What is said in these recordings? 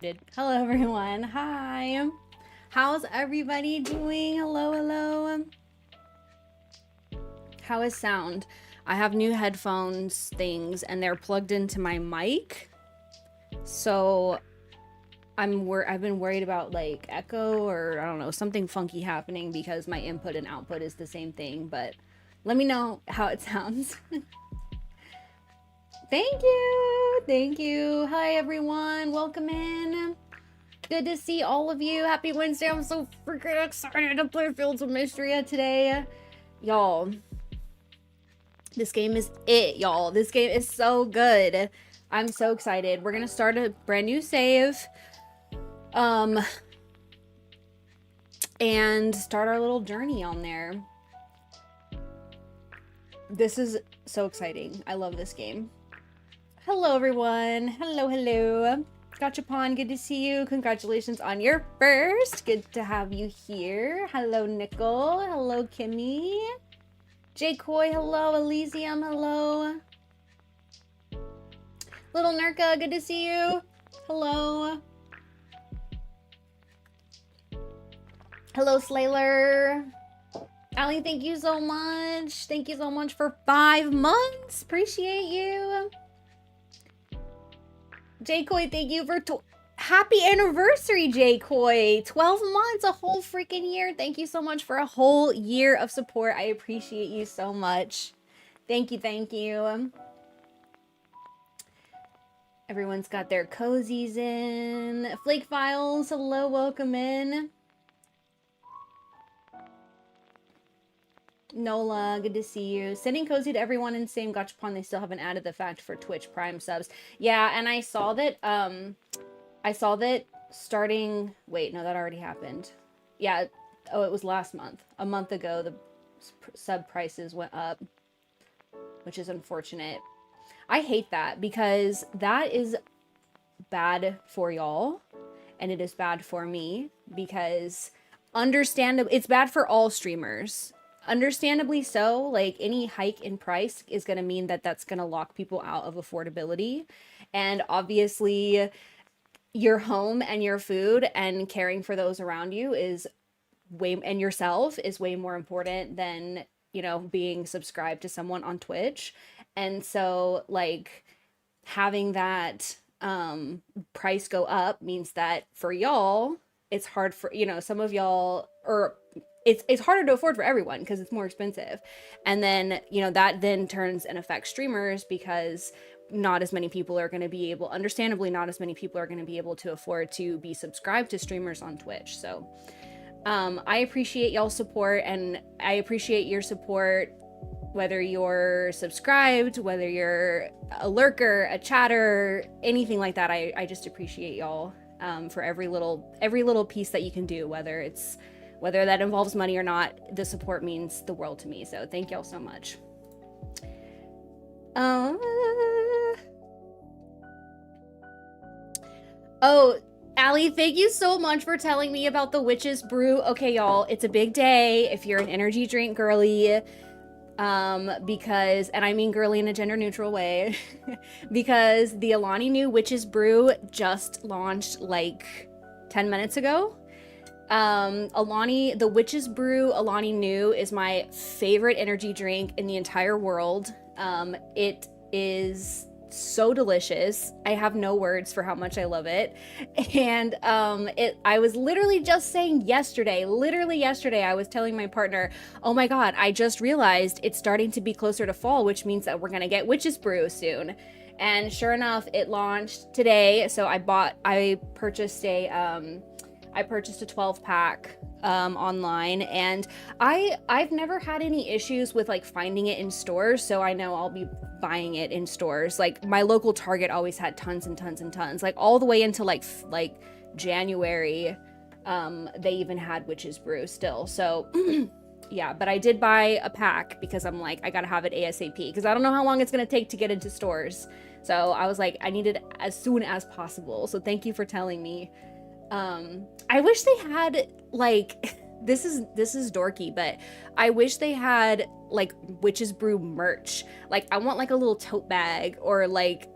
Hello everyone. Hi. How's everybody doing? Hello, hello. How is sound? I have new headphones things and they're plugged into my mic. So I've been worried about like echo or I don't know, something funky happening because my input and output is the same thing, but let me know how it sounds. Thank you. Thank you. Hi everyone. Welcome in. Good to see all of you. Happy Wednesday. I'm so freaking excited to play Fields of Mistria today. Y'all, this game is it, y'all. This game is so good. I'm so excited. We're gonna start a brand new save. And start our little journey on there. This is so exciting. I love this game. Hello, everyone. Hello, hello. Gachapon, good to see you. Congratulations on your first. Good to have you here. Hello, Nickel. Hello, Kimmy. J. Coy, hello. Elysium, hello. Little Nurka, good to see you. Hello. Hello, Slayer. Allie, thank you so much. Thank you so much for 5 months. Appreciate you. J. Coy, thank you for happy anniversary, J. Coy. 12 months, a whole freaking year. Thank you so much for a whole year of support. I appreciate you so much. Thank you, thank you. Everyone's got their cozies in. Flake Files, hello, welcome in. Nola, good to see you. Sending cozy to everyone in same Gachapon. They still haven't added the fact for Twitch Prime subs. Yeah, and I saw that starting, wait, no, that already happened. Yeah, oh, it was last month. A month ago, the sub prices went up, which is unfortunate. I hate that because that is bad for y'all and it is bad for me because understandably, it's bad for all streamers. Understandably so, like any hike in price is going to mean that that's going to lock people out of affordability. And obviously your home and your food and caring for those around you is and yourself is way more important than, you know, being subscribed to someone on Twitch. And so like having that price go up means that for y'all, it's hard for, you know, some of y'all, or it's harder to afford for everyone because it's more expensive. And then, you know, that then turns and affects streamers because not as many people are going to be able, understandably, not as many people are going to be able to afford to be subscribed to streamers on Twitch. So I appreciate y'all's support and I appreciate your support, whether you're subscribed, whether you're a lurker, a chatter, anything like that. I just appreciate y'all for every little piece that you can do, whether that involves money or not. The support means the world to me. So thank y'all so much. Oh, Allie, thank you so much for telling me about the Witch's Brew. Okay, y'all, it's a big day if you're an energy drink girly. Because, and I mean girly in a gender neutral way, because the Alani Nu Witch's Brew just launched like 10 minutes ago. The Witch's Brew Alani Nu is my favorite energy drink in the entire world. It is so delicious. I have no words for how much I love it. And I was literally just saying yesterday, I was telling my partner, oh my god, I just realized it's starting to be closer to fall, which means that we're gonna get Witch's Brew soon. And sure enough, it launched today. So I purchased a 12 pack online, and I've never had any issues with like finding it in stores, so I know I'll be buying it in stores. Like my local Target always had tons and tons and tons, like all the way into like January. They even had Witch's Brew still. So yeah, but I did buy a pack because I'm like, I gotta have it ASAP because I don't know how long it's gonna take to get into stores. So I was like, I need it as soon as possible. So thank you for telling me. I wish they had like, this is dorky, but I wish they had like Witch's Brew merch. Like I want like a little tote bag or like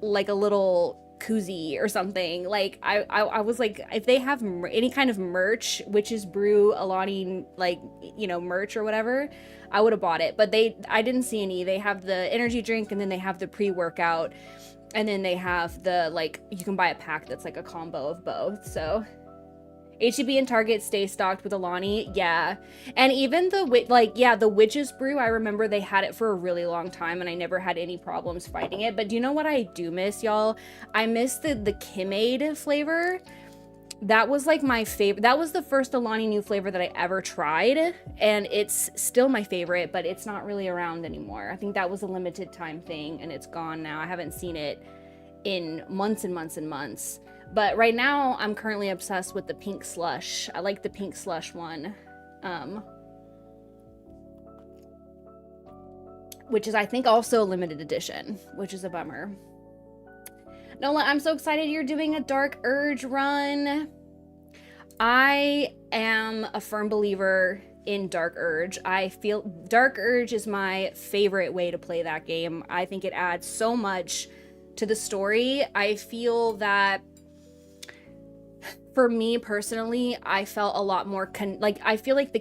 a little koozie or something. Like I was like, if they have any kind of merch, Witch's Brew Alani, like, you know, merch or whatever, I would have bought it. But I didn't see any. They have the energy drink, and then they have the pre-workout, and then they have the, like, you can buy a pack that's like a combo of both. So H-E-B and Target stay stocked with Alani, yeah. And even the Witch's Brew, I remember they had it for a really long time, and I never had any problems finding it. But do you know what I do miss, y'all? I miss the Kimade flavor. That was like my favorite. That was the first Alani new flavor that I ever tried, and it's still my favorite, but it's not really around anymore. I think that was a limited time thing, and it's gone now. I haven't seen it in months and months and months. But right now, I'm currently obsessed with the pink slush. I like the pink slush one. Which is, I think, also a limited edition, which is a bummer. Nola, I'm so excited you're doing a Dark Urge run. I am a firm believer in Dark Urge. I feel Dark Urge is my favorite way to play that game. I think it adds so much to the story. I feel that, for me personally, I felt a lot more I feel like the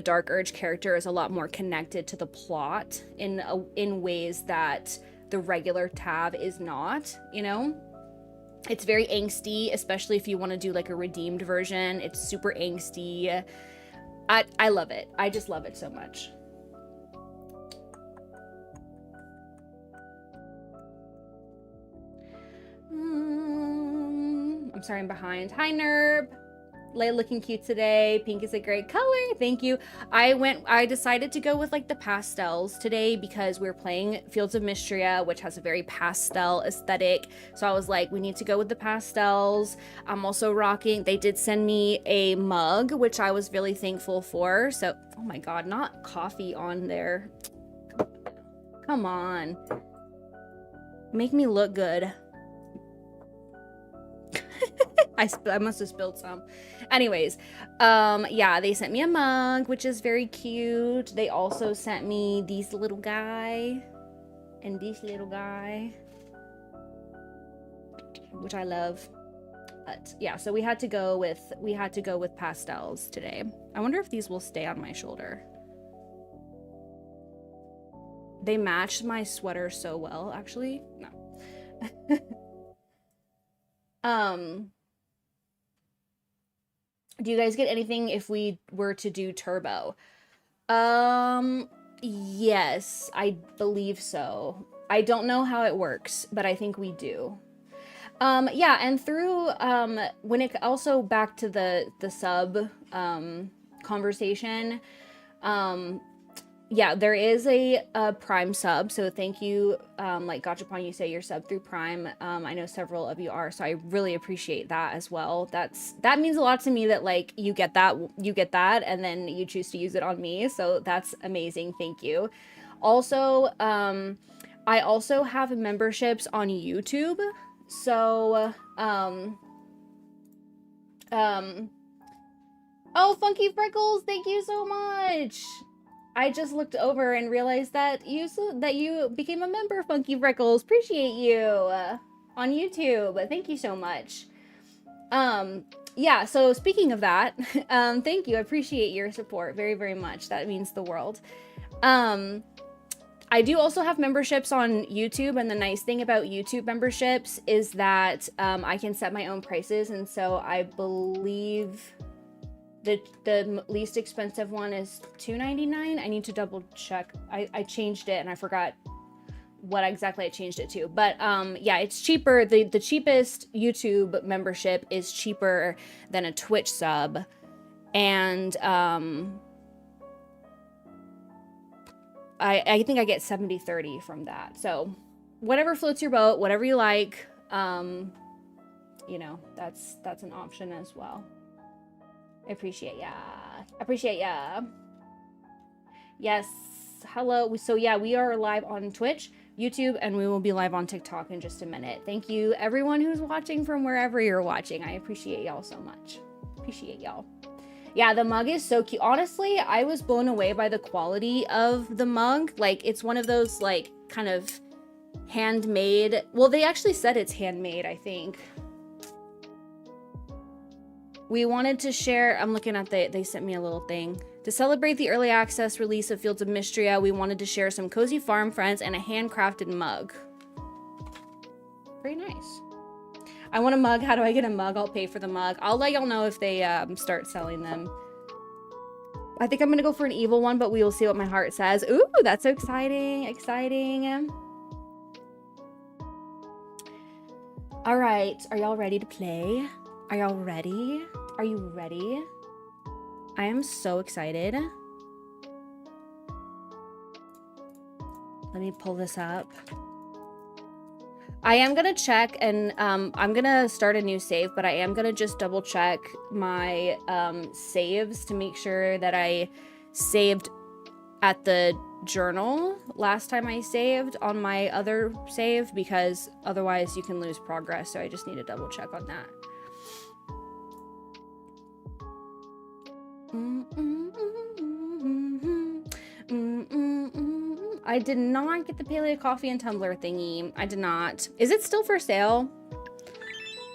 Dark Urge character is a lot more connected to the plot in ways that the regular Tav is not, you know? It's very angsty, especially if you want to do like a redeemed version. It's super angsty. I love it. I just love it so much. I'm sorry I'm behind. Hi, Nerb. Leia looking cute today. Pink is a great color. Thank you. I decided to go with like the pastels today because we were playing Fields of Mistria, which has a very pastel aesthetic. So I was like, we need to go with the pastels. I'm also rocking. They did send me a mug, which I was really thankful for. So, oh my God, not coffee on there. Come on. Make me look good. I must have spilled some. Anyways, yeah, they sent me a mug, which is very cute. They also sent me these little guy and this little guy, which I love. But yeah, so we had to go with pastels today. I wonder if these will stay on my shoulder. They matched my sweater so well, actually. No. Do you guys get anything if we were to do turbo? Yes, I believe so. I don't know how it works, but I think we do. Yeah, and through, when it also back to the sub, conversation, yeah, there is a Prime sub, so thank you. Like Gachapon, you say you're sub through Prime. I know several of you are, so I really appreciate that as well. That means a lot to me that like you get that, and then you choose to use it on me. So that's amazing. Thank you. Also, I also have memberships on YouTube. So, oh, Funky Freckles, thank you so much. I just looked over and realized that you became a member, Funky Freckles. Appreciate you on YouTube. Thank you so much. Yeah, so speaking of that, thank you. I appreciate your support very, very much. That means the world. I do also have memberships on YouTube, and the nice thing about YouTube memberships is that I can set my own prices, and so I believe the least expensive one is $2.99. I need to double check. I changed it and I forgot what exactly I changed it to. But yeah, it's cheaper. The cheapest YouTube membership is cheaper than a Twitch sub. And I think I get 70/30 from that. So whatever floats your boat, whatever you like, you know, that's an option as well. I appreciate ya. Appreciate ya. Yes. Hello. So yeah, we are live on Twitch, YouTube, and we will be live on TikTok in just a minute. Thank you everyone who's watching from wherever you're watching. I appreciate y'all so much. Appreciate y'all. Yeah, the mug is so cute. Honestly, I was blown away by the quality of the mug. Like, it's one of those like kind of handmade. Well, they actually said it's handmade, I think. We wanted to share, I'm looking at they sent me a little thing. To celebrate the early access release of Fields of Mistria, we wanted to share some cozy farm friends and a handcrafted mug. Very nice. I want a mug. How do I get a mug? I'll pay for the mug. I'll let y'all know if they start selling them. I think I'm gonna go for an evil one, but we will see what my heart says. Ooh, that's so exciting, exciting. All right, are y'all ready to play? Are y'all ready? Are you ready? I am so excited. Let me pull this up. I am gonna check, and I'm gonna start a new save, but I am gonna just double check my saves to make sure that I saved at the journal last time I saved on my other save, because otherwise you can lose progress, so I just need to double check on that. I did not get the paleo coffee and tumbler thingy. I did not. Is it still for sale?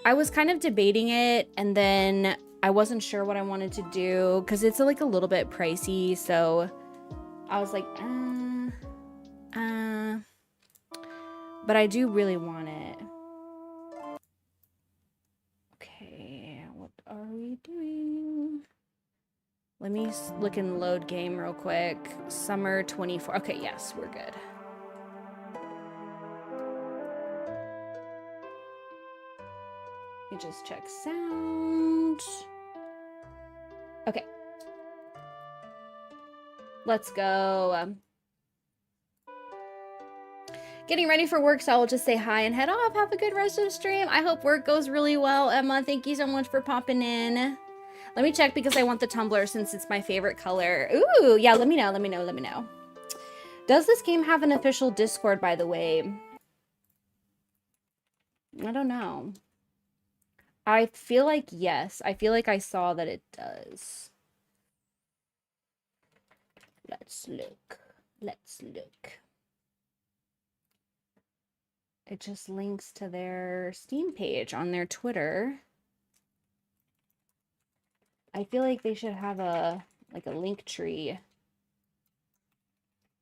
I was kind of debating it, and then I wasn't sure what I wanted to do because it's like a little bit pricey. So I was like, but I do really want it. Okay, what are we doing? Let me look in load game real quick. Summer 24. Okay, yes, we're good. Let me just check sound. Okay. Let's go. Getting ready for work, so I'll just say hi and head off. Have a good rest of the stream. I hope work goes really well. Emma, thank you so much for popping in. Let me check because I want the tumbler since it's my favorite color. Ooh, yeah, let me know, let me know, let me know. Does this game have an official Discord, by the way? I don't know. I feel like yes. I feel like I saw that it does. Let's look. Let's look. It just links to their Steam page on their Twitter. I feel like they should have a link tree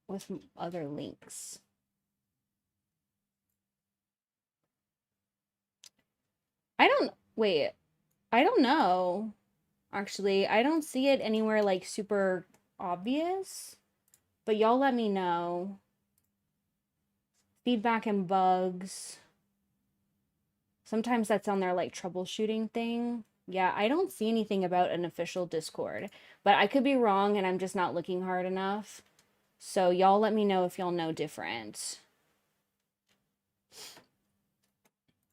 with other links. I don't know. Actually, I don't see it anywhere like super obvious, but y'all let me know. Feedback and bugs. Sometimes that's on their like troubleshooting thing. Yeah, I don't see anything about an official Discord, but I could be wrong and I'm just not looking hard enough. So y'all let me know if y'all know different.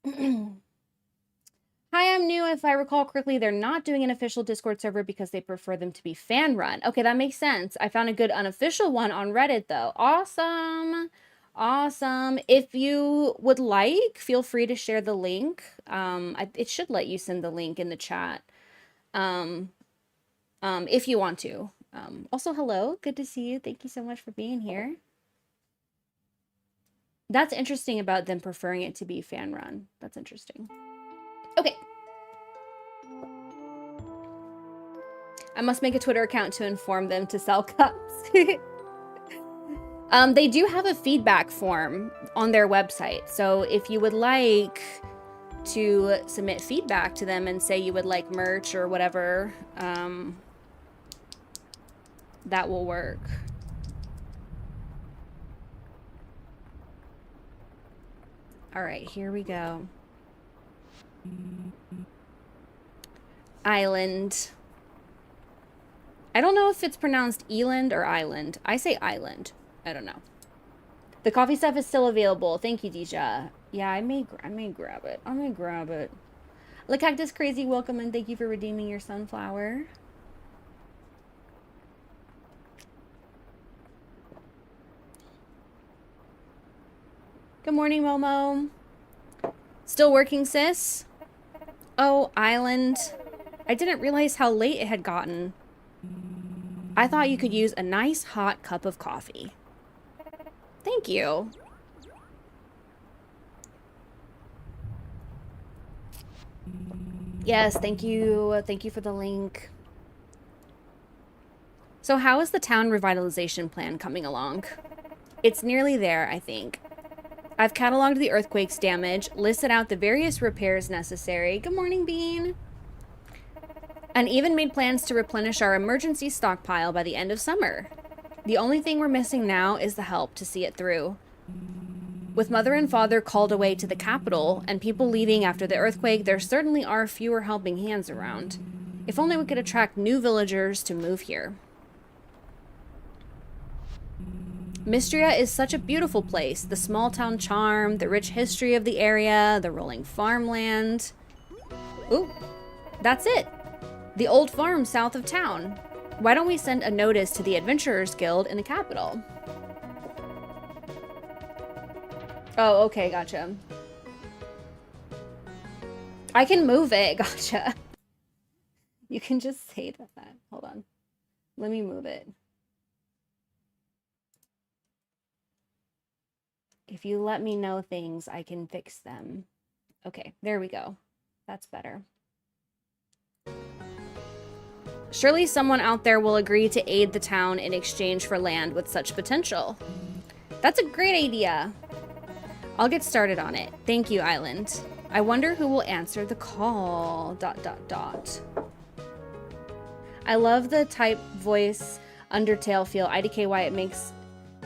Hi, I'm new. If I recall correctly, they're not doing an official Discord server because they prefer them to be fan run. Okay, that makes sense. I found a good unofficial one on Reddit though. Awesome. Awesome. If you would like, feel free to share the link. It should let you send the link in the chat. If you want to. Also, hello. Good to see you. Thank you so much for being here. That's interesting about them preferring it to be fan run. That's interesting. Okay. I must make a Twitter account to inform them to sell cups. They do have a feedback form on their website. So if you would like to submit feedback to them and say you would like merch or whatever, that will work. All right, here we go. Island. I don't know if it's pronounced Eland or Island. I say Island. I don't know. The coffee stuff is still available. Thank you, Deja. Yeah, I may grab it. I may grab it. La Cactus Crazy, welcome and thank you for redeeming your sunflower. Good morning, Momo. Still working, sis? Oh, Island. I didn't realize how late it had gotten. I thought you could use a nice hot cup of coffee. Thank you. Yes, thank you. Thank you for the link. So how is the town revitalization plan coming along? It's nearly there, I think. I've cataloged the earthquake's damage, listed out the various repairs necessary. Good morning, Bean. And even made plans to replenish our emergency stockpile by the end of summer. The only thing we're missing now is the help to see it through. With mother and father called away to the capital and people leaving after the earthquake, there certainly are fewer helping hands around. If only we could attract new villagers to move here. Mistria is such a beautiful place. The small town charm, the rich history of the area, the rolling farmland. Ooh, that's it. The old farm south of town. Why don't we send a notice to the Adventurers Guild in the capital? Oh, okay, gotcha. I can move it, gotcha. You can just say that. Hold on. Let me move it. If you let me know things, I can fix them. Okay, there we go. That's better. Surely someone out there will agree to aid the town in exchange for land with such potential. That's a great idea. I'll get started on it. Thank you, Island. I wonder who will answer the call. ... I love the type voice Undertale feel. IDKY it makes,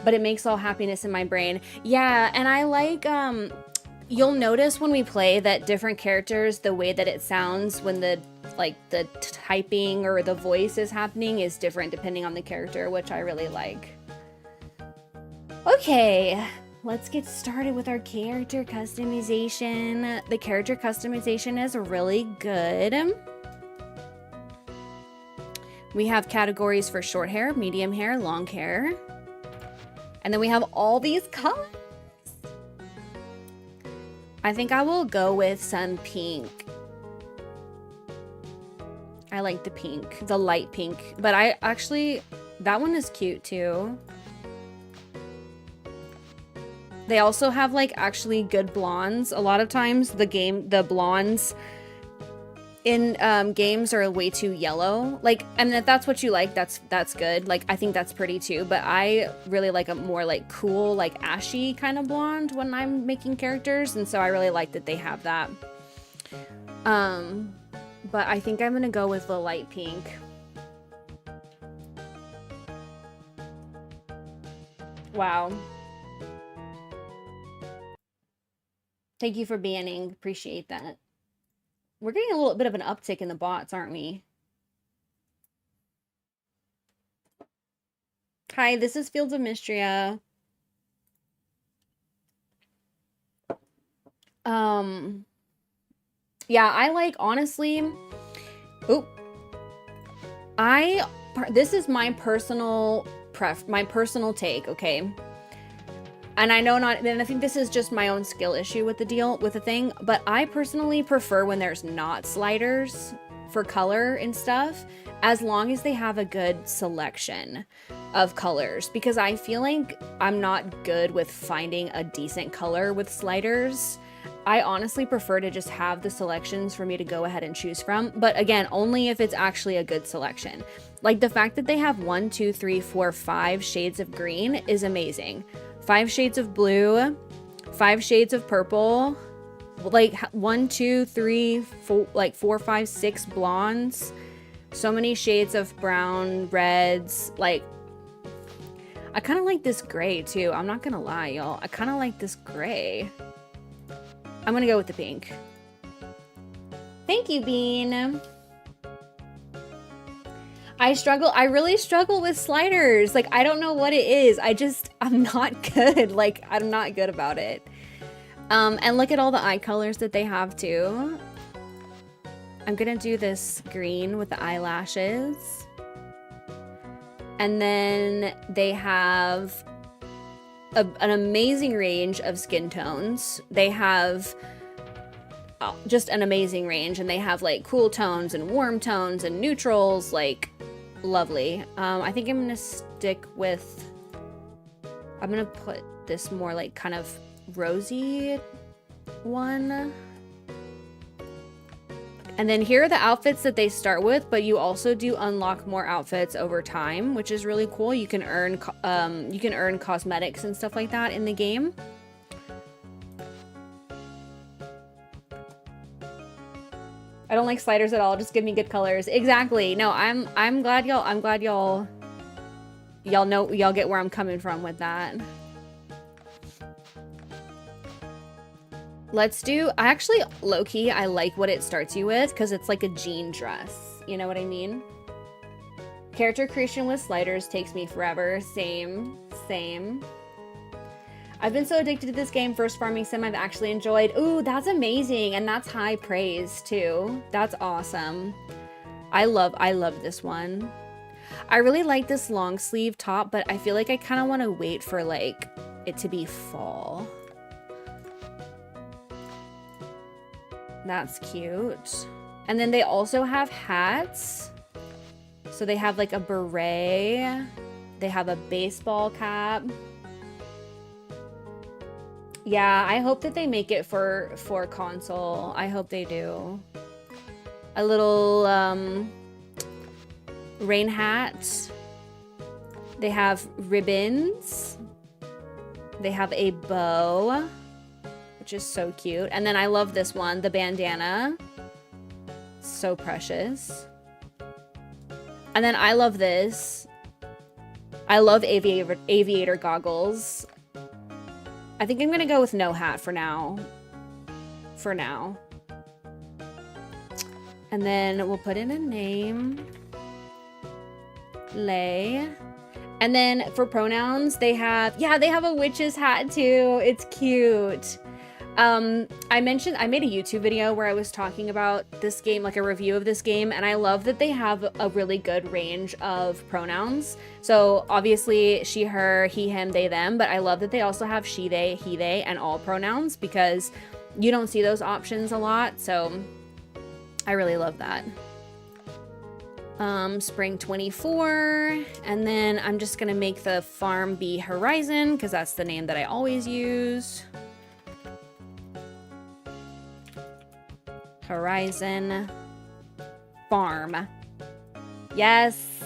but it makes all happiness in my brain. Yeah, and I like, you'll notice when we play that different characters, the way that it sounds when the typing or the voice is happening is different depending on the character, which I really like. Okay, let's get started with our character customization. The character customization is really good. We have categories for short hair, medium hair, long hair. And then we have all these colors. I think I will go with some pink. I like the pink, the light pink. But I actually, that one is cute too. They also have like actually good blondes. A lot of times the blondes in games are way too yellow. Like, I mean, if that's what you like, that's good. Like, I think that's pretty too. But I really like a more like cool, like ashy kind of blonde when I'm making characters, and so I really like that they have that. But I think I'm gonna go with the light pink. Wow. Thank you for banning. Appreciate that. We're getting a little bit of an uptick in the bots, aren't we? Hi, this is Fields of Mistria. Yeah, I like, honestly, this is my personal take, okay? And I know and I think this is just my own skill issue with the thing, but I personally prefer when there's not sliders for color and stuff, as long as they have a good selection of colors, because I feel like I'm not good with finding a decent color with sliders. I honestly prefer to just have the selections for me to go ahead and choose from, but again, only if it's actually a good selection. Like the fact that they have 1, 2, 3, 4, 5 shades of green is amazing. 5 shades of blue, 5 shades of purple, like 1, 2, 3, 4, like 4, 5, 6 blondes, so many shades of brown, reds. Like, I kind of like this gray too. I'm not gonna lie, y'all. I kind of like this gray. I'm gonna go with the pink. Thank you, Bean. I really struggle with sliders. Like, I don't know what it is. I'm not good. Like, I'm not good about it. And look at all the eye colors that they have too. I'm gonna do this green with the eyelashes. And then they have an amazing range of skin tones. They have just an amazing range, and they have like cool tones and warm tones and neutrals, like lovely. I think I'm gonna put this more like kind of rosy one. And then here are the outfits that they start with, but you also do unlock more outfits over time, which is really cool. You can earn cosmetics and stuff like that in the game. I don't like sliders at all. Just give me good colors. Exactly. No, I'm glad y'all know, y'all get where I'm coming from with that. Let's do, actually, low-key, I like what it starts you with because it's like a jean dress. You know what I mean? Character creation with sliders takes me forever. Same. I've been so addicted to this game. First farming sim I've actually enjoyed. Ooh, that's amazing. And that's high praise too. That's awesome. I love this one. I really like this long sleeve top, but I feel like I kind of want to wait for like it to be fall. That's cute. And then they also have hats. So they have like a beret. They have a baseball cap. Yeah, I hope that they make it for console. I hope they do. A little rain hat. They have ribbons. They have a bow, which is so cute. And then I love this one, the bandana. So precious. And then I love this. I love aviator goggles. I think I'm gonna go with no hat for now. And then we'll put in a name. Lay. And then for pronouns, they have a witch's hat too. It's cute. I made a YouTube video where I was talking about this game, like a review of this game, and I love that they have a really good range of pronouns. So obviously she, her, he, him, they, them, but I love that they also have she, they, he, they, and all pronouns because you don't see those options a lot. So I really love that. Spring 24, and then I'm just gonna make the farm be Horizon because that's the name that I always use. Horizon Farm. Yes.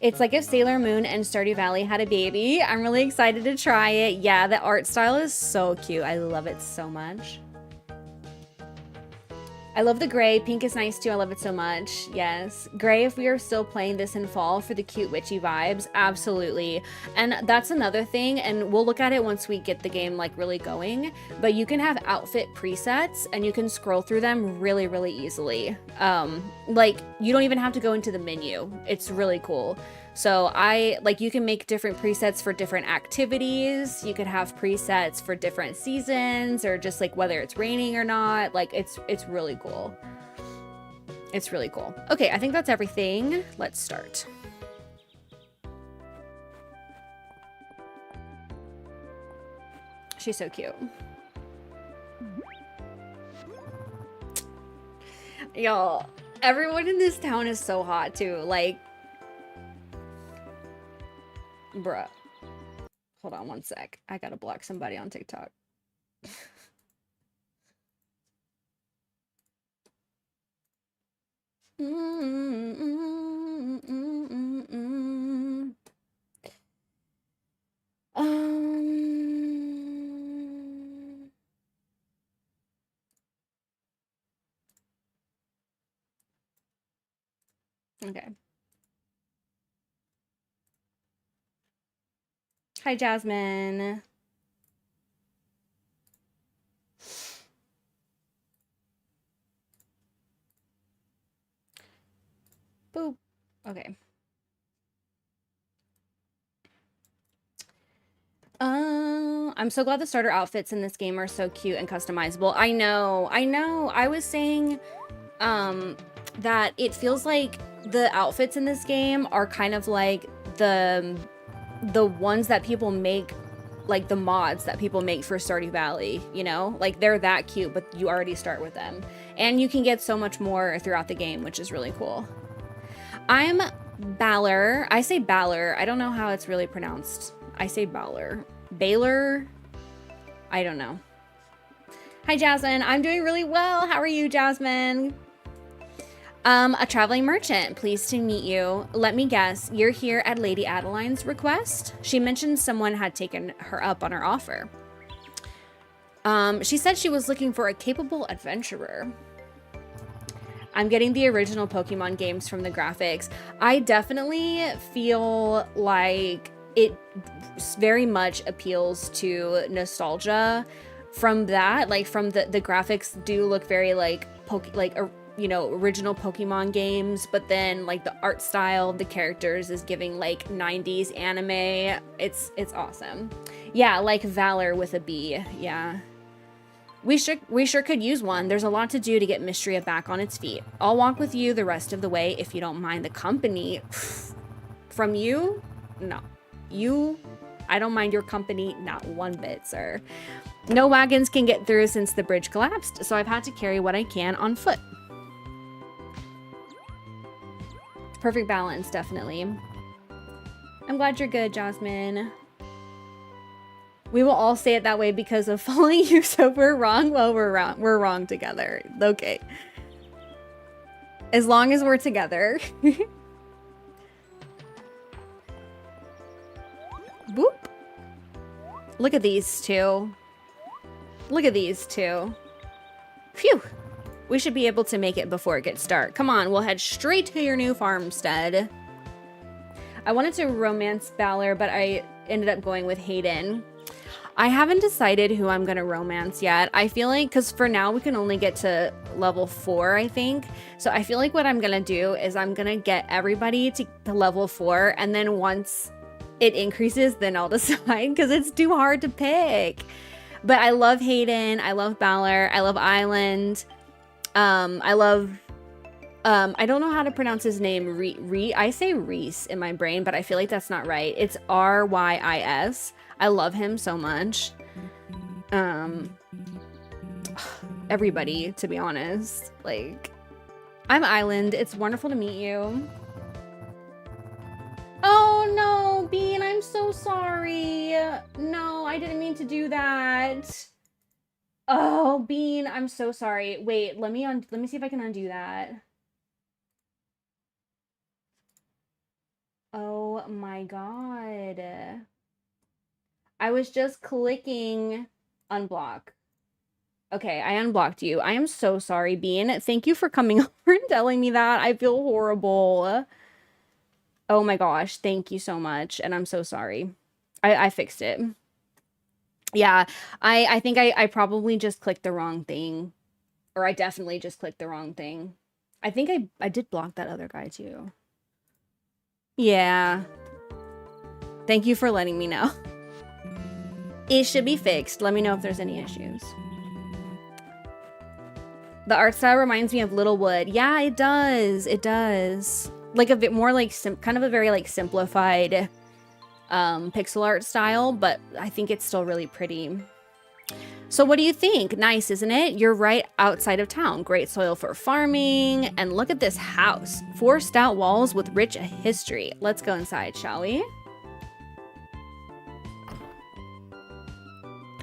It's like if Sailor Moon and Stardew Valley had a baby. I'm really excited to try it. Yeah, the art style is so cute. I love it so much. I love the gray. Pink is nice too. I love it so much. Yes. Gray, if we are still playing this in fall for the cute witchy vibes, absolutely. And that's another thing, and we'll look at it once we get the game like really going, but you can have outfit presets and you can scroll through them really, really easily. Like you don't even have to go into the menu. It's really cool. So you can make different presets for different activities. You could have presets for different seasons or just like whether it's raining or not. Like it's really cool. It's really cool. Okay, I think that's everything. Let's start. She's so cute. Y'all, everyone in this town is so hot too. Like, bruh. Hold on one sec. I gotta block somebody on TikTok. Okay. Hi, Jasmine. Boop. Okay. I'm so glad the starter outfits in this game are so cute and customizable. I know. I was saying that it feels like the outfits in this game are kind of like the ones that people make, like the mods that people make for Stardew Valley, you know? Like they're that cute, but you already start with them. And you can get so much more throughout the game, which is really cool. I'm Baller. I say Baller. I don't know how it's really pronounced. I say Baller. Baylor? I don't know. Hi, Jasmine. I'm doing really well. How are you, Jasmine? A traveling merchant. Pleased to meet you. Let me guess, you're here at Lady Adeline's request? She mentioned someone had taken her up on her offer. She said she was looking for a capable adventurer. I'm getting the original Pokemon games from the graphics. I definitely feel like it very much appeals to nostalgia from that. Like, from the graphics do look very like you know, original Pokemon games, but then like the art style of the characters is giving like 90s anime. It's awesome. Yeah, like Valor with a B. Yeah. We sure could use one. There's a lot to do to get Mistria back on its feet. I'll walk with you the rest of the way if you don't mind the company. From you? No. You? I don't mind your company, not one bit, sir. No wagons can get through since the bridge collapsed, so I've had to carry what I can on foot. Perfect balance, definitely. I'm glad you're good, Jasmine. We will all say it that way because of following you, so we're wrong. Well, we're wrong. We're wrong together. Okay. As long as we're together. Boop. Look at these two. Look at these two. Phew. We should be able to make it before it gets dark. Come on, we'll head straight to your new farmstead. I wanted to romance Valor, but I ended up going with Hayden. I haven't decided who I'm gonna romance yet. I feel like, because for now we can only get to level 4, I think. So I feel like what I'm gonna do is I'm gonna get everybody to level 4, and then once it increases, then I'll decide, because it's too hard to pick. But I love Hayden, I love Valor, I love Island. I love, I don't know how to pronounce his name. I say Reese in my brain, but I feel like that's not right. It's Rys. I love him so much. Everybody, to be honest. Like, I'm Island. It's wonderful to meet you. Oh no, Bean, I'm so sorry. No, I didn't mean to do that. Oh, Bean, I'm so sorry. Wait, let me see if I can undo that. Oh my god. I was just clicking unblock. Okay, I unblocked you. I am so sorry, Bean. Thank you for coming over and telling me that. I feel horrible. Oh my gosh, thank you so much. And I'm so sorry. I fixed it. Yeah, I think I probably just clicked the wrong thing. Or I definitely just clicked the wrong thing. I think I did block that other guy too. Yeah. Thank you for letting me know. It should be fixed. Let me know if there's any issues. The art style reminds me of Littlewood. Yeah, it does. It does. Like a bit more like kind of a very like simplified pixel art style, but I think it's still really pretty. So what do you think? Nice, isn't it? You're right outside of town. Great soil for farming. And look at this house. 4 stout walls with rich history. Let's go inside, shall we?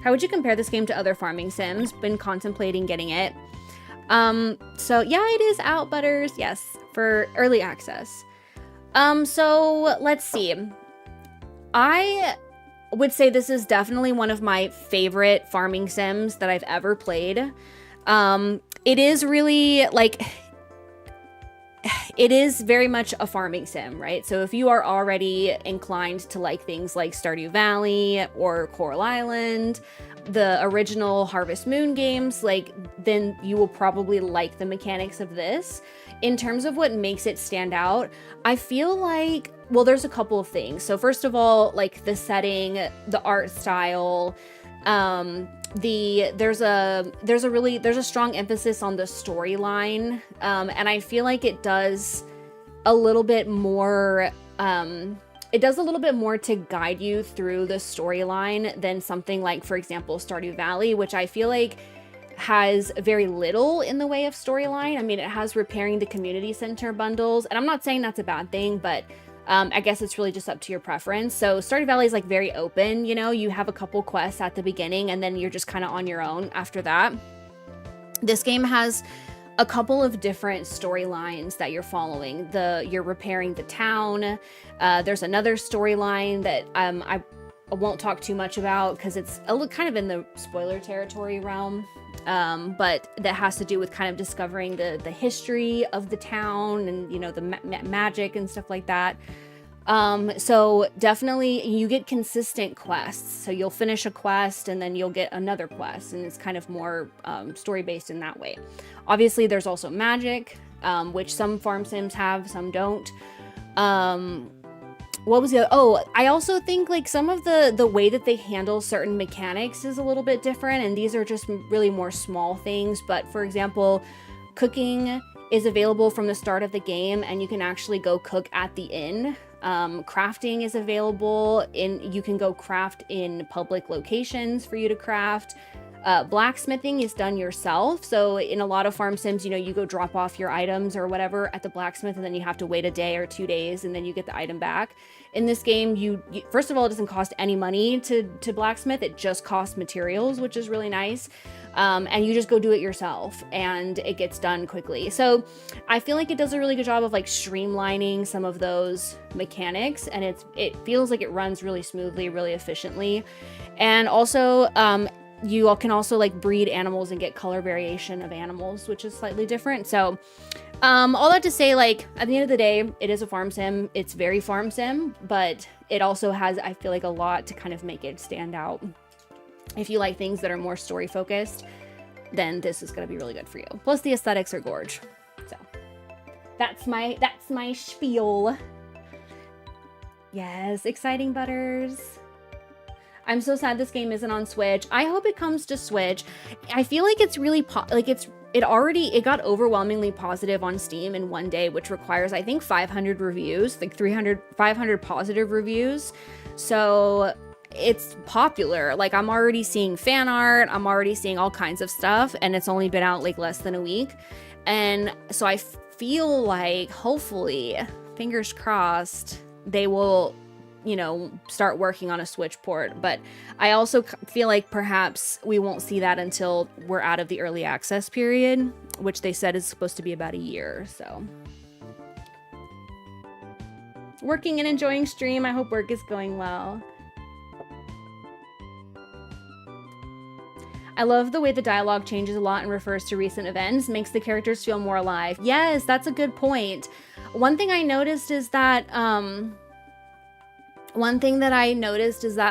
How would you compare this game to other farming sims? Been contemplating getting it. So yeah, it is out, Butters. Yes, for early access. So let's see. I would say this is definitely one of my favorite farming sims that I've ever played. It is really like, it is very much a farming sim, right? So if you are already inclined to like things like Stardew Valley or Coral Island, the original Harvest Moon games, like, then you will probably like the mechanics of this. In terms of what makes it stand out, I feel like, well, there's a couple of things. So first of all, like the setting, the art style, there's a strong emphasis on the storyline, and I feel like it does a little bit more to guide you through the storyline than something like, for example, Stardew Valley, which I feel like has very little in the way of storyline. I mean, it has repairing the community center bundles, and I'm not saying that's a bad thing, but I guess it's really just up to your preference. So Stardew Valley is like very open, you know, you have a couple quests at the beginning and then you're just kind of on your own after that. This game has a couple of different storylines that you're following. You're repairing the town. There's another storyline that I won't talk too much about because it's kind of in the spoiler territory realm. But that has to do with kind of discovering the history of the town and, you know, the magic and stuff like that. So definitely you get consistent quests. So you'll finish a quest and then you'll get another quest, and it's kind of more story based in that way. Obviously there's also magic, which some farm sims have, some don't. What was the, oh, I also think like some of the way that they handle certain mechanics is a little bit different, and these are just really more small things. But for example, cooking is available from the start of the game, and you can actually go cook at the inn. Crafting is available you can go craft in public locations for you to craft. Blacksmithing is done yourself. So in a lot of farm sims, you know, you go drop off your items or whatever at the blacksmith, and then you have to wait a day or 2 days and then you get the item back. In this game, you first of all, it doesn't cost any money to blacksmith. It just costs materials, which is really nice. And you just go do it yourself and it gets done quickly. So I feel like it does a really good job of like streamlining some of those mechanics, and it feels like it runs really smoothly, really efficiently. And also, you can also like breed animals and get color variation of animals, which is slightly different. So all that to say, like, at the end of the day, it is a farm sim. It's very farm sim, but it also has, I feel like, a lot to kind of make it stand out. If you like things that are more story focused, then this is going to be really good for you. Plus the aesthetics are gorge. So that's my spiel. Yes, exciting butters. I'm so sad this game isn't on Switch. I hope it comes to Switch. I feel like it's really it got overwhelmingly positive on Steam in one day, which requires, I think, 500 reviews, like 500 positive reviews. So it's popular. Like, I'm already seeing fan art, I'm already seeing all kinds of stuff, and it's only been out like less than a week. And so I feel like, hopefully, fingers crossed, they will, you know, start working on a Switch port. But I also feel like perhaps we won't see that until we're out of the early access period, which they said is supposed to be about a year. So working and enjoying stream. I hope work is going well. I love the way the dialogue changes a lot and refers to recent events, makes the characters feel more alive. Yes, that's a good point. One thing I noticed is that a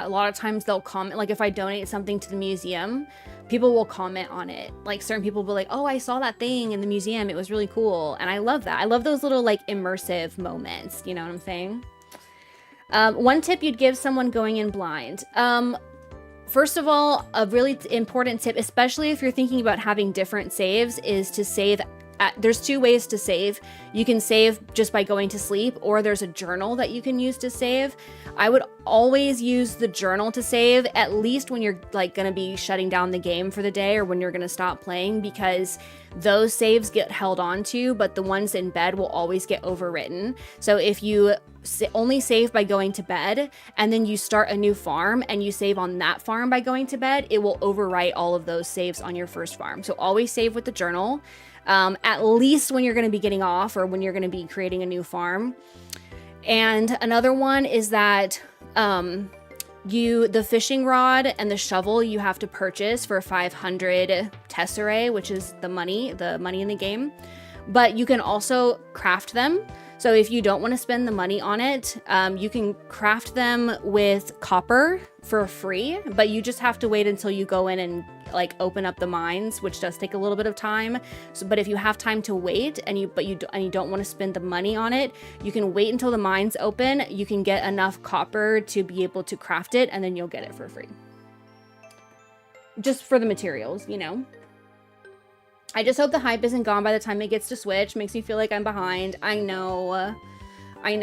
lot of times they'll comment, like if I donate something to the museum, people will comment on it. Like certain people will be like, oh, I saw that thing in the museum, it was really cool. And I love that. I love those little like immersive moments, you know what I'm saying? One tip you'd give someone going in blind. First of all, a really important tip, especially if you're thinking about having different saves, is to save. There's two ways to save. You can save just by going to sleep, or there's a journal that you can use to save. I would always use the journal to save, at least when you're like going to be shutting down the game for the day or when you're going to stop playing, because those saves get held on to, but the ones in bed will always get overwritten. So if you only save by going to bed and then you start a new farm and you save on that farm by going to bed, it will overwrite all of those saves on your first farm. So always save with the journal. At least when you're going to be getting off or when you're going to be creating a new farm. And another one is that the fishing rod and the shovel you have to purchase for 500 tesserae, which is the money in the game. But you can also craft them. So if you don't want to spend the money on it, you can craft them with copper for free, but you just have to wait until you go in and like open up the mines, which does take a little bit of time. So, but if you have time to wait and you don't want to spend the money on it, you can wait until the mines open. You can get enough copper to be able to craft it, and then you'll get it for free. Just for the materials, you know. I just hope the hype isn't gone by the time it gets to Switch. Makes me feel like I'm behind. I know. I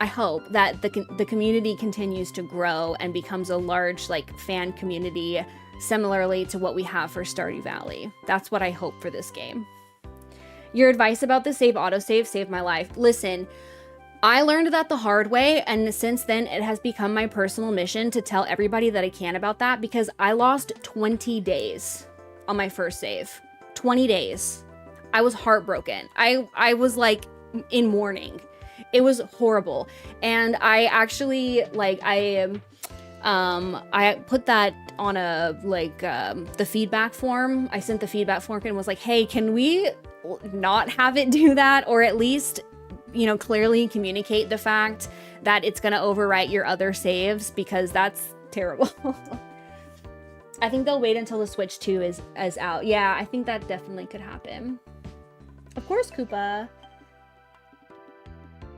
hope that the community continues to grow and becomes a large like fan community, similarly to what we have for Stardew Valley. That's what I hope for this game. Your advice about the save autosave saved my life. Listen, I learned that the hard way, and since then it has become my personal mission to tell everybody that I can about that, because I lost 20 days on my first save. 20 days. I was heartbroken. I was like in mourning. It was horrible. And I actually I put that on a the feedback form. I sent the feedback form and was like, hey, can we not have it do that, or at least, you know, clearly communicate the fact that it's going to overwrite your other saves, because that's terrible. I think they'll wait until the Switch 2 is out. Yeah, I think that definitely could happen. Of course, Koopa.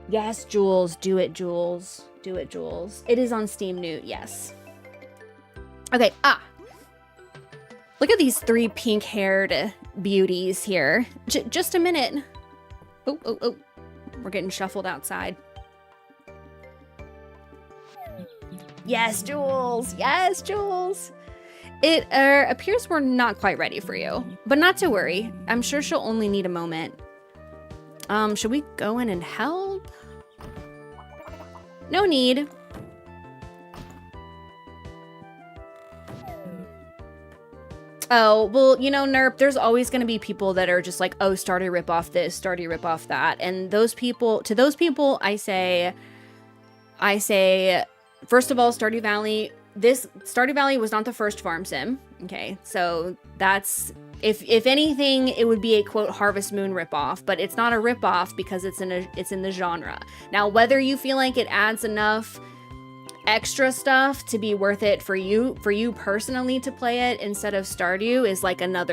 Yes, Jules. Do it, Jules. Do it, Jules. It is on Steam Newt, yes. Okay, look at these 3 pink-haired beauties here. Just a minute. Oh. We're getting shuffled outside. Yes, Jules. Yes, Jules. It appears we're not quite ready for you, but not to worry. I'm sure she'll only need a moment. Should we go in and help? No need. Oh, well, you know, Nerp, there's always going to be people that are just like, oh, Stardew rip off this, Stardew rip off that. And to those people, I say, first of all, Stardew Valley was not the first farm sim. Okay. So that's, if anything, it would be a quote Harvest Moon ripoff, but it's not a ripoff because it's in the genre. Now, whether you feel like it adds enough extra stuff to be worth it for you personally to play it instead of Stardew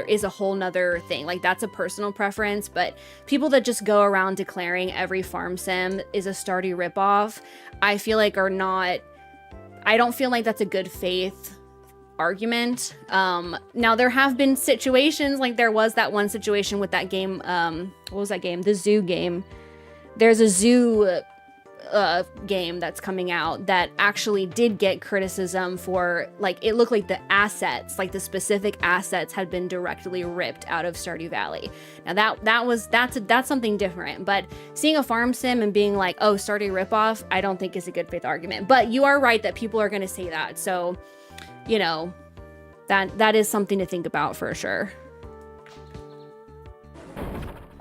is a whole nother thing. Like, that's a personal preference, but people that just go around declaring every farm sim is a Stardew ripoff, I feel like I don't feel like that's a good faith argument. Now there have been situations, like there was that one situation with that game, what was that game? The zoo game. There's a zoo game that's coming out that actually did get criticism for, like, it looked like the assets, like the specific assets had been directly ripped out of Stardew Valley. Now that's something different, but seeing a farm sim and being like, oh, Stardew ripoff, I don't think is a good faith argument. But you are right that people are going to say that, so you know, that is something to think about for sure.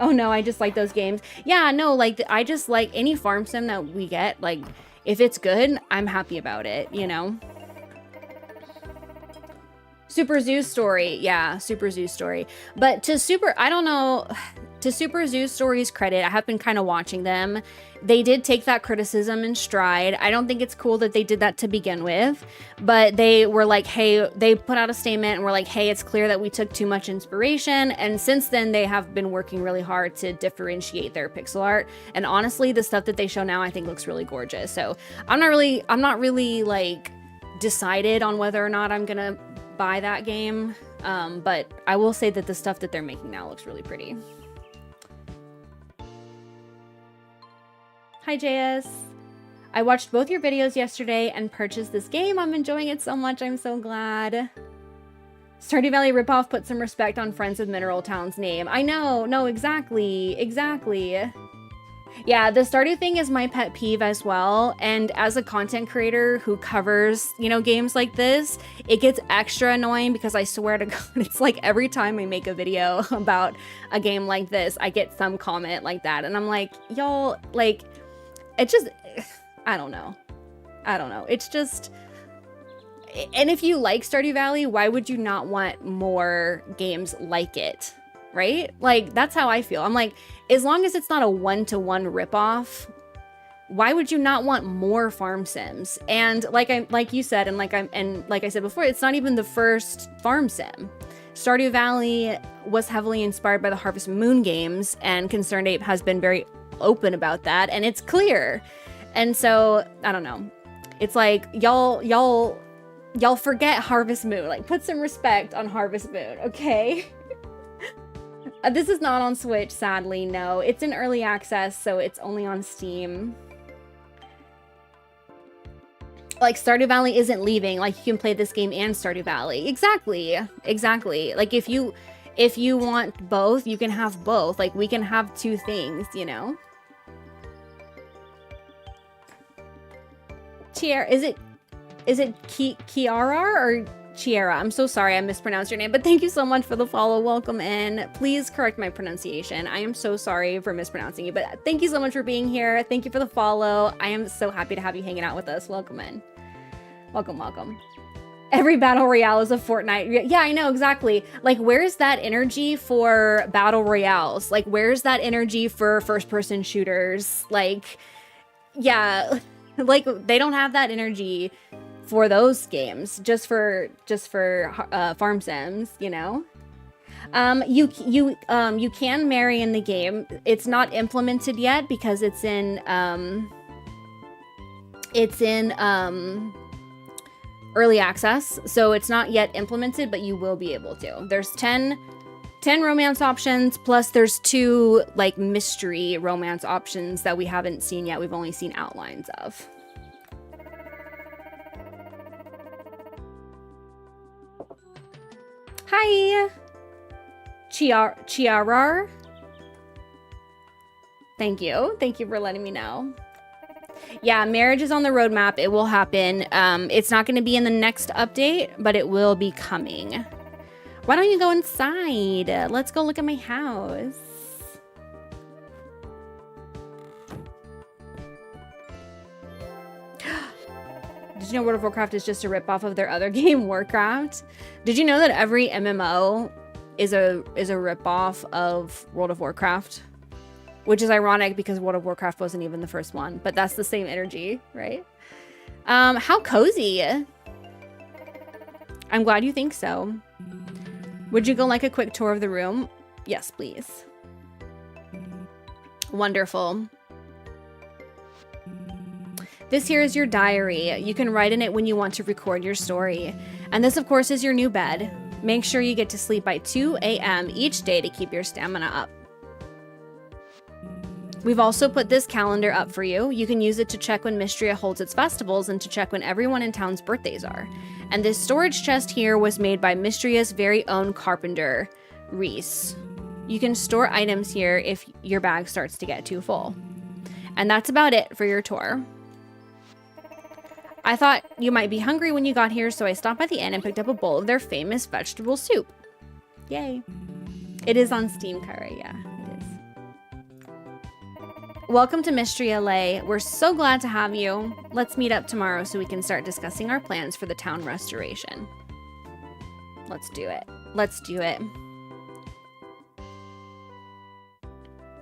Oh no, I just like those games. Yeah, no, like, I just like any farm sim that we get. Like, if it's good, I'm happy about it, you know? Super Zoo Story. Yeah, Super Zoo Story. But to Super Zoo Story's credit, I have been kind of watching them. They did take that criticism in stride. I don't think it's cool that they did that to begin with, but they were like, hey, they put out a statement and were like, hey, it's clear that we took too much inspiration. And since then, they have been working really hard to differentiate their pixel art. And honestly, the stuff that they show now, I think looks really gorgeous. So I'm not really like decided on whether or not I'm gonna buy that game. But I will say that the stuff that they're making now looks really pretty. Hi, JS. I watched both your videos yesterday and purchased this game. I'm enjoying it so much. I'm so glad. Stardew Valley ripoff put some respect on Friends with Mineral Town's name. I know. No, exactly. Yeah, the Stardew thing is my pet peeve as well. And as a content creator who covers, you know, games like this, it gets extra annoying because I swear to God, it's like every time I make a video about a game like this, I get some comment like that. And I'm like, y'all, like, it just, I don't know. It's just, and if you like Stardew Valley, why would you not want more games like it, right? Like, that's how I feel. I'm like, as long as it's not a one-to-one ripoff, why would you not want more farm sims? And like you said, and like I said before, it's not even the first farm sim. Stardew Valley was heavily inspired by the Harvest Moon games, and Concerned Ape has been very open about that, and it's clear. And so I don't know, it's like y'all forget Harvest Moon. Like, put some respect on Harvest Moon, okay? This is not on Switch, sadly. No, it's in early access, so it's only on Steam. Like, Stardew Valley isn't leaving. Like, you can play this game and Stardew Valley. Exactly. Like, if you If you want both, you can have both. Like, we can have two things, you know? Chiara, is it Kiara or Chiara? I'm so sorry I mispronounced your name, but thank you so much for the follow. Welcome in. Please correct my pronunciation. I am so sorry for mispronouncing you, but thank you so much for being here. Thank you for the follow. I am so happy to have you hanging out with us. Welcome in. Welcome, welcome. Every battle royale is a Fortnite. Yeah, I know, exactly. Like, where's that energy for battle royales? Like, where's that energy for first-person shooters? Like, yeah, like, they don't have that energy for those games, just for farm sims, you know? You can marry in the game. It's not implemented yet because it's in early access, so it's not yet implemented, but you will be able to. There's 10 romance options, plus there's 2 like mystery romance options that we haven't seen yet. We've only seen outlines of. Hi, Chiarar. Thank you for letting me know. Yeah, marriage is on the roadmap. It will happen. It's not going to be in the next update, but it will be coming. Why don't you go inside? Let's go look at my house. Did you know World of Warcraft is just a ripoff of their other game, Warcraft? Did you know that every MMO is a ripoff of World of Warcraft? Which is ironic because World of Warcraft wasn't even the first one, but that's the same energy, right? How cozy. I'm glad you think so. Would you go like a quick tour of the room? Yes, please. Wonderful. This here is your diary. You can write in it when you want to record your story. And this, of course, is your new bed. Make sure you get to sleep by 2 a.m. each day to keep your stamina up. We've also put this calendar up for you. You can use it to check when Mistria holds its festivals and to check when everyone in town's birthdays are. And this storage chest here was made by Mistria's very own carpenter, Reese. You can store items here if your bag starts to get too full. And that's about it for your tour. I thought you might be hungry when you got here, so I stopped by the inn and picked up a bowl of their famous vegetable soup. Yay. It is on Steam, Kara, yeah. Welcome to Mistria LA. We're so glad to have you. Let's meet up tomorrow so we can start discussing our plans for the town restoration. Let's do it. Let's do it.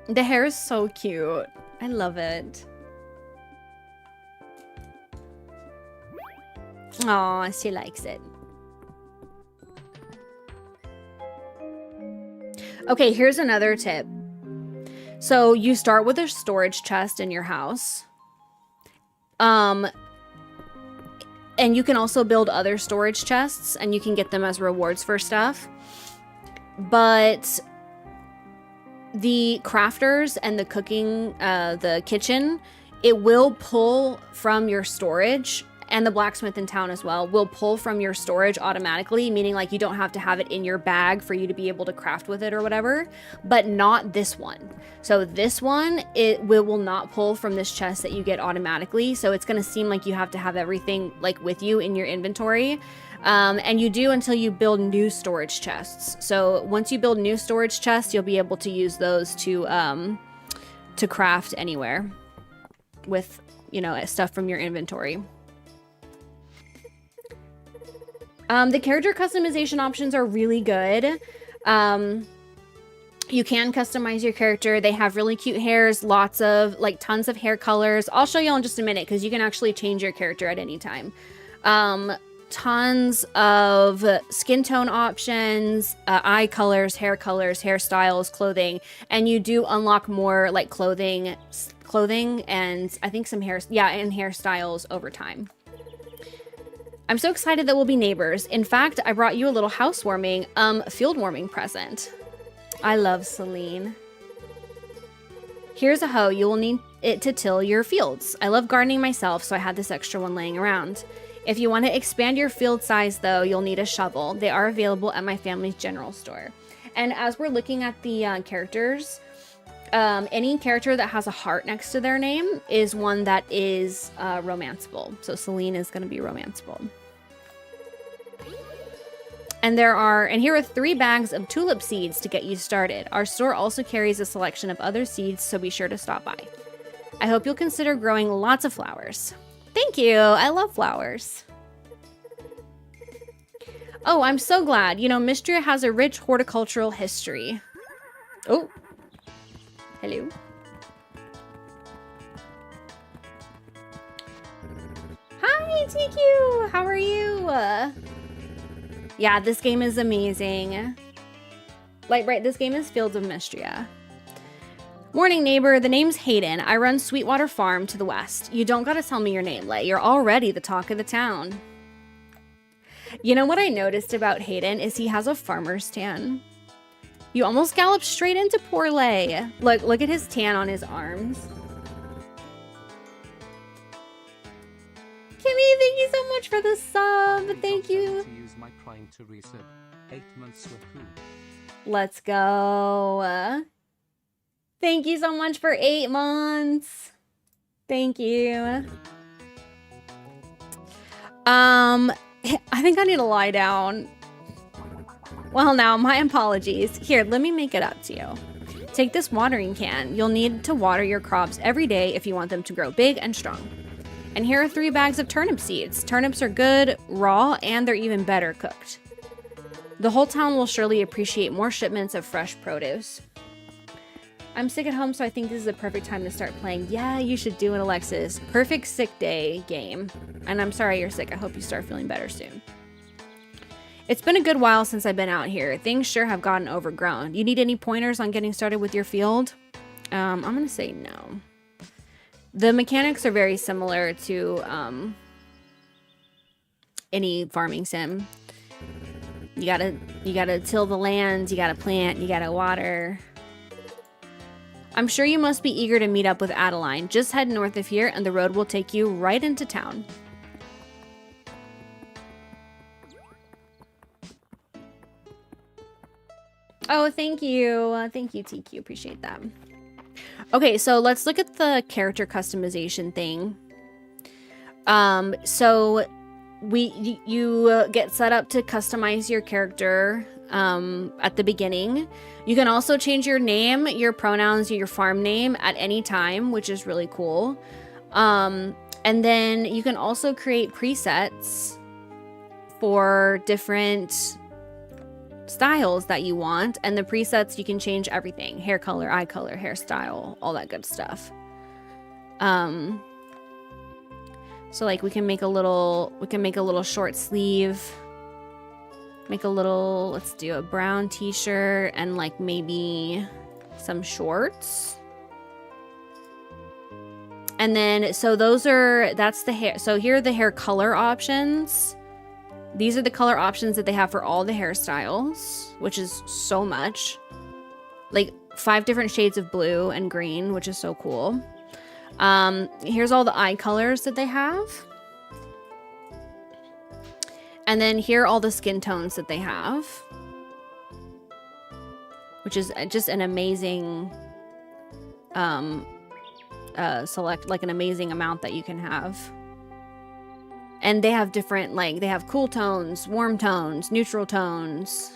The hair is so cute. I love it. Aw, she likes it. Okay, here's another tip. So you start with a storage chest in your house. And you can also build other storage chests and you can get them as rewards for stuff. But the crafters and the cooking, the kitchen, it will pull from your storage, and the blacksmith in town as well will pull from your storage automatically, meaning like you don't have to have it in your bag for you to be able to craft with it or whatever, but not this one. So this one, it will not pull from this chest that you get automatically. So it's going to seem like you have to have everything like with you in your inventory. And you do until you build new storage chests. So once you build new storage chests, you'll be able to use those to craft anywhere with, you know, stuff from your inventory. The character customization options are really good. You can customize your character. They have really cute hairs, lots of, like, tons of hair colors. I'll show you in just a minute because you can actually change your character at any time. Tons of skin tone options, eye colors, hairstyles, clothing, and you do unlock more, like, clothing, and I think some hair, yeah, and hairstyles over time. I'm so excited that we'll be neighbors. In fact, I brought you a little housewarming, field warming present. I love Celine. Here's a hoe. You will need it to till your fields. I love gardening myself, so I had this extra one laying around. If you want to expand your field size, though, you'll need a shovel. They are available at my family's general store. And as we're looking at the characters, any character that has a heart next to their name is one that is romanceable. So Celine is going to be romanceable. And here are 3 bags of tulip seeds to get you started. Our store also carries a selection of other seeds, so be sure to stop by. I hope you'll consider growing lots of flowers. Thank you. I love flowers. Oh, I'm so glad. You know, Mistria has a rich horticultural history. Oh. Hello. Hi, TQ. How are you? Yeah, this game is amazing. Like, right, this game is Fields of Mistria. Morning, neighbor. The name's Hayden. I run Sweetwater Farm to the west. You don't gotta tell me your name, Lay. You're already the talk of the town. You know what I noticed about Hayden is he has a farmer's tan. You almost galloped straight into poor Lay. Look at his tan on his arms. Kimmy, thank you so much for the sub. Thank you. Let's go. Thank you so much for 8 months. Thank you. I think I need to lie down. Well, now, my apologies. Here, let me make it up to you. Take this watering can. You'll need to water your crops every day if you want them to grow big and strong. And here are 3 bags of turnip seeds. Turnips are good raw, and they're even better cooked. The whole town will surely appreciate more shipments of fresh produce. I'm sick at home, so I think this is the perfect time to start playing. Yeah, you should do it, Alexis. Perfect sick day game. And I'm sorry you're sick. I hope you start feeling better soon. It's been a good while since I've been out here. Things sure have gotten overgrown. You need any pointers on getting started with your field? I'm going to say no. The mechanics are very similar to any farming sim. You gotta till the land, you gotta plant, you gotta water. I'm sure you must be eager to meet up with Adeline. Just head north of here and the road will take you right into town. Oh, thank you. Thank you, TQ. Appreciate that. Okay, so let's look at the character customization thing. So you get set up to customize your character at the beginning. You can also change your name, your pronouns, your farm name at any time, which is really cool. And then you can also create presets for different styles that you want, and the presets you can change everything: hair color, eye color, hairstyle, all that good stuff. So like we can make a little short sleeve, make a little, let's do a brown t-shirt and like maybe some shorts. And then so that's the hair. So here are the hair color options. These are the color options that they have for all the hairstyles, which is so much. Like 5 different shades of blue and green, which is so cool. Here's all the eye colors that they have. And then here are all the skin tones that they have. Which is just an amazing, an amazing amount that you can have. And they have different, like, they have cool tones, warm tones, neutral tones.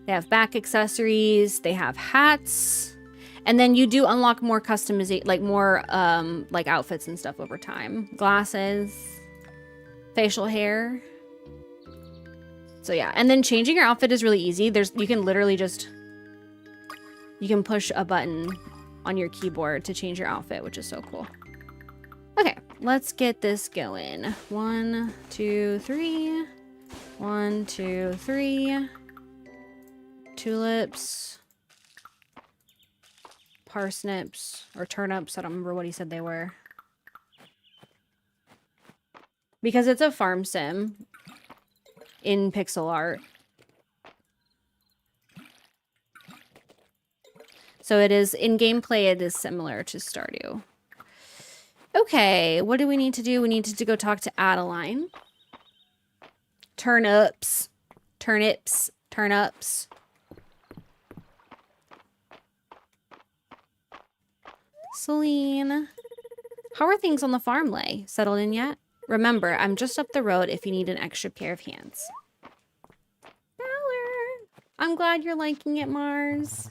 They have back accessories. They have hats. And then you do unlock more customization, like more, like outfits and stuff over time. Glasses, facial hair. So yeah, and then changing your outfit is really easy. You can literally just, you can push a button on your keyboard to change your outfit, which is so cool. Okay, let's get this going. 1, 2, 3. 1, 2, 3. Tulips. Parsnips or turnips. I don't remember what he said they were. Because it's a farm sim in pixel art. So it is, in gameplay, it is similar to Stardew. Okay, what do we need to do? We need to go talk to Adeline. Turnips. Turnips. Turnips. Celine. How are things on the farm lay? Settled in yet? Remember, I'm just up the road if you need an extra pair of hands. Valor. I'm glad you're liking it, Mars.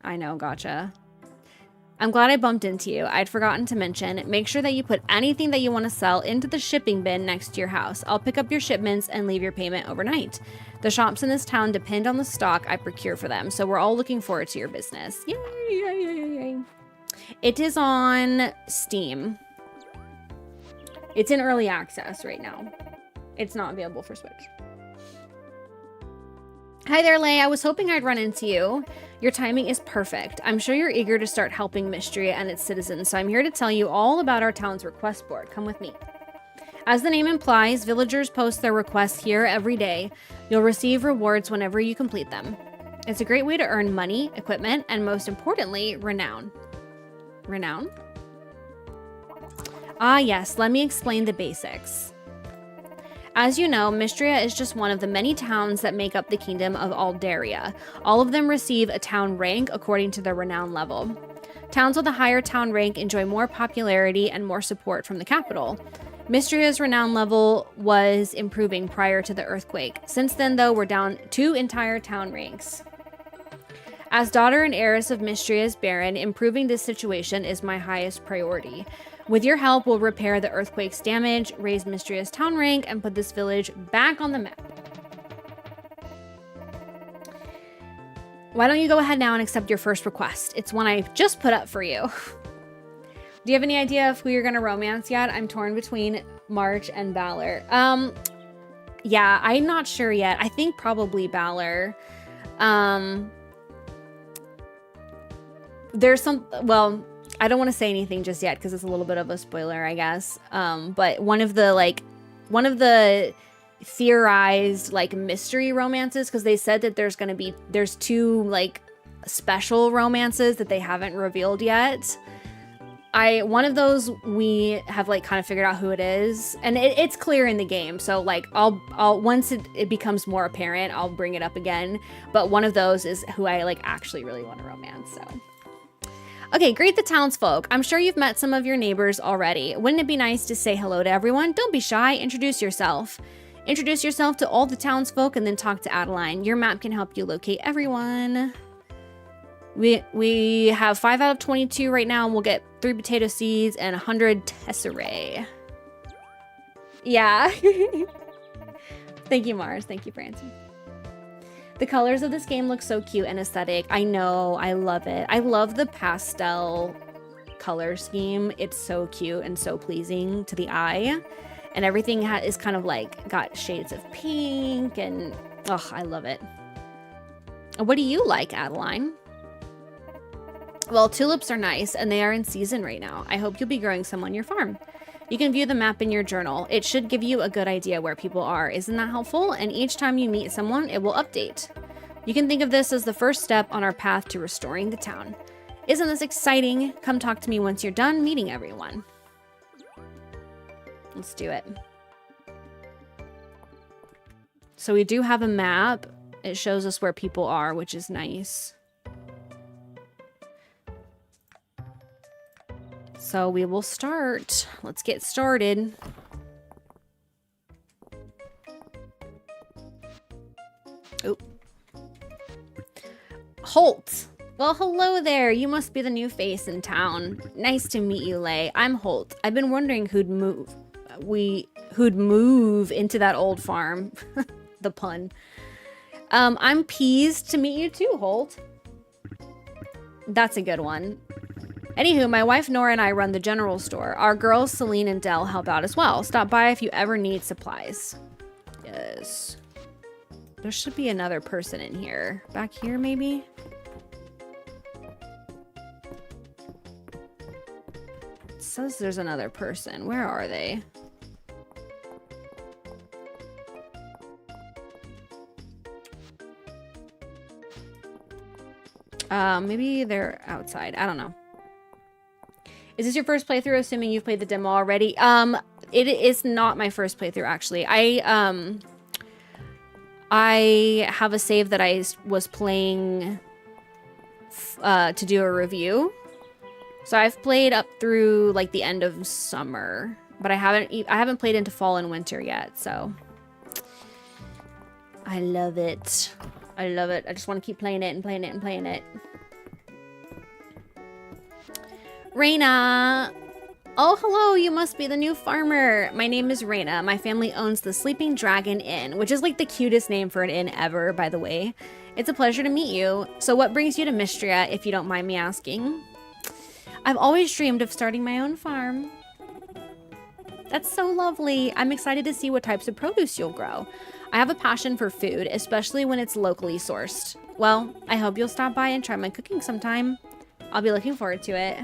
I know, gotcha. I'm glad I bumped into you. I'd forgotten to mention, make sure that you put anything that you want to sell into the shipping bin next to your house. I'll pick up your shipments and leave your payment overnight. The shops in this town depend on the stock I procure for them, so we're all looking forward to your business. Yay, yay, yay, yay, yay. It is on Steam. It's in early access right now. It's not available for Switch. Hi there, Lay. I was hoping I'd run into you. Your timing is perfect. I'm sure you're eager to start helping Mistria and its citizens, so I'm here to tell you all about our town's request board. Come with me. As the name implies, villagers post their requests here every day. You'll receive rewards whenever you complete them. It's a great way to earn money, equipment, and most importantly, renown. Renown? Ah, yes, let me explain the basics. As you know, Mistria is just one of the many towns that make up the kingdom of Aldaria. All of them receive a town rank according to their renown level. Towns with a higher town rank enjoy more popularity and more support from the capital. Mistria's renown level was improving prior to the earthquake. Since then, though, we're down 2 entire town ranks. As daughter and heiress of Mistria's Baron, improving this situation is my highest priority. With your help, we'll repair the earthquake's damage, raise Mistria's town rank, and put this village back on the map. Why don't you go ahead now and accept your first request? It's one I just put up for you. Do you have any idea of who you're gonna romance yet? I'm torn between March and Valor. Yeah, I'm not sure yet. I think probably Valor. There's some, well, I don't want to say anything just yet because it's a little bit of a spoiler, I guess. But one of the theorized like mystery romances, because they said that there's 2 like special romances that they haven't revealed yet. One of those we have like kind of figured out who it is, and it's clear in the game. So like I'll once it becomes more apparent, I'll bring it up again. But one of those is who I like actually really want to romance. So. Okay, greet the townsfolk. I'm sure you've met some of your neighbors already. Wouldn't it be nice to say hello to everyone? Don't be shy. Introduce yourself. Introduce yourself to all the townsfolk and then talk to Adeline. Your map can help you locate everyone. We have 5 out of 22 right now, and we'll get 3 potato seeds and 100 tesserae. Yeah. Thank you, Mars. Thank you, Francie. The colors of this game look so cute and aesthetic. I know, I love it. I love the pastel color scheme. It's so cute and so pleasing to the eye. And everything is kind of like got shades of pink and, oh, I love it. What do you like, Adeline? Well, tulips are nice and they are in season right now. I hope you'll be growing some on your farm. You can view the map in your journal. It should give you a good idea where people are. Isn't that helpful? And each time you meet someone, it will update. You can think of this as the first step on our path to restoring the town. Isn't this exciting? Come talk to me once you're done meeting everyone. Let's do it. So we do have a map. It shows us where people are, which is nice. So we will start. Let's get started. Oh. Holt. Well, hello there. You must be the new face in town. Nice to meet you, Lay. I'm Holt. I've been wondering who'd move into that old farm. The pun. I'm pleased to meet you too, Holt. That's a good one. Anywho, my wife Nora and I run the general store. Our girls Celine and Dell help out as well. Stop by if you ever need supplies. Yes. There should be another person in here. Back here, maybe? It says there's another person. Where are they? Maybe they're outside. I don't know. Is this your first playthrough, assuming you've played the demo already? It is not my first playthrough, actually. I have a save that I was playing to do a review. So I've played up through like the end of summer, but I haven't played into fall and winter yet. So I love it. I love it. I just want to keep playing it and playing it and playing it. Raina. Oh, hello. You must be the new farmer. My name is Raina. My family owns the Sleeping Dragon Inn, which is like the cutest name for an inn ever, by the way. It's a pleasure to meet you. So what brings you to Mistria, if you don't mind me asking? I've always dreamed of starting my own farm. That's so lovely. I'm excited to see what types of produce you'll grow. I have a passion for food, especially when it's locally sourced. Well, I hope you'll stop by and try my cooking sometime. I'll be looking forward to it.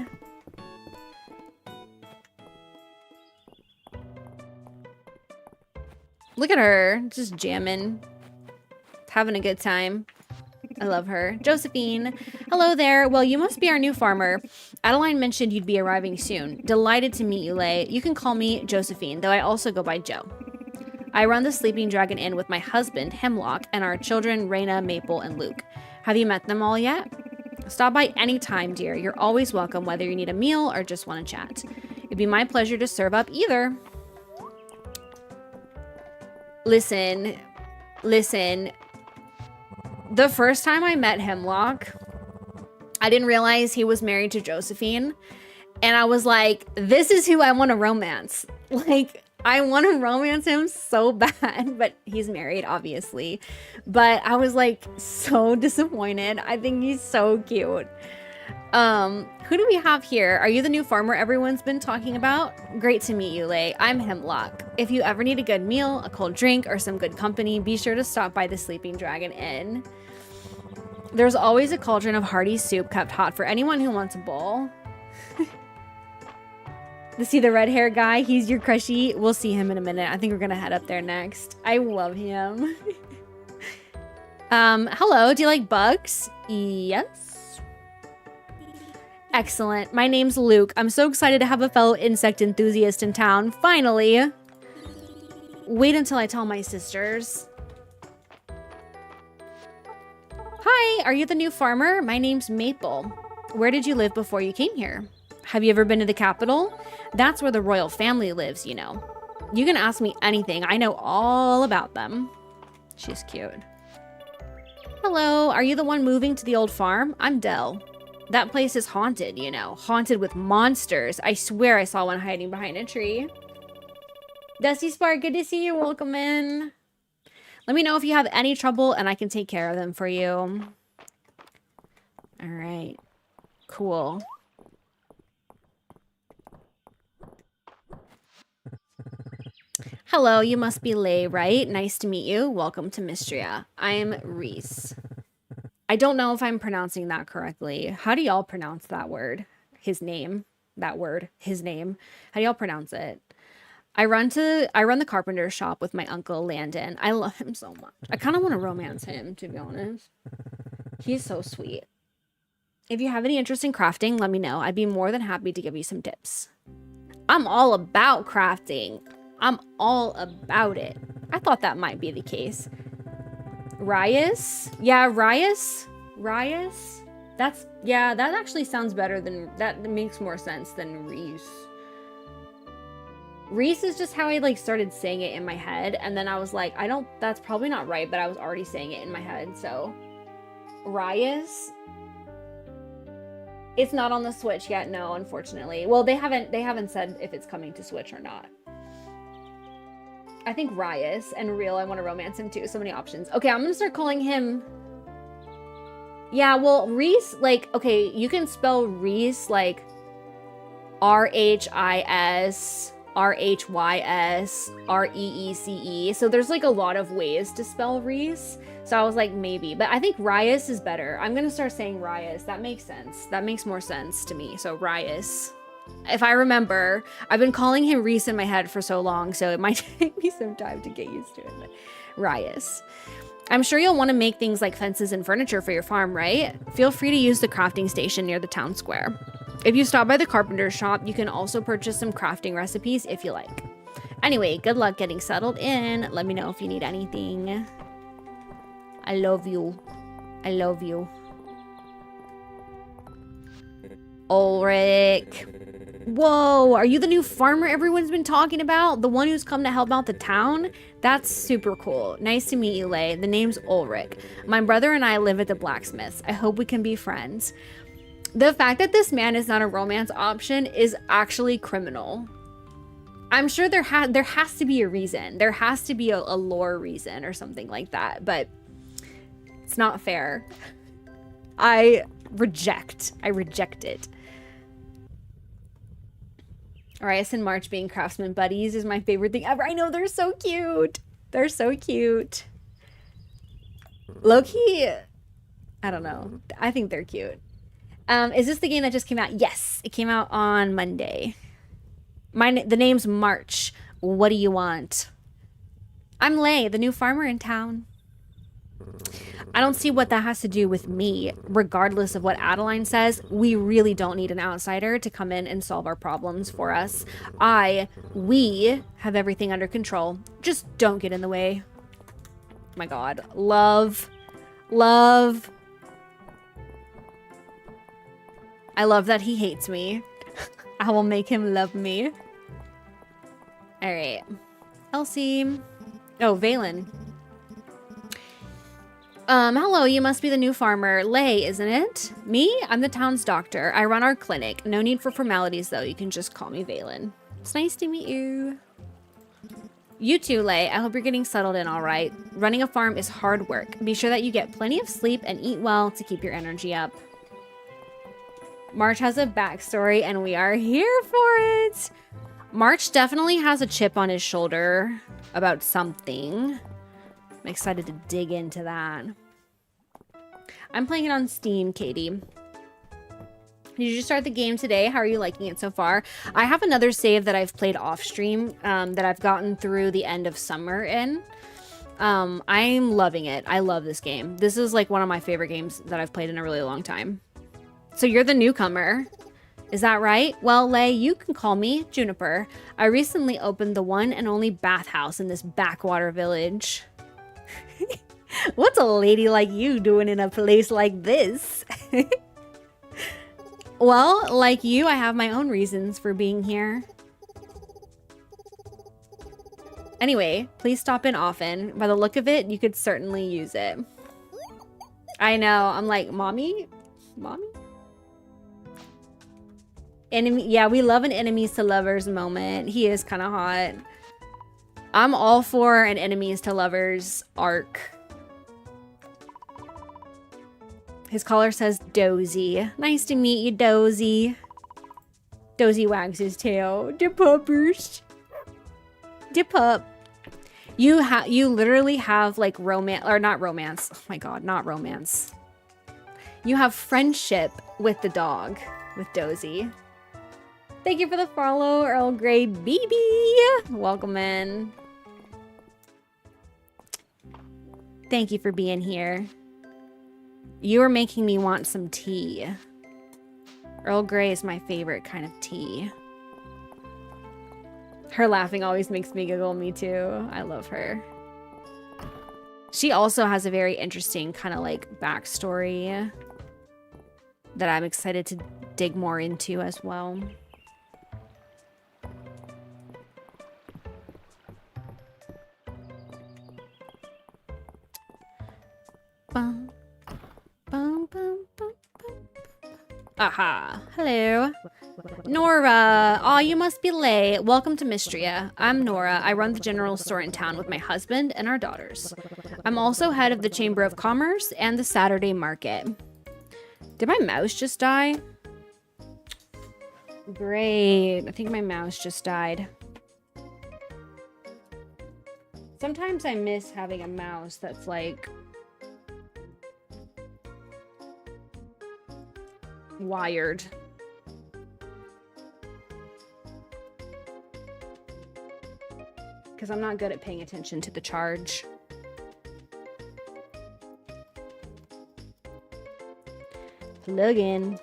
Look at her, just jamming, having a good time. I love her. Josephine. Hello there. Well, you must be our new farmer. Adeline mentioned you'd be arriving soon. Delighted to meet you, Lay. You can call me Josephine, though I also go by Joe. I run the Sleeping Dragon Inn with my husband, Hemlock, and our children, Raina, Maple, and Luke. Have you met them all yet? Stop by anytime, dear. You're always welcome, whether you need a meal or just want to chat. It'd be my pleasure to serve up either. Listen. The first time I met Hemlock, I didn't realize he was married to Josephine. And I was like, this is who I want to romance. Like, I want to romance him so bad. But he's married, obviously. But I was like so disappointed. I think he's so cute. Who do we have here? Are you the new farmer everyone's been talking about? Great to meet you, Lay. I'm Hemlock. If you ever need a good meal, a cold drink, or some good company, be sure to stop by the Sleeping Dragon Inn. There's always a cauldron of hearty soup kept hot for anyone who wants a bowl. To see the red hair guy, he's your crushie. We'll see him in a minute. I think we're gonna head up there next. I love him. Hello, do you like bugs? Yes. Excellent. My name's Luke. I'm so excited to have a fellow insect enthusiast in town. Finally. Wait until I tell my sisters. Hi, are you the new farmer? My name's Maple. Where did you live before you came here? Have you ever been to the capital? That's where the royal family lives, you know. You can ask me anything. I know all about them. She's cute. Hello, are you the one moving to the old farm? I'm Dell. That place is haunted, you know. Haunted with monsters. I swear I saw one hiding behind a tree. Dusty Spark, good to see you. Welcome in. Let me know if you have any trouble and I can take care of them for you. All right. Cool. Hello, you must be Lay, right? Nice to meet you. Welcome to Mistria. I'm Reese. I don't know if I'm pronouncing that correctly. How do y'all pronounce that word? His name. That word. His name. How do y'all pronounce it? I run the carpenter shop with my uncle Landon. I love him so much. I kind of want to romance him, to be honest. He's so sweet. If you have any interest in crafting, let me know. I'd be more than happy to give you some tips. I'm all about crafting. I'm all about it. I thought that might be the case. Rias? Yeah, Rias? Rias? That actually sounds better than, that makes more sense than Reese. Reese is just how I like started saying it in my head, and then I was like, that's probably not right, but I was already saying it in my head, so. Rias? It's not on the Switch yet, no, unfortunately. Well, they haven't said if it's coming to Switch or not. I think Rias and Real, I want to romance him too. So many options. Okay, I'm gonna start calling him. Yeah, well, Reese, like, okay, you can spell Reese like R-H-I-S, R-H-Y-S, R-E-E-C-E. So there's like a lot of ways to spell Reese. So I was like, maybe, but I think Rias is better. I'm gonna start saying Rias. That makes sense. That makes more sense to me. So Rias. If I remember, I've been calling him Reese in my head for so long, so it might take me some time to get used to it, but Rias. I'm sure you'll want to make things like fences and furniture for your farm, right? Feel free to use the crafting station near the town square. If you stop by the carpenter's shop, you can also purchase some crafting recipes if you like. Anyway, good luck getting settled in. Let me know if you need anything. I love you. I love you. Ulrich. Whoa, are you the new farmer everyone's been talking about? The one who's come to help out the town? That's super cool. Nice to meet you, Lay. The name's Ulrich. My brother and I live at the blacksmith's. I hope we can be friends. The fact that this man is not a romance option is actually criminal. I'm sure there has to be a reason. There has to be a lore reason or something like that, but it's not fair. I reject it. Arias and March being craftsman buddies is my favorite thing ever. I know, they're so cute. They're so cute. Low-key, I don't know. I think they're cute. Is this the game that just came out? Yes, it came out on Monday. The name's March. What do you want? I'm Lay, the new farmer in town. I don't see what that has to do with me. Regardless of what Adeline says, we really don't need an outsider to come in and solve our problems for us. We have everything under control. Just don't get in the way. Oh my God. Love. I love that he hates me. I will make him love me. All right. Elsie. Oh, Valen. Hello, you must be the new farmer. Lay, isn't it? Me? I'm the town's doctor. I run our clinic. No need for formalities, though. You can just call me Valen. It's nice to meet you. You too, Lay. I hope you're getting settled in all right. Running a farm is hard work. Be sure that you get plenty of sleep and eat well to keep your energy up. March has a backstory, and we are here for it. March definitely has a chip on his shoulder about something. I'm excited to dig into that. I'm playing it on Steam, Katie. Did you just start the game today? How are you liking it so far? I have another save that I've played off stream that I've gotten through the end of summer in. I'm loving it. I love this game. This is like one of my favorite games that I've played in a really long time. So you're the newcomer. Is that right? Well, Lay, you can call me Juniper. I recently opened the one and only bathhouse in this backwater village. What's a lady like you doing in a place like this? Well, like you, I have my own reasons for being here. Anyway, please stop in often. By the look of it, you could certainly use it. I know, I'm like, mommy? Mommy? Enemy, yeah, we love an enemies to lovers moment. He is kind of hot. I'm all for an enemies to lovers arc. His collar says Dozy. Nice to meet you, Dozy. Dozy wags his tail. De puppers. De pup. You literally have like romance, or not romance. Oh my God, not romance. You have friendship with the dog, with Dozy. Thank you for the follow, Earl Grey BB. Welcome in. Thank you for being here. You are making me want some tea. Earl Grey is my favorite kind of tea. Her laughing always makes me giggle, me too. I love her. She also has a very interesting kind of like backstory that I'm excited to dig more into as well. Bum, bum, bum, bum, bum. Aha. Hello. Nora. Aw, you must be Lay. Welcome to Mistria. I'm Nora. I run the general store in town with my husband and our daughters. I'm also head of the Chamber of Commerce and the Saturday Market. Did my mouse just die? Great. I think my mouse just died. Sometimes I miss having a mouse that's like wired. Because I'm not good at paying attention to the charge. Plug in.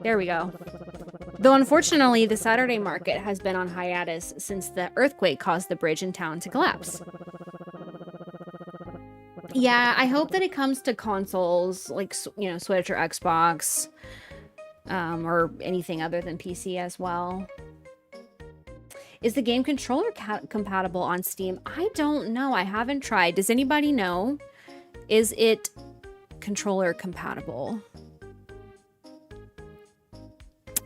There we go. Though unfortunately, the Saturday market has been on hiatus since the earthquake caused the bridge in town to collapse. Yeah, I hope that it comes to consoles like, you know, Switch or Xbox. or anything other than PC as well. Is the game controller compatible on Steam? I don't know. I haven't tried. Does anybody know? Is it controller compatible?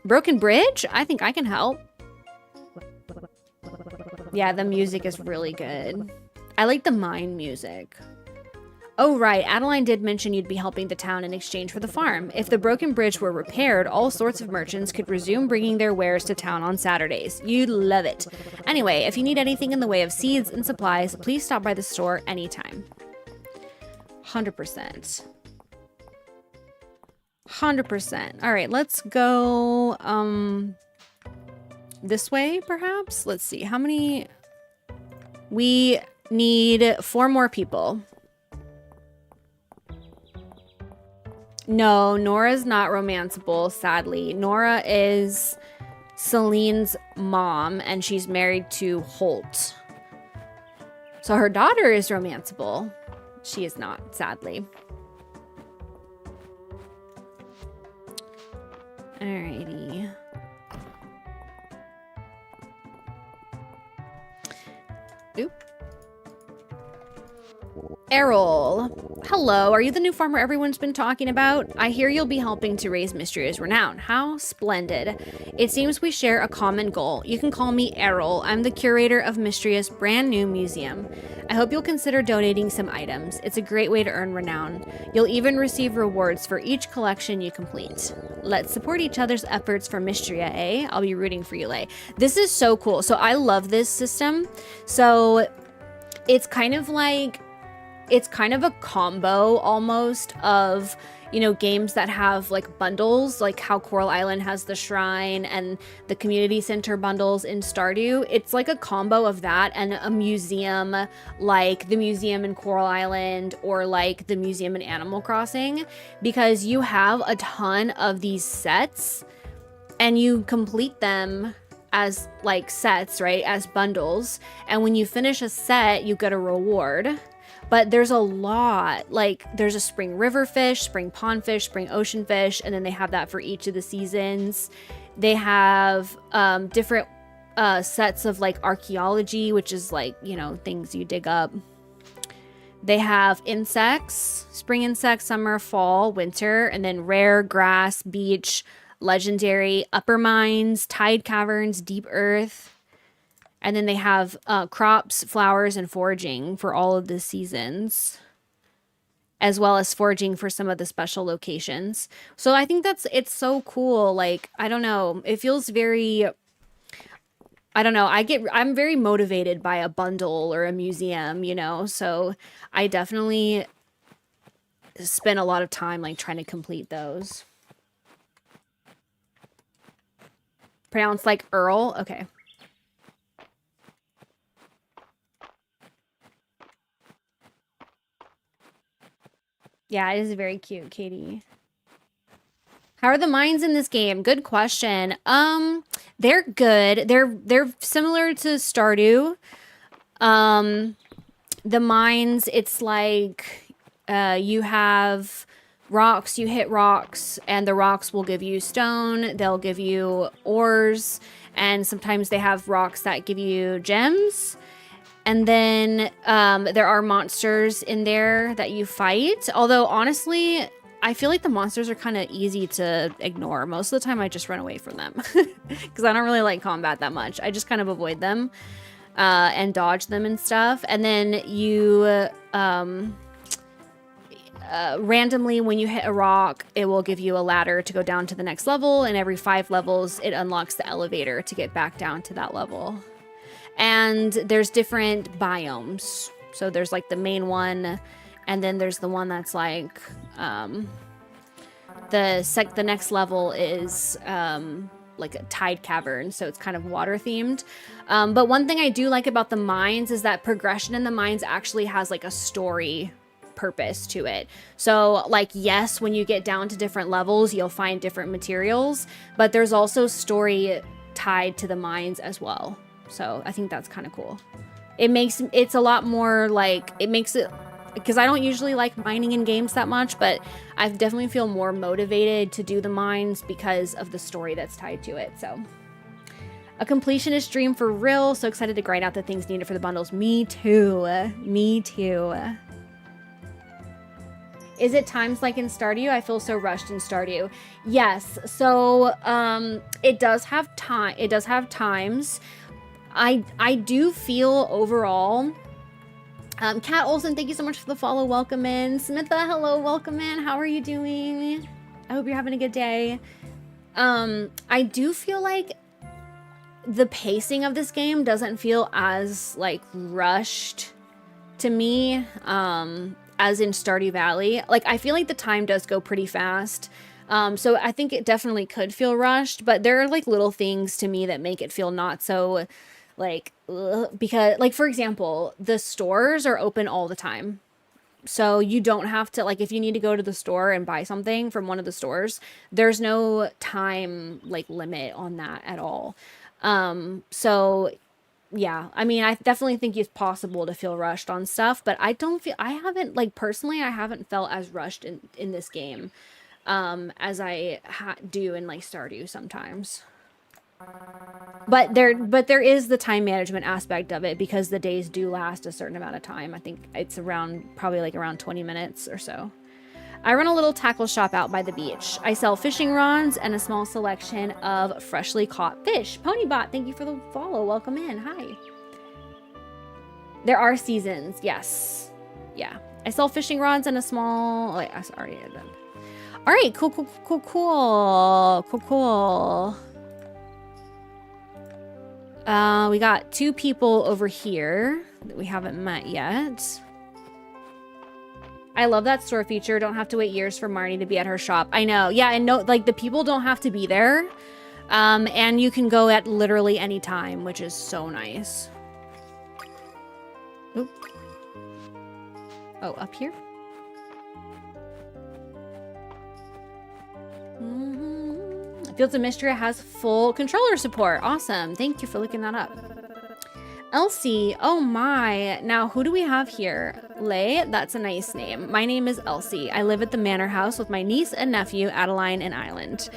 Broken Bridge? I think I can help. Yeah, the music is really good. I like the mine music. Oh, right. Adeline did mention you'd be helping the town in exchange for the farm. If the broken bridge were repaired, all sorts of merchants could resume bringing their wares to town on Saturdays. You'd love it. Anyway, if you need anything in the way of seeds and supplies, please stop by the store anytime. 100%. 100%. All right, let's go this way, perhaps? Let's see. How many? We need 4 more people. No, Nora's not romanceable, sadly. Nora is Celine's mom, and she's married to Holt. So her daughter is romanceable. She is not, sadly. Alrighty. Oop. Errol. Hello, are you the new farmer everyone's been talking about? I hear you'll be helping to raise Mistria's renown. How splendid. It seems we share a common goal. You can call me Errol. I'm the curator of Mistria's brand new museum. I hope you'll consider donating some items. It's a great way to earn renown. You'll even receive rewards for each collection you complete. Let's support each other's efforts for Mistria, eh? I'll be rooting for you, Lay. This is so cool. So I love this system. So it's kind of like, it's kind of a combo almost of, you know, games that have like bundles, like how Coral Island has the shrine and the community center bundles in Stardew. It's like a combo of that and a museum, like the museum in Coral Island or like the museum in Animal Crossing, because you have a ton of these sets and you complete them as like sets, right? As bundles. And when you finish a set, you get a reward. But there's a lot, like there's a spring river fish, spring pond fish, spring ocean fish, and then they have that for each of the seasons. They have different sets of like archaeology, which is like, you know, things you dig up. They have insects, spring insects, summer, fall, winter, and then rare, grass, beach, legendary, upper mines, tide caverns, deep earth. And then they have crops, flowers, and foraging for all of the seasons, as well as foraging for some of the special locations. So I think it's so cool. Like, I don't know, it feels very, I don't know, I'm very motivated by a bundle or a museum, you know, so I definitely spend a lot of time like trying to complete those. Pronounced like Earl? Okay. Yeah, it is very cute, Katie. How are the mines in this game? Good question. They're good. They're similar to Stardew. The mines, it's like you have rocks, you hit rocks, and the rocks will give you stone. They'll give you ores, and sometimes they have rocks that give you gems. And then there are monsters in there that you fight. Although, honestly, I feel like the monsters are kind of easy to ignore. Most of the time, I just run away from them. Because I don't really like combat that much. I just kind of avoid them and dodge them and stuff. And then you randomly, when you hit a rock, it will give you a ladder to go down to the next level. And every 5 levels, it unlocks the elevator to get back down to that level. And there's different biomes. So there's like the main one, and then there's the one that's like the next level is like a tide cavern, so it's kind of water themed. But one thing I do like about the mines is that progression in the mines actually has like a story purpose to it. So like, yes, when you get down to different levels, you'll find different materials, but there's also story tied to the mines as well. So I think that's kind of cool. It's a lot more like, it makes it because I don't usually like mining in games that much, but I definitely feel more motivated to do the mines because of the story that's tied to it. So a completionist dream for real. So excited to grind out the things needed for the bundles. Me too. Me too. Is it times like in Stardew? I feel so rushed in Stardew. Yes. So it does have time. It does have times. I do feel overall. Kat Olsen, thank you so much for the follow. Welcome in. Smitha, hello, welcome in. How are you doing? I hope you're having a good day. I do feel like the pacing of this game doesn't feel as like rushed to me as in Stardew Valley. Like I feel like the time does go pretty fast. So I think it definitely could feel rushed, but there are like little things to me that make it feel not so like, because like, for example, the stores are open all the time. So you don't have to, like, if you need to go to the store and buy something from one of the stores, there's no time like limit on that at all. So yeah, I mean, I definitely think it's possible to feel rushed on stuff, but I haven't, like, personally, I haven't felt as rushed in this game, as I do in like Stardew sometimes. But there is the time management aspect of it because the days do last a certain amount of time. I think it's probably around 20 minutes or so. I run a little tackle shop out by the beach. I sell fishing rods and a small selection of freshly caught fish. Ponybot, thank you for the follow. Welcome in. Hi. There are seasons. Yes. Yeah. I sell fishing rods and a small... Wait, I already did that. All right. Cool. We got 2 people over here that we haven't met yet. I love that store feature. Don't have to wait years for Marnie to be at her shop. I know. Yeah, and no, like the people don't have to be there. And you can go at literally any time, which is so nice. Oop. Oh, up here? Fields of Mistria has full controller support. Awesome. Thank you for looking that up. Elsie. Oh my. Now, who do we have here? Lay. That's a nice name. My name is Elsie. I live at the manor house with my niece and nephew, Adeline and Island.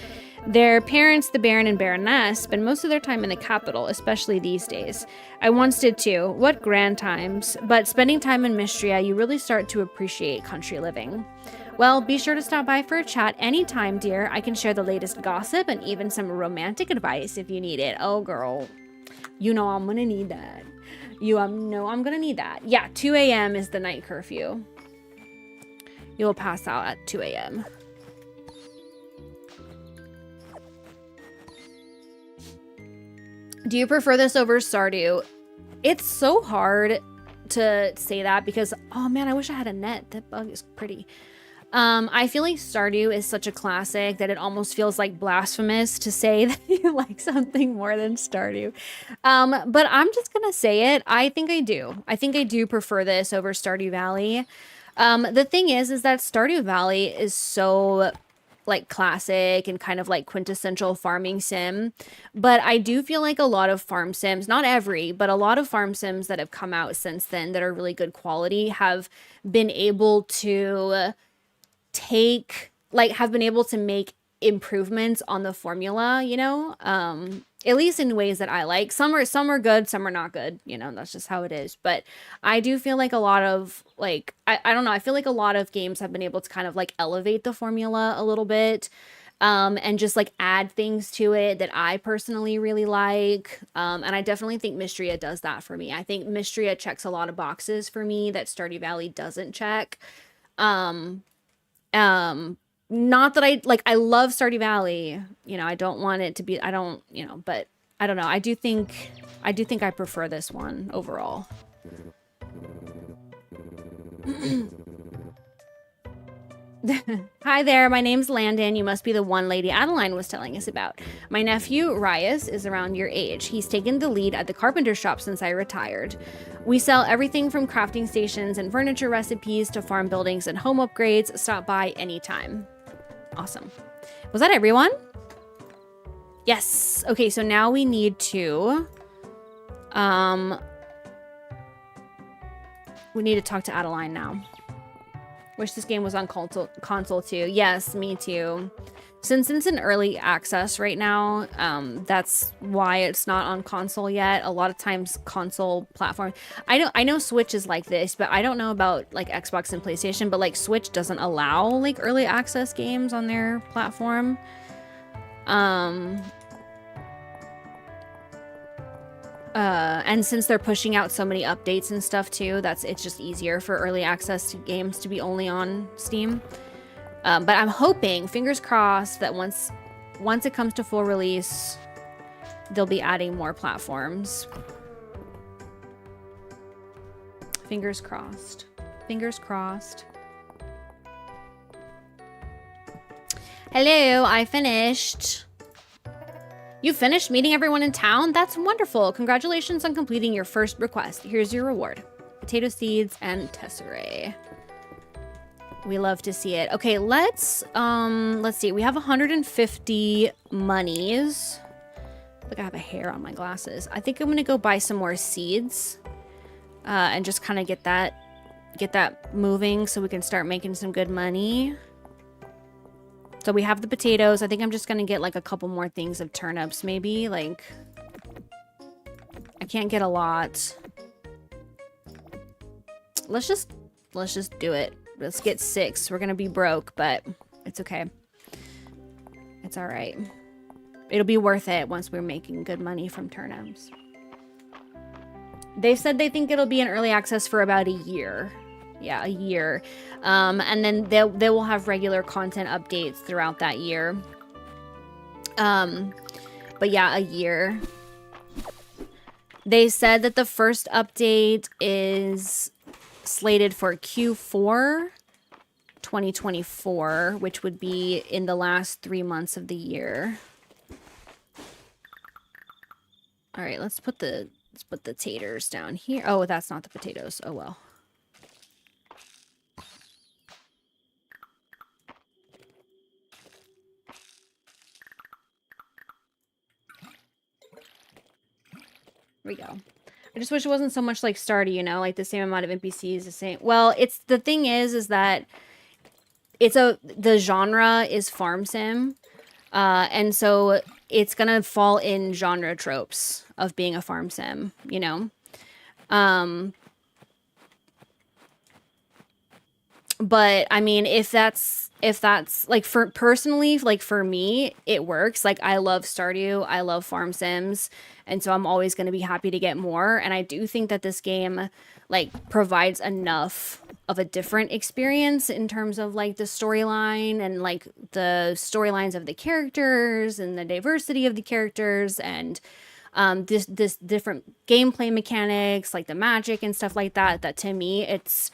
Their parents, the Baron and Baroness, spend most of their time in the capital, especially these days. I once did too. What grand times. But spending time in Mistria, you really start to appreciate country living. Well, be sure to stop by for a chat anytime, dear. I can share the latest gossip and even some romantic advice if you need it. Oh, girl. You know I'm gonna need that. You know I'm gonna need that. Yeah, 2 a.m. is the night curfew. You'll pass out at 2 a.m. Do you prefer this over Stardew? It's so hard to say that because, oh man, I wish I had a net. That bug is pretty. I feel like Stardew is such a classic that it almost feels like blasphemous to say that you like something more than Stardew. But I'm just gonna say it. I think I do. I think I do prefer this over Stardew Valley. The thing is that Stardew Valley is so like classic and kind of like quintessential farming sim. But I do feel like a lot of farm sims, not every, but a lot of farm sims that have come out since then that are really good quality have been able to have been able to make improvements on the formula, you know, at least in ways that I like. Some are good, some are not good, you know, that's just how it is. But I do feel like a lot of like, I don't know, I feel like a lot of games have been able to kind of like elevate the formula a little bit, and just like add things to it that I personally really like. And I definitely think Mistria does that for me. I think Mistria checks a lot of boxes for me that Stardew Valley doesn't check. Not that I love Stardew Valley, you know, I don't want it to be, I don't, you know, but I don't know. I do think I prefer this one overall. Hi there, my name's Landon. You must be the one Lady Adeline was telling us about. My nephew, Rias, is around your age. He's taken the lead at the carpenter shop since I retired. We sell everything from crafting stations and furniture recipes to farm buildings and home upgrades. Stop by anytime. Awesome. Was that everyone? Yes. Okay, so now we need to... we need to talk to Adeline now. Wish this game was on console too. Yes, me too. Since it's in early access right now, that's why it's not on console yet. A lot of times console platform, I know Switch is like this, but I don't know about like Xbox and PlayStation, but like Switch doesn't allow like early access games on their platform. And since they're pushing out so many updates and stuff too, it's just easier for early access games to be only on Steam. But I'm hoping, fingers crossed, that once it comes to full release, they'll be adding more platforms. Fingers crossed. Fingers crossed. Hello, I finished. You finished meeting everyone in town? That's wonderful. Congratulations on completing your first request. Here's your reward. Potato seeds and tesserae. We love to see it. Okay, let's see. We have 150 monies. Look, I have a hair on my glasses. I think I'm gonna go buy some more seeds, and just kind of get that moving so we can start making some good money. So we have the potatoes. I think I'm just gonna get like a couple more things of turnips, maybe. Like, I can't get a lot. Let's just do it. Let's get 6. We're gonna be broke, but it's okay. It's all right. It'll be worth it once we're making good money from turnips. They said they think it'll be in early access for about a year. Yeah, a year. And then they will have regular content updates throughout that year. But yeah, a year. They said that the first update is slated for Q4 2024, which would be in the last 3 months of the year. All right, let's put the taters down here. Oh, that's not the potatoes. Oh well. Here we go. I just wish it wasn't so much like Stardew, you know, like the same amount of NPCs, the same. Well, it's the thing is that the genre is farm sim, and so it's gonna fall in genre tropes of being a farm sim, you know. But I mean, if that's like personally, like for me, it works. Like I love Stardew, I love farm sims, and so I'm always going to be happy to get more. And I do think that this game like provides enough of a different experience in terms of like the storyline and like the storylines of the characters and the diversity of the characters and this different gameplay mechanics, like the magic and stuff like that. That to me, it's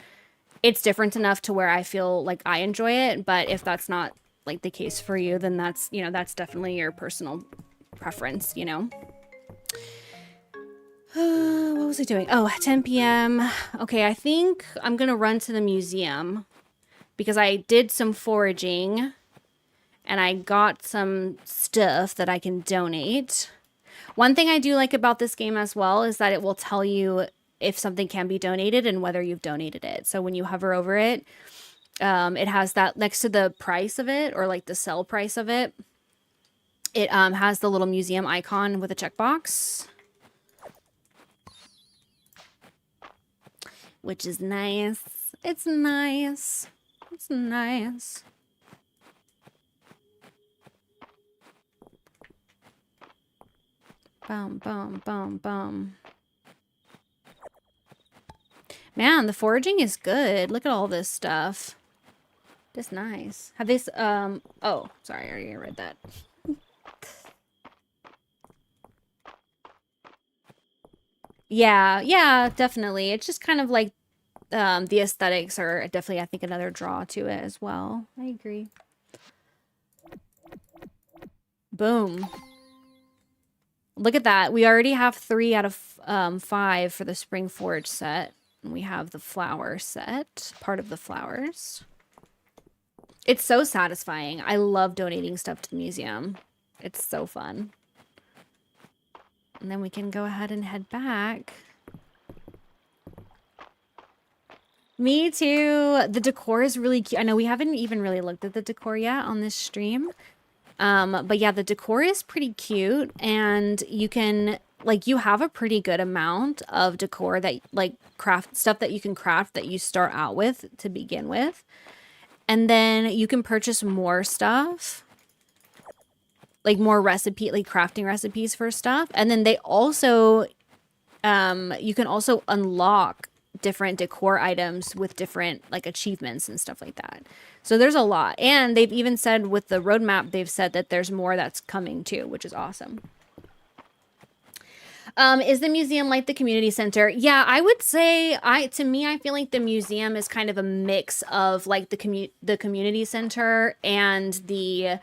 different enough to where I feel like I enjoy it. But if that's not like the case for you, then that's, you know, that's definitely your personal preference, you know. What was I doing? Oh, 10 p.m. Okay, I think I'm gonna run to the museum because I did some foraging and I got some stuff that I can donate. One thing I do like about this game as well is that it will tell you if something can be donated and whether you've donated it. So when you hover over it, it has that next to the price of it, or like the sell price of it. It has the little museum icon with a checkbox, which is nice. It's nice. It's nice. Boom, boom, boom, boom. Man, the foraging is good. Look at all this stuff. Just nice. Have they, oh, sorry, I already read that. Yeah, definitely. It's just kind of like, the aesthetics are definitely, I think, another draw to it as well. I agree. Boom. Look at that. We already have 3 out of 5 for the Spring Forage set. And we have the flower set, part of the flowers. It's so satisfying. I love donating stuff to the museum. It's so fun. And then we can go ahead and head back. Me too. The decor is really cute. I know we haven't even really looked at the decor yet on this stream. But yeah, the decor is pretty cute, and you can, like, you have a pretty good amount of decor that, like, craft stuff that you can craft that you start out with to begin with. And then you can purchase more stuff, like more recipe, like crafting recipes for stuff. And then they also, you can also unlock different decor items with different like achievements and stuff like that. So there's a lot. And they've even said with the roadmap, they've said that there's more that's coming too, which is awesome. Is the museum like the community center? Yeah, I would say to me, I feel like the museum is kind of a mix of like the community center and the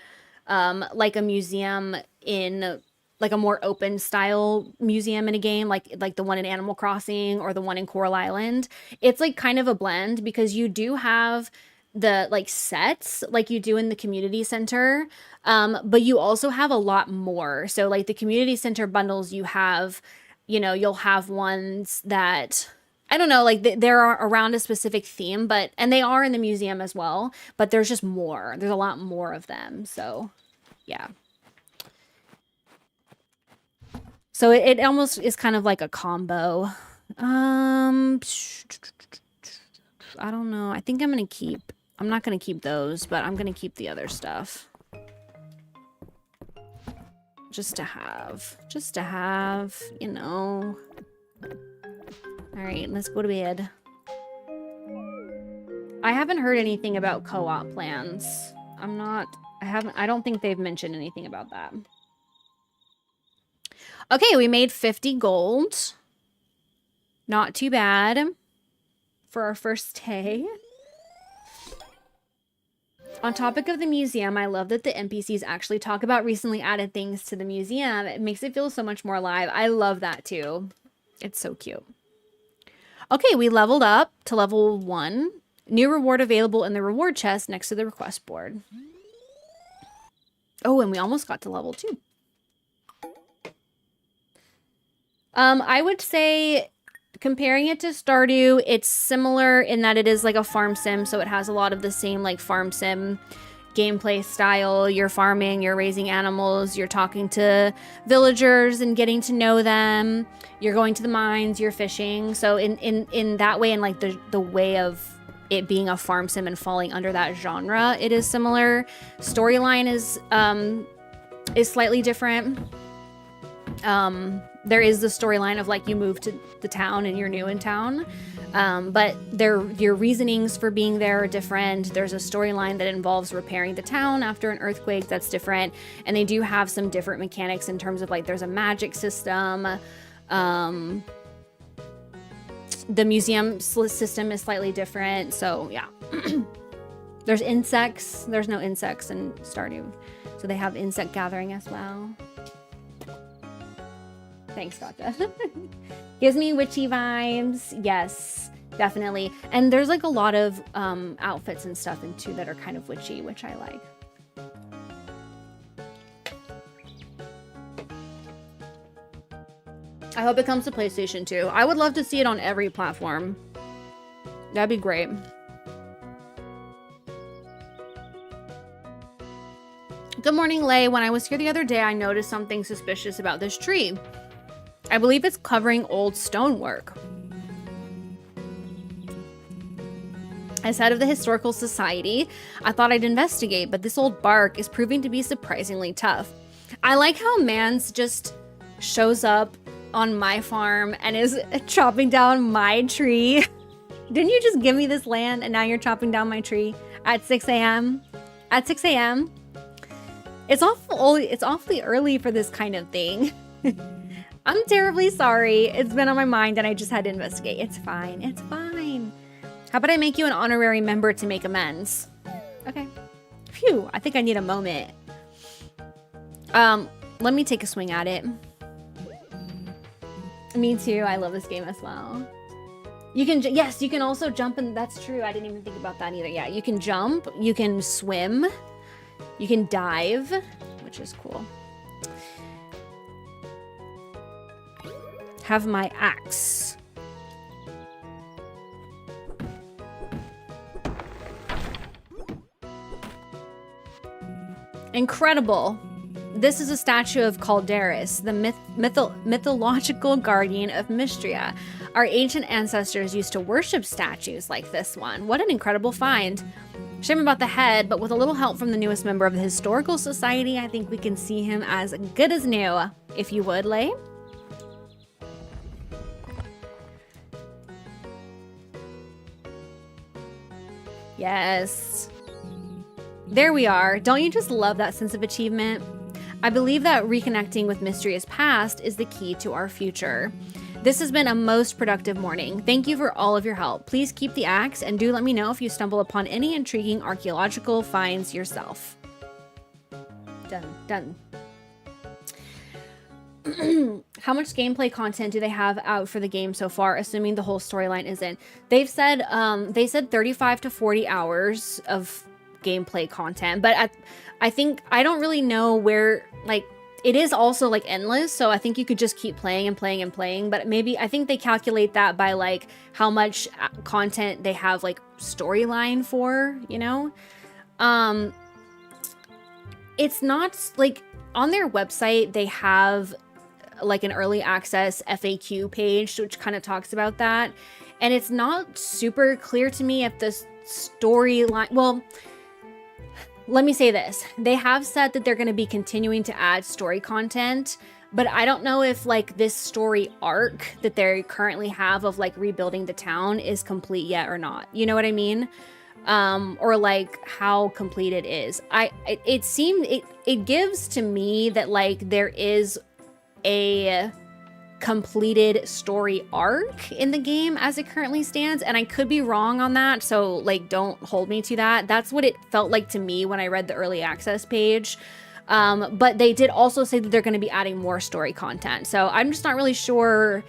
like a museum in like a more open style museum in a game, like the one in Animal Crossing or the one in Coral Island. It's like kind of a blend because you do have the like sets like you do in the community center, but you also have a lot more. So like the community center bundles, you have, you know, you'll have ones that I don't know, like they're around a specific theme, but and they are in the museum as well, but there's just more. There's a lot more of them. So yeah. So it almost is kind of like a combo. I don't know. I think I'm not gonna keep those, but I'm gonna keep the other stuff. Just to have, you know. All right, let's go to bed. I haven't heard anything about co-op plans. I don't think they've mentioned anything about that. Okay, we made 50 gold. Not too bad for our first day. On topic of the museum, I love that the NPCs actually talk about recently added things to the museum. It makes it feel so much more alive. I love that too. It's so cute. Okay, we leveled up to level 1. New reward available in the reward chest next to the request board. Oh, and we almost got to level 2. I would say comparing it to Stardew, it's similar in that it is like a farm sim, so it has a lot of the same like farm sim gameplay style. You're farming, you're raising animals, you're talking to villagers and getting to know them. You're going to the mines, you're fishing. So in that way, and like the way of it being a farm sim and falling under that genre, it is similar. Storyline is slightly different. There is the storyline of like you move to the town and you're new in town, but your reasonings for being there are different. There's a storyline that involves repairing the town after an earthquake that's different, and they do have some different mechanics in terms of like there's a magic system. The museum system is slightly different, so yeah. There's insects. There's no insects in Stardew, so they have insect gathering as well. Thanks, Gotcha. Gives me witchy vibes. Yes, definitely. And there's like a lot of outfits and stuff in too that are kind of witchy, which I like. I hope it comes to PlayStation 2. I would love to see it on every platform. That'd be great. Good morning, Lay. When I was here the other day, I noticed something suspicious about this tree. I believe it's covering old stonework. As head of the Historical Society, I thought I'd investigate, but this old bark is proving to be surprisingly tough. I like how Mans just shows up on my farm and is chopping down my tree. Didn't you just give me this land and now you're chopping down my tree at 6 a.m.? At 6 a.m.? It's awfully early for this kind of thing. I'm terribly sorry. It's been on my mind and I just had to investigate. It's fine. It's fine. How about I make you an honorary member to make amends? Okay. Phew, I think I need a moment. Let me take a swing at it. Me too. I love this game as well. You can, yes, you can also jump, and that's true. I didn't even think about that either. Yeah, you can jump, you can swim, you can dive, which is cool. Have my axe. Incredible. This is a statue of Calderis, the mythological guardian of Mistria. Our ancient ancestors used to worship statues like this one. What an incredible find. Shame about the head, but with a little help from the newest member of the Historical Society, I think we can see him as good as new. If you would, Lay. Yes. There we are. Don't you just love that sense of achievement? I believe that reconnecting with Mistria's past is the key to our future. This has been a most productive morning. Thank you for all of your help. Please keep the axe and do let me know if you stumble upon any intriguing archaeological finds yourself. Done. How much gameplay content do they have out for the game so far, assuming the whole storyline is in? They said 35 to 40 hours of gameplay content, but I think I don't really know where, like, it is also like endless, so I think you could just keep playing and playing and playing, but maybe I think they calculate that by like how much content they have like storyline for, you know? It's not like on their website they have like an early access FAQ page which kind of talks about that, and it's not super clear to me if the storyline, well, let me say this. They have said that they're going to be continuing to add story content, but I don't know if like this story arc that they currently have of like rebuilding the town is complete yet or not. You know what I mean? Or like how complete it is. It gives to me that like there is a completed story arc in the game as it currently stands, and I could be wrong on that, so like don't hold me to that. That's what it felt like to me when I read the early access page, but they did also say that they're going to be adding more story content, so I'm just not really sure,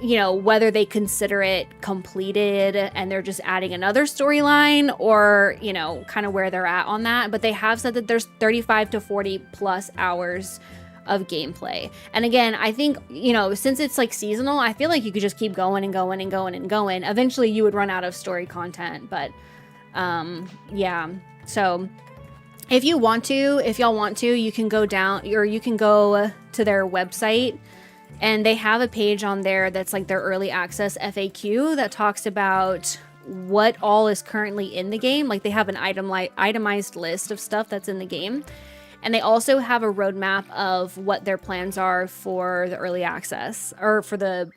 you know, whether they consider it completed and they're just adding another storyline, or, you know, kind of where they're at on that. But they have said that there's 35 to 40 plus hours of gameplay. And again, I think, you know, since it's like seasonal, I feel like you could just keep going and going and going and going. Eventually you would run out of story content, but yeah. So if y'all want to, you can go down, or you can go to their website, and they have a page on there that's like their early access FAQ that talks about what all is currently in the game. Like they have an itemized list of stuff that's in the game. And they also have a roadmap of what their plans are for the early access, or for the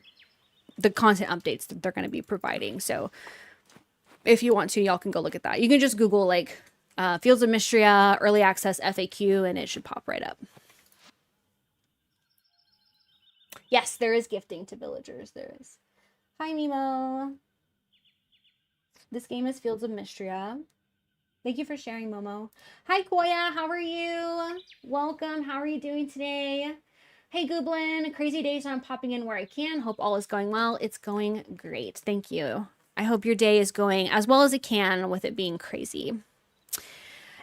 content updates that they're going to be providing. So if you want to, y'all can go look at that. You can just Google like Fields of Mistria early access FAQ and it should pop right up. Yes, there is gifting to villagers. There is. Hi, Mimo. This game is Fields of Mistria. Thank you for sharing, Momo. Hi, Koya. How are you? Welcome. How are you doing today? Hey, Gooblin. Crazy day, so I'm popping in where I can. Hope all is going well. It's going great. Thank you. I hope your day is going as well as it can with it being crazy.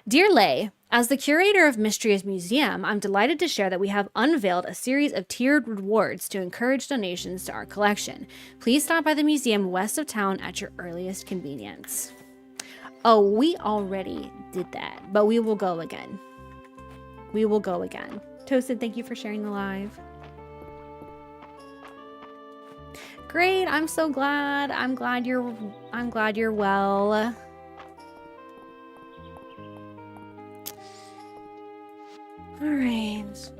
Dear Lay, as the curator of Mistria's museum, I'm delighted to share that we have unveiled a series of tiered rewards to encourage donations to our collection. Please stop by the museum west of town at your earliest convenience. Oh, we already did that, but we will go again. We will go again. Toasted, thank you for sharing the live. Great, I'm so glad. I'm glad you're well. All right.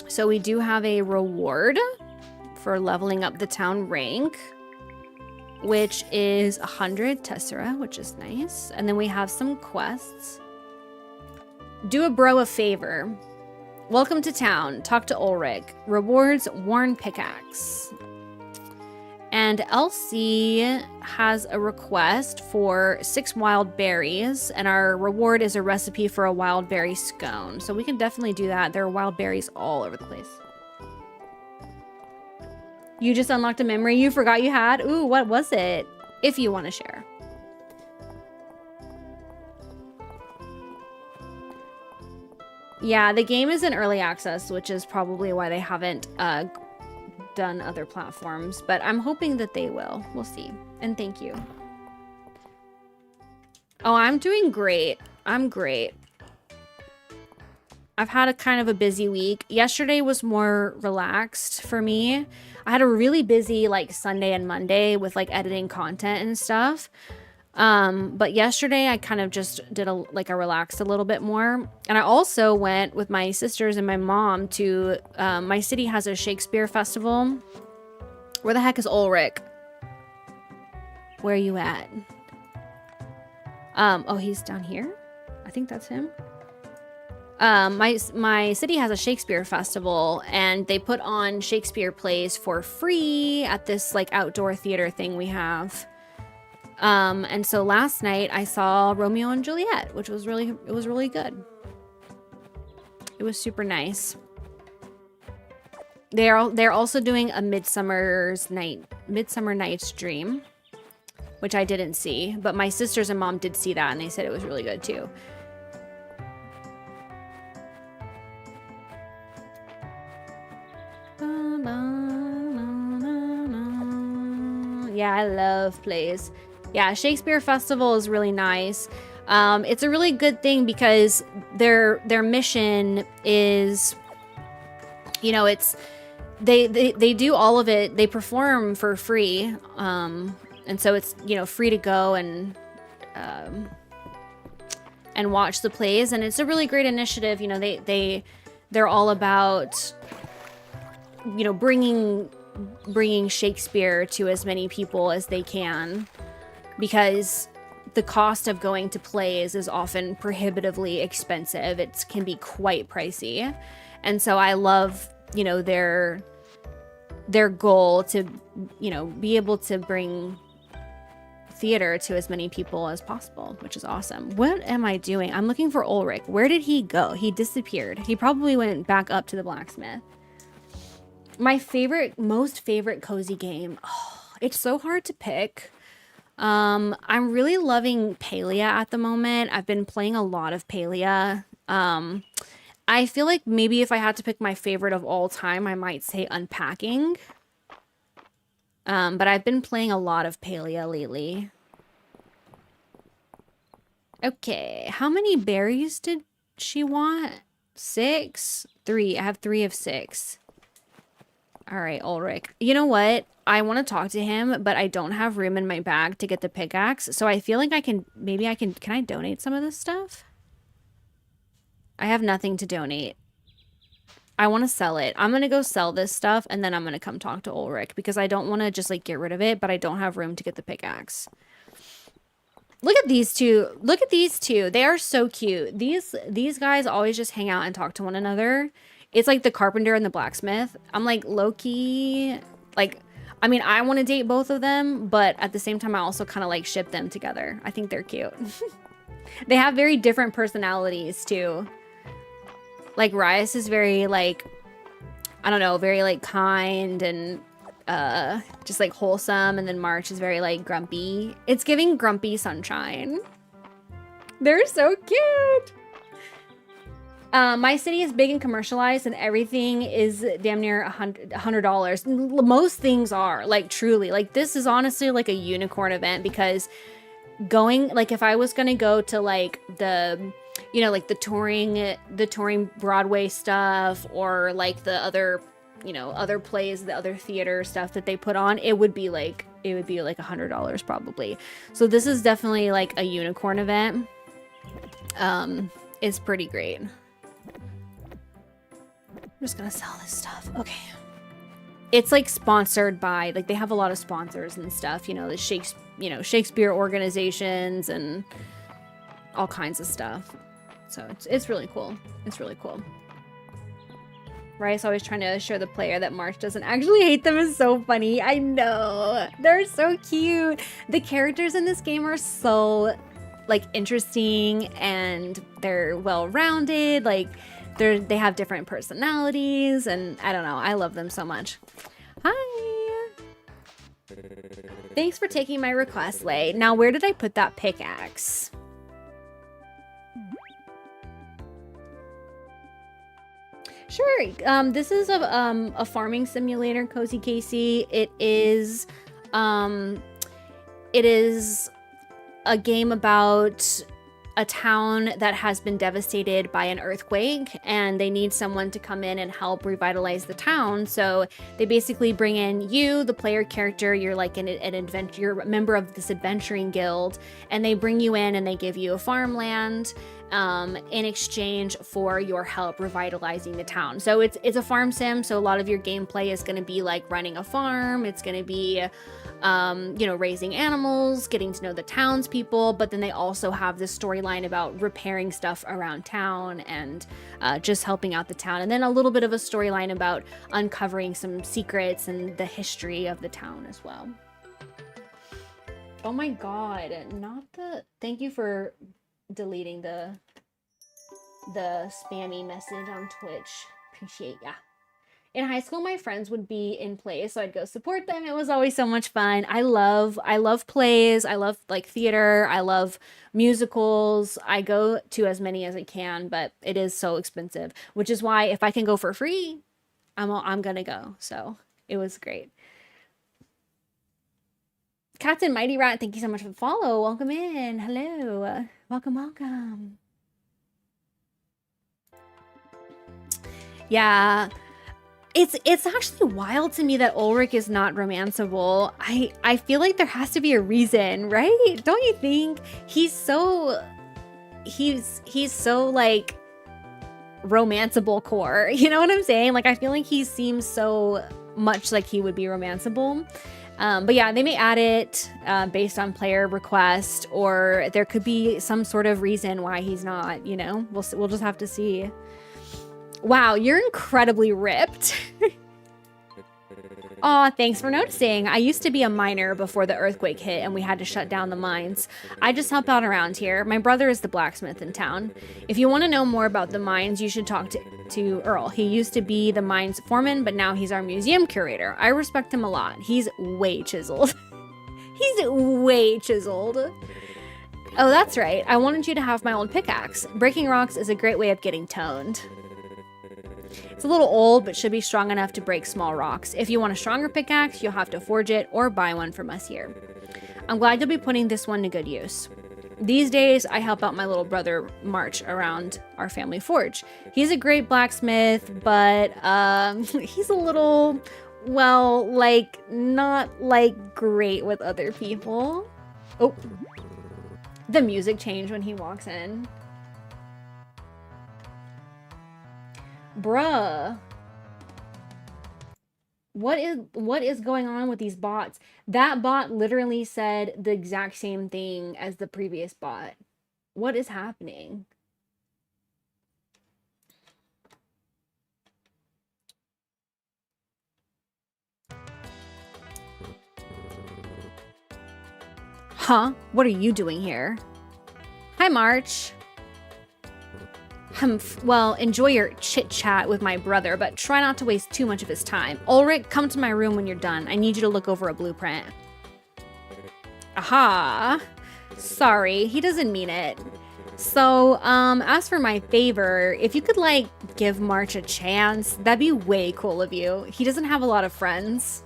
So we do have a reward for leveling up the town rank, which is 100 tessera, which is nice. And then we have some quests. Do a bro a favor. Welcome to town. Talk to Ulrich. Rewards worn pickaxe. And Elsie has a request for 6 wild berries, and our reward is a recipe for a wild berry scone. So we can definitely do that. There are wild berries all over the place. You just unlocked a memory you forgot you had? Ooh, what was it? If you want to share. Yeah, the game is in early access, which is probably why they haven't done other platforms, but I'm hoping that they will. We'll see. And thank you. Oh, I'm doing great. I'm great. I've had a kind of a busy week. Yesterday was more relaxed for me. I had a really busy like Sunday and Monday with like editing content and stuff. But yesterday I kind of just did a relaxed a little bit more. And I also went with my sisters and my mom to, my city has a Shakespeare festival. Where the heck is Ulrich? Where are you at? Oh, he's down here? I think that's him. My city has a Shakespeare festival, and they put on Shakespeare plays for free at this like outdoor theater thing we have. And so last night I saw Romeo and Juliet, which was really good. It was super nice. They're also doing a Midsummer Night's Dream, which I didn't see, but my sisters and mom did see that, and they said it was really good too. Yeah, I love plays. Yeah, Shakespeare Festival is really nice. It's a really good thing because their mission is, you know, it's they do all of it. They perform for free, and so it's, you know, free to go and watch the plays, and it's a really great initiative. You know, they're all about, you know, bringing Shakespeare to as many people as they can, because the cost of going to plays is often prohibitively expensive. It can be quite pricey. And so I love, you know, their goal to, you know, be able to bring theater to as many people as possible, which is awesome. What am I doing? I'm looking for Ulrich. Where did he go? He disappeared. He probably went back up to the blacksmith. My most favorite cozy game. Oh, it's so hard to pick. I'm really loving Palia at the moment. I've been playing a lot of Palia. I feel like maybe if I had to pick my favorite of all time, I might say Unpacking. But I've been playing a lot of Palia lately. Okay, how many berries did she want? 6? 3. I have 3 of 6. All right, Ulrich. You know what? I want to talk to him, but I don't have room in my bag to get the pickaxe. So I feel like can I donate some of this stuff? I have nothing to donate. I want to sell it. I'm going to go sell this stuff, and then I'm going to come talk to Ulrich, because I don't want to just like get rid of it, but I don't have room to get the pickaxe. Look at these two. Look at these two. They are so cute. These guys always just hang out and talk to one another. It's like the carpenter and the blacksmith. I'm like, low-key, like, I mean, I want to date both of them, but at the same time, I also kind of like ship them together. I think they're cute. They have very different personalities too. Like Rias is very like, I don't know, very like kind and just like wholesome, and then March is very like grumpy. It's giving grumpy sunshine. They're so cute. My city is big and commercialized, and everything is damn near $100. Most things are, like, truly. Like, this is honestly like a unicorn event, because going, like, if I was gonna go to like the, you know, like the touring Broadway stuff, or like the other, you know, other plays, the other theater stuff that they put on, it would be like $100 probably. So this is definitely like a unicorn event. It's pretty great. I'm just gonna sell this stuff. Okay. It's like sponsored by, like, they have a lot of sponsors and stuff, you know, the Shakespeare organizations and all kinds of stuff. So it's really cool. It's really cool. Rice always trying to assure the player that March doesn't actually hate them is so funny. I know. They're so cute. The characters in this game are so, like, interesting, and they're well-rounded. Like, they have different personalities, and I don't know. I love them so much. Hi. Thanks for taking my request, Lay. Now, where did I put that pickaxe? Sure. This is a farming simulator, Cozy Casey. It is a game about a town that has been devastated by an earthquake, and they need someone to come in and help revitalize the town. So they basically bring in you, the player character. You're like an adventure, you're a member of this adventuring guild, and they bring you in and they give you a farmland in exchange for your help revitalizing the town. So it's a farm sim, so a lot of your gameplay is going to be like running a farm. It's going to be you know, raising animals, getting to know the townspeople, but then they also have this storyline about repairing stuff around town and just helping out the town. And then a little bit of a storyline about uncovering some secrets and the history of the town as well. Oh my god, not the... Thank you for deleting the spammy message on Twitch. Appreciate ya. In high school, my friends would be in plays, so I'd go support them. It was always so much fun. I love plays. I love like theater. I love musicals. I go to as many as I can, but it is so expensive, which is why if I can go for free, I'm gonna go. So it was great. Captain Mighty Rat, thank you so much for the follow. Welcome in. Hello. Welcome, welcome. Yeah. It's actually wild to me that Ulrich is not romanceable. I feel like there has to be a reason, right? Don't you think? He's so like romanceable core. You know what I'm saying? Like I feel like he seems so much like he would be romanceable. But yeah, they may add it based on player request, or there could be some sort of reason why he's not, you know? We'll just have to see. Wow, you're incredibly ripped. Aw, thanks for noticing. I used to be a miner before the earthquake hit and we had to shut down the mines. I just help out around here. My brother is the blacksmith in town. If you want to know more about the mines, you should talk to Earl. He used to be the mines foreman, but now he's our museum curator. I respect him a lot. He's way chiseled. He's way chiseled. Oh, that's right. I wanted you to have my old pickaxe. Breaking rocks is a great way of getting toned. It's a little old, but should be strong enough to break small rocks. If you want a stronger pickaxe, you'll have to forge it or buy one from us here. I'm glad you'll be putting this one to good use. These days, I help out my little brother march around our family forge. He's a great blacksmith, but he's a little, well, like, not, like, great with other people. Oh, the music changed when he walks in. Bruh. What is going on with these bots? That bot literally said the exact same thing as the previous bot. What is happening? Huh? What are you doing here? Hi, March. Well, enjoy your chit-chat with my brother, but try not to waste too much of his time. Ulrich, come to my room when you're done. I need you to look over a blueprint. Aha. Sorry, he doesn't mean it. So, as for my favor, if you could, like, give March a chance, that'd be way cool of you. He doesn't have a lot of friends.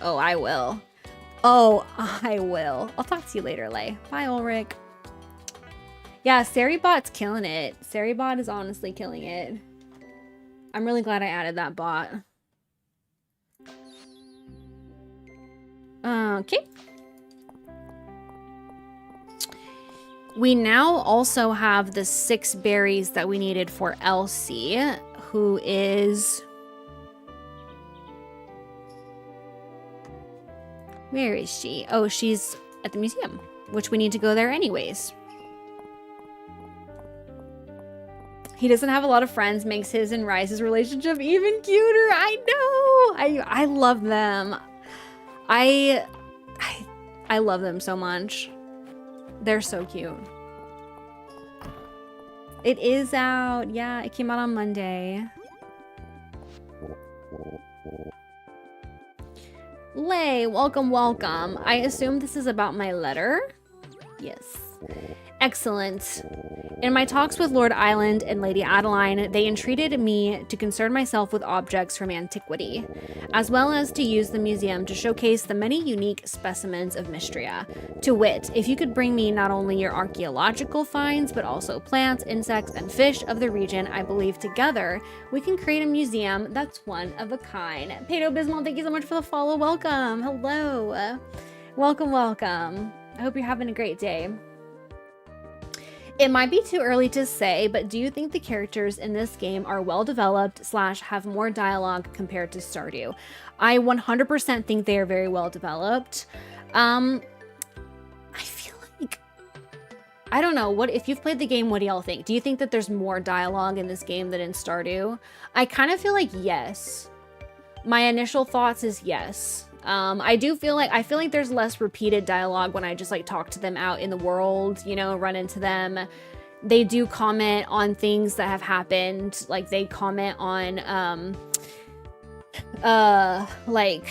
Oh, I will. Oh, I will. I'll talk to you later, Lay. Bye, Ulrich. Yeah, Saribot's killing it. Saribot is honestly killing it. I'm really glad I added that bot. Okay. We now also have the 6 berries that we needed for Elsie, who is... Where is she? Oh, she's at the museum, which we need to go there anyways. He doesn't have a lot of friends, makes his and Rise's relationship even cuter. I know. I love them. I love them so much. They're so cute. It is out. Yeah, it came out on Monday. Lay, welcome, welcome. I assume this is about my letter. Yes. Excellent. In my talks with Lord Island and Lady Adeline, they entreated me to concern myself with objects from antiquity, as well as to use the museum to showcase the many unique specimens of Mistria. To wit, if you could bring me not only your archaeological finds, but also plants, insects, and fish of the region, I believe together we can create a museum that's one of a kind. Pedo Bismol, thank you so much for the follow. Welcome. Hello. Welcome, welcome. I hope you're having a great day. It might be too early to say, but do you think the characters in this game are well developed / have more dialogue compared to Stardew? I 100% think they are very well developed. I feel like, I don't know, what if you've played the game, what do y'all think? Do you think that there's more dialogue in this game than in Stardew? I kind of feel like yes. My initial thoughts is yes. I feel like there's less repeated dialogue when I just like talk to them out in the world, you know, run into them. They do comment on things that have happened. Like they comment on, like,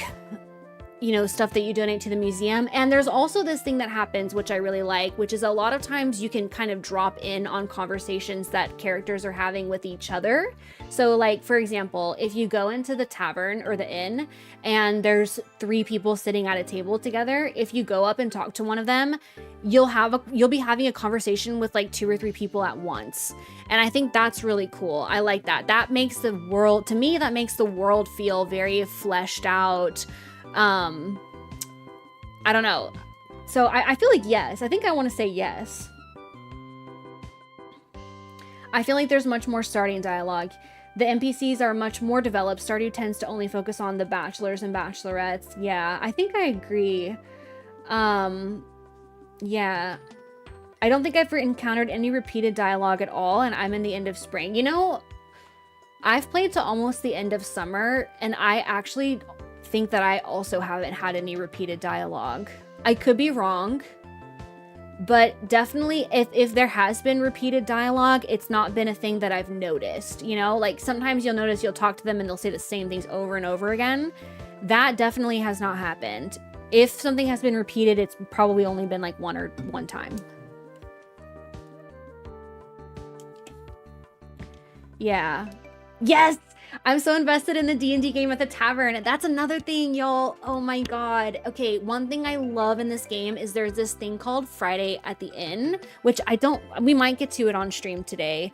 you know, stuff that you donate to the museum. And there's also this thing that happens, which I really like, which is a lot of times you can kind of drop in on conversations that characters are having with each other. So like, for example, if you go into the tavern or the inn and there's 3 people sitting at a table together, if you go up and talk to one of them, you'll be having a conversation with like 2 or 3 people at once. And I think that's really cool. I like that. That makes the world, to me, that makes the world feel very fleshed out. I don't know. So I feel like yes. I think I want to say yes. I feel like there's much more Stardew dialogue. The NPCs are much more developed. Stardew tends to only focus on the bachelors and bachelorettes. Yeah, I think I agree. Yeah. I don't think I've encountered any repeated dialogue at all, and I'm in the end of spring. You know, I've played to almost the end of summer, and I actually think that I also haven't had any repeated dialogue. I could be wrong, but definitely if there has been repeated dialogue, it's not been a thing that I've noticed, you know? Like sometimes you'll notice you'll talk to them and they'll say the same things over and over again. That definitely has not happened. If something has been repeated, it's probably only been like one time. Yeah. Yes! I'm so invested in the D&D game at the tavern. That's another thing, y'all. Oh my god. Okay, one thing I love in this game is there's this thing called Friday at the Inn, which we might get to it on stream today.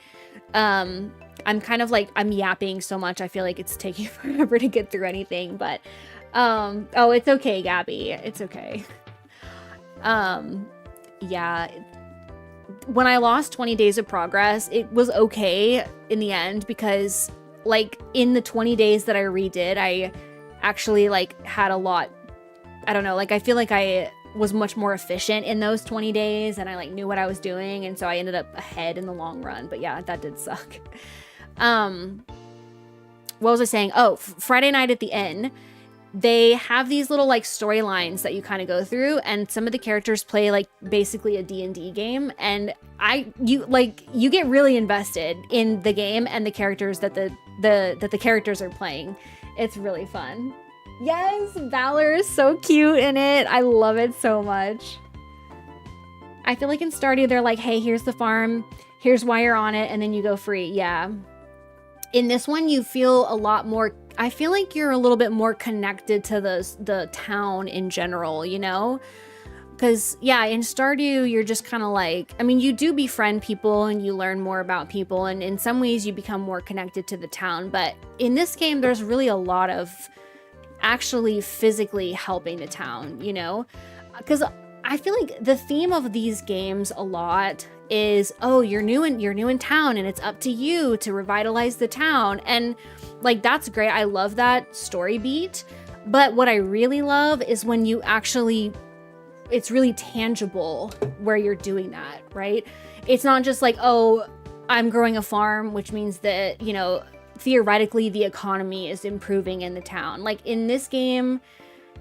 I'm kind of like, I'm yapping so much. I feel like it's taking forever to get through anything, but, oh, it's okay, Gabby. It's okay. Yeah. When I lost 20 days of progress, it was okay in the end because like in the 20 days that I redid, I actually like had a lot, I don't know, like I feel like I was much more efficient in those 20 days and I like knew what I was doing. And so I ended up ahead in the long run, but yeah, that did suck. What was I saying? Oh, Friday night at the inn, they have these little like storylines that you kind of go through, and some of the characters play like basically a D&D game, and you get really invested in the game and the characters that the characters are playing. It's really fun. Yes, Valor is so cute in it. I love it so much. I feel like in Stardew they're like, hey, here's the farm, here's why you're on it, and then you go free. Yeah. In this one you feel a lot more, I feel like you're a little bit more connected to the town in general, you know? Because, yeah, in Stardew, you're just kind of like, I mean, you do befriend people and you learn more about people, and in some ways you become more connected to the town. But in this game, there's really a lot of actually physically helping the town, you know? Because I feel like the theme of these games a lot is, oh, you're new in town and it's up to you to revitalize the town. And like, that's great. I love that story beat. But what I really love is when you actually, it's really tangible where you're doing that, right? It's not just like, oh, I'm growing a farm, which means that, you know, theoretically the economy is improving in the town. Like in this game,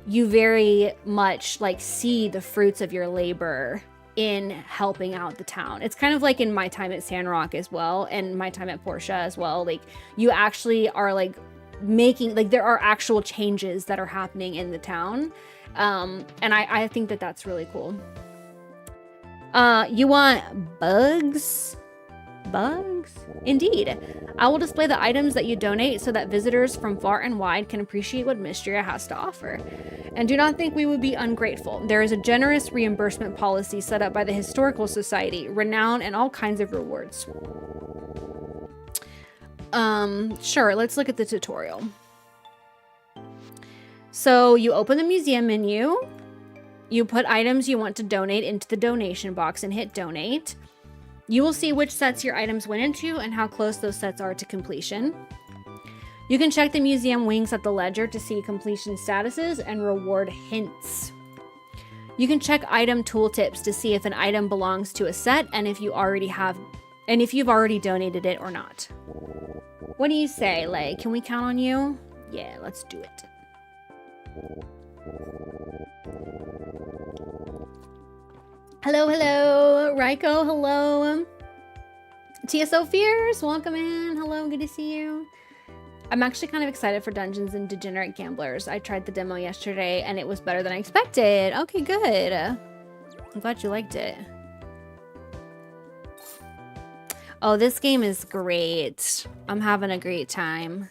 you very much like see the fruits of your labor in helping out the town. It's kind of like in my time at Sandrock as well, and my time at Portia as well. Like you actually are like making, like there are actual changes that are happening in the town. And I think that that's really cool. You want bugs? Bugs? Indeed. I will display the items that you donate so that visitors from far and wide can appreciate what Mistria has to offer. And do not think we would be ungrateful. There is a generous reimbursement policy set up by the Historical Society, renown, and all kinds of rewards. Sure, let's look at the tutorial. So you open the museum menu, you put items you want to donate into the donation box and hit donate. You will see which sets your items went into and how close those sets are to completion. You can check the museum wings at the ledger to see completion statuses and reward hints. You can check item tooltips to see if an item belongs to a set and if you've already donated it or not. What do you say, Lay? Can we count on you? Yeah, let's do it. Hello, hello. Raiko, hello. TSO Fears, welcome in. Hello, good to see you. I'm actually kind of excited for Dungeons and Degenerate Gamblers. I tried the demo yesterday and it was better than I expected. Okay, good. I'm glad you liked it. Oh, this game is great. I'm having a great time.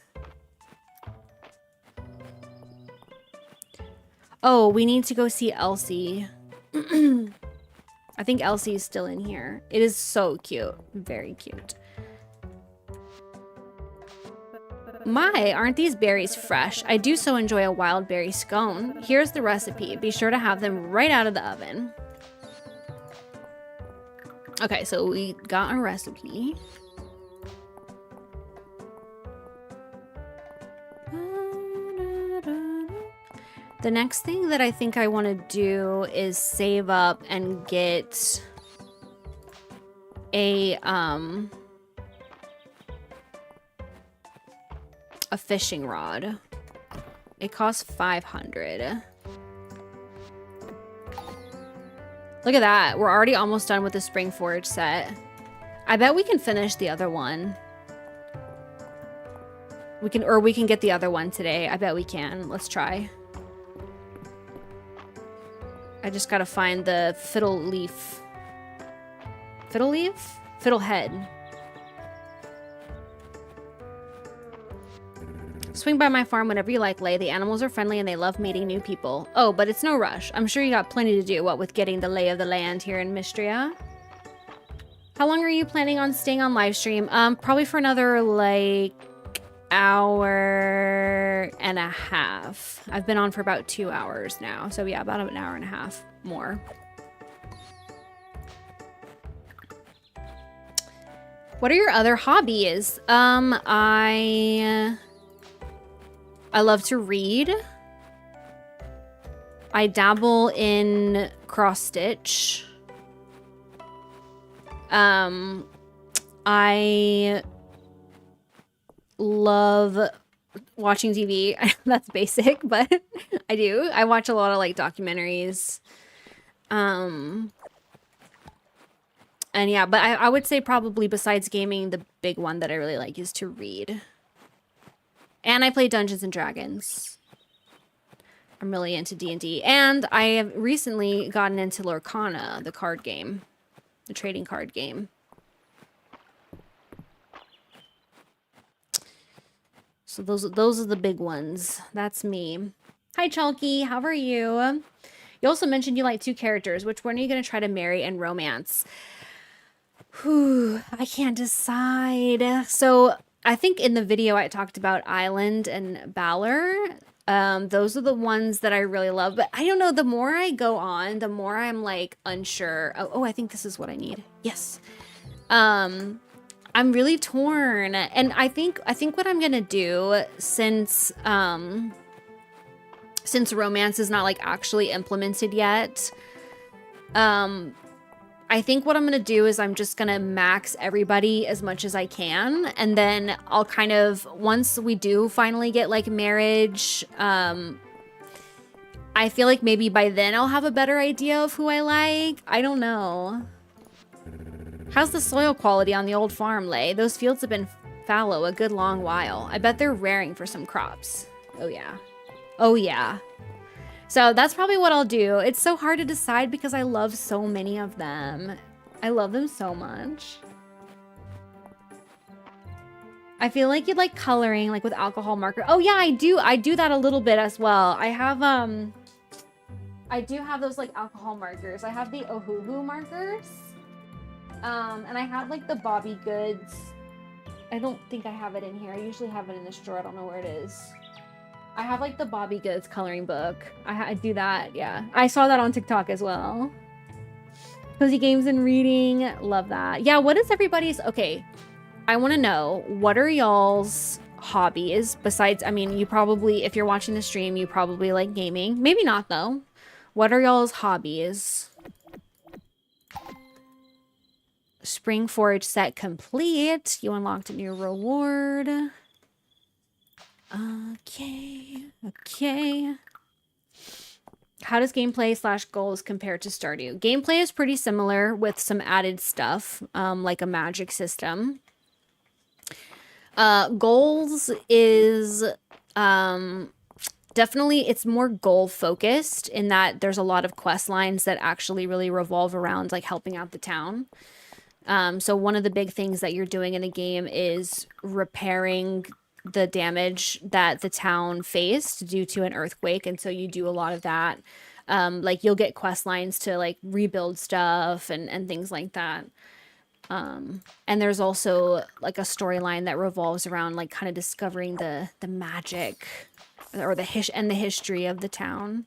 Oh, we need to go see Elsie. I think Elsie is still in here. It is so cute. Very cute. My, aren't these berries fresh? I do so enjoy a wild berry scone. Here's the recipe. Be sure to have them right out of the oven. Okay, so we got a recipe. The next thing that I think I want to do is save up and get a fishing rod. It costs 500. Look at that. We're already almost done with the Spring Forage set. I bet we can finish the other one. We can get the other one today. I bet we can. Let's try. I just gotta find the fiddle leaf. Fiddle leaf? Fiddlehead. Swing by my farm whenever you like, Lay. The animals are friendly and they love meeting new people. Oh, but it's no rush. I'm sure you got plenty to do, what with getting the lay of the land here in Mistria. How long are you planning on staying on live stream? Probably for another, like, hour and a half. I've been on for about 2 hours now. So yeah, about an hour and a half more. What are your other hobbies? I love to read. I dabble in cross stitch. I love watching TV. That's basic, but I do. I watch a lot of like documentaries. And yeah, but I would say probably besides gaming, the big one that I really like is to read. And I play Dungeons and Dragons. I'm really into D&D. And I have recently gotten into Lorcana, the card game. The trading card game. So those are the big ones. That's me. Hi, Chalky. How are you? You also mentioned you like 2 characters. Which one are you going to try to marry and romance? Whew, I can't decide. So I think in the video I talked about Island and Balor. Those are the ones that I really love. But I don't know, the more I go on, the more I'm like unsure. Oh, I think this is what I need. Yes. I'm really torn. And I think what I'm gonna do, since romance is not like actually implemented yet, I think what I'm going to do is I'm just going to max everybody as much as I can. And then I'll kind of, once we do finally get like marriage, I feel like maybe by then I'll have a better idea of who I like. I don't know. How's the soil quality on the old farm, Lay? Those fields have been fallow a good long while. I bet they're raring for some crops. Oh yeah. Oh yeah. So that's probably what I'll do. It's so hard to decide because I love so many of them. I love them so much. I feel like you'd like coloring, like with alcohol marker. Oh yeah, I do that a little bit as well. I do have those like alcohol markers. I have the Ohuhu markers. And I have like the Bobby Goods. I don't think I have it in here. I usually have it in this drawer. I don't know where it is. I have like the Bobby Goods coloring book. I do that, yeah. I saw that on TikTok as well. Cozy games and reading, love that. Yeah, what is everybody's, okay. I wanna know, what are y'all's hobbies besides, I mean, you probably, if you're watching the stream, you probably like gaming. Maybe not though. What are y'all's hobbies? Spring Forage set complete. You unlocked a new reward. Okay. How does gameplay / goals compare to Stardew? Gameplay is pretty similar with some added stuff, like a magic system. Goals is definitely, it's more goal focused in that there's a lot of quest lines that actually really revolve around like helping out the town. So one of the big things that you're doing in the game is repairing the damage that the town faced due to an earthquake. And so you do a lot of that. Like you'll get quest lines to like rebuild stuff and things like that. And there's also like a storyline that revolves around like kind of discovering the magic or the history of the town.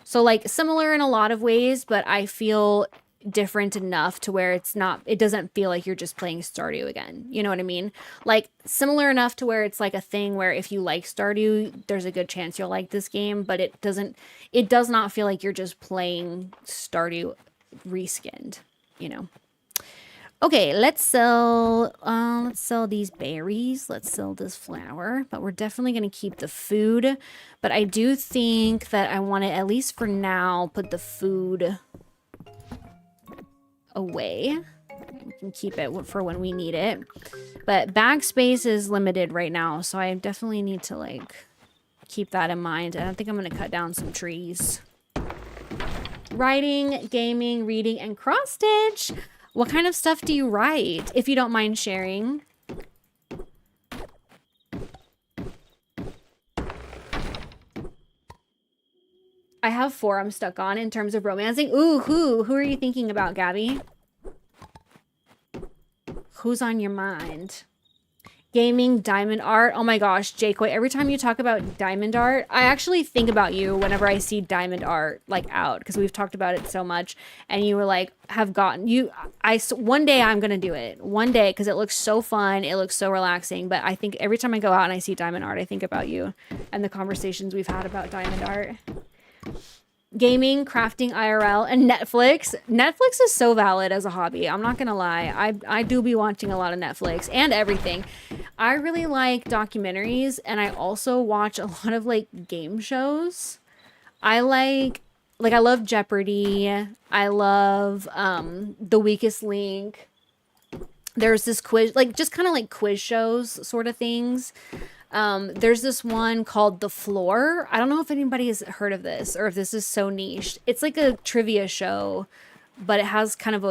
So like similar in a lot of ways, but I feel different enough to where it doesn't feel like you're just playing Stardew again. You know what I mean? Like similar enough to where it's like a thing where if you like Stardew, there's a good chance you'll like this game, but it does not feel like you're just playing Stardew reskinned, you know? Okay, let's sell these berries. Let's sell this flour, but we're definitely going to keep the food. But I do think that I want to, at least for now, put the food away. We can keep it for when we need it. But bag space is limited right now, so I definitely need to like keep that in mind. And I think I'm going to cut down some trees. Writing, gaming, reading, and cross stitch. What kind of stuff do you write, if you don't mind sharing? I have 4 I'm stuck on in terms of romancing. Ooh, who are you thinking about, Gabby? Who's on your mind? Gaming, diamond art. Oh my gosh, Jacoy, every time you talk about diamond art, I actually think about you whenever I see diamond art like out, because we've talked about it so much. And you were like, one day I'm going to do it. One day, because it looks so fun. It looks so relaxing. But I think every time I go out and I see diamond art, I think about you and the conversations we've had about diamond art. Gaming, crafting IRL, and Netflix. Netflix is so valid as a hobby. I'm not gonna lie. I do be watching a lot of Netflix and everything. I really like documentaries, and I also watch a lot of like game shows. I love Jeopardy. I love The Weakest Link. There's this quiz, like just kind of like quiz shows sort of things. There's this one called The Floor. I don't know if anybody has heard of this or if this is so niche. It's like a trivia show, but it has kind of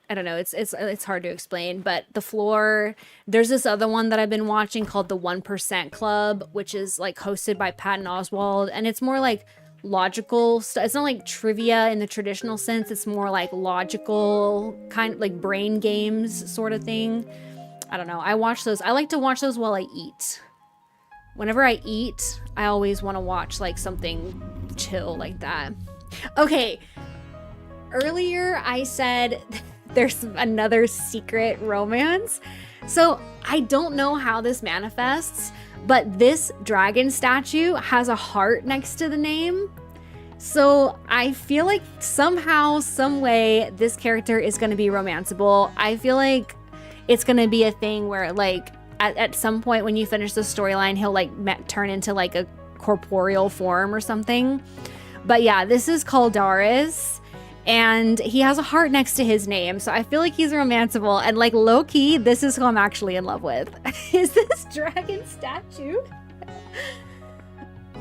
I don't know, it's hard to explain, but The Floor. There's this other one that I've been watching called The 1% Club, which is like hosted by Patton Oswalt, and it's more like logical stuff. It's not like trivia in the traditional sense. It's more like logical, kind of like brain games sort of thing. I don't know. I watch those. I like to watch those while I eat. Whenever I eat, I always want to watch like something chill like that. Okay. Earlier I said there's another secret romance. So I don't know how this manifests, but this dragon statue has a heart next to the name. So I feel like somehow, some way, this character is going to be romanceable. I feel like it's going to be a thing where like at some point when you finish the storyline, he'll like turn into like a corporeal form or something. But yeah, this is Caldaris, and he has a heart next to his name. So I feel like he's romanceable, and like low key, this is who I'm actually in love with. Is this dragon statue?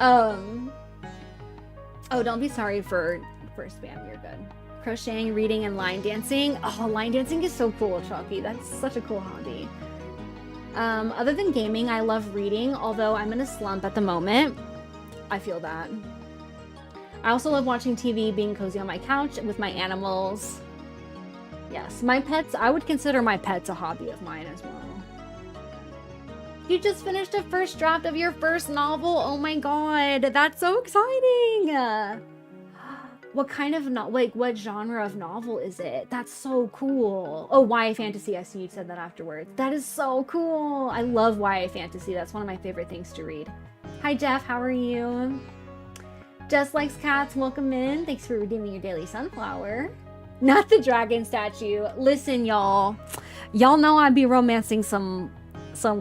Um, oh, don't be sorry for spam. You're good. Crocheting, reading, and line dancing. Oh, line dancing is so cool, Chalky. That's such a cool hobby. Other than gaming, I love reading, although I'm in a slump at the moment. I feel that. I also love watching TV, being cozy on my couch with my animals. Yes, my pets, I would consider my pets a hobby of mine as well. You just finished a first draft of your first novel. Oh my god, that's so exciting. What kind of what genre of novel is it? That's so cool. Oh, YA fantasy. I see you said that afterwards. That is so cool. I love YA fantasy. That's one of my favorite things to read. Hi Jeff, how are you? Just Likes Cats, welcome in. Thanks for redeeming your daily sunflower. Not the dragon statue. Listen, y'all. Y'all know I'd be romancing some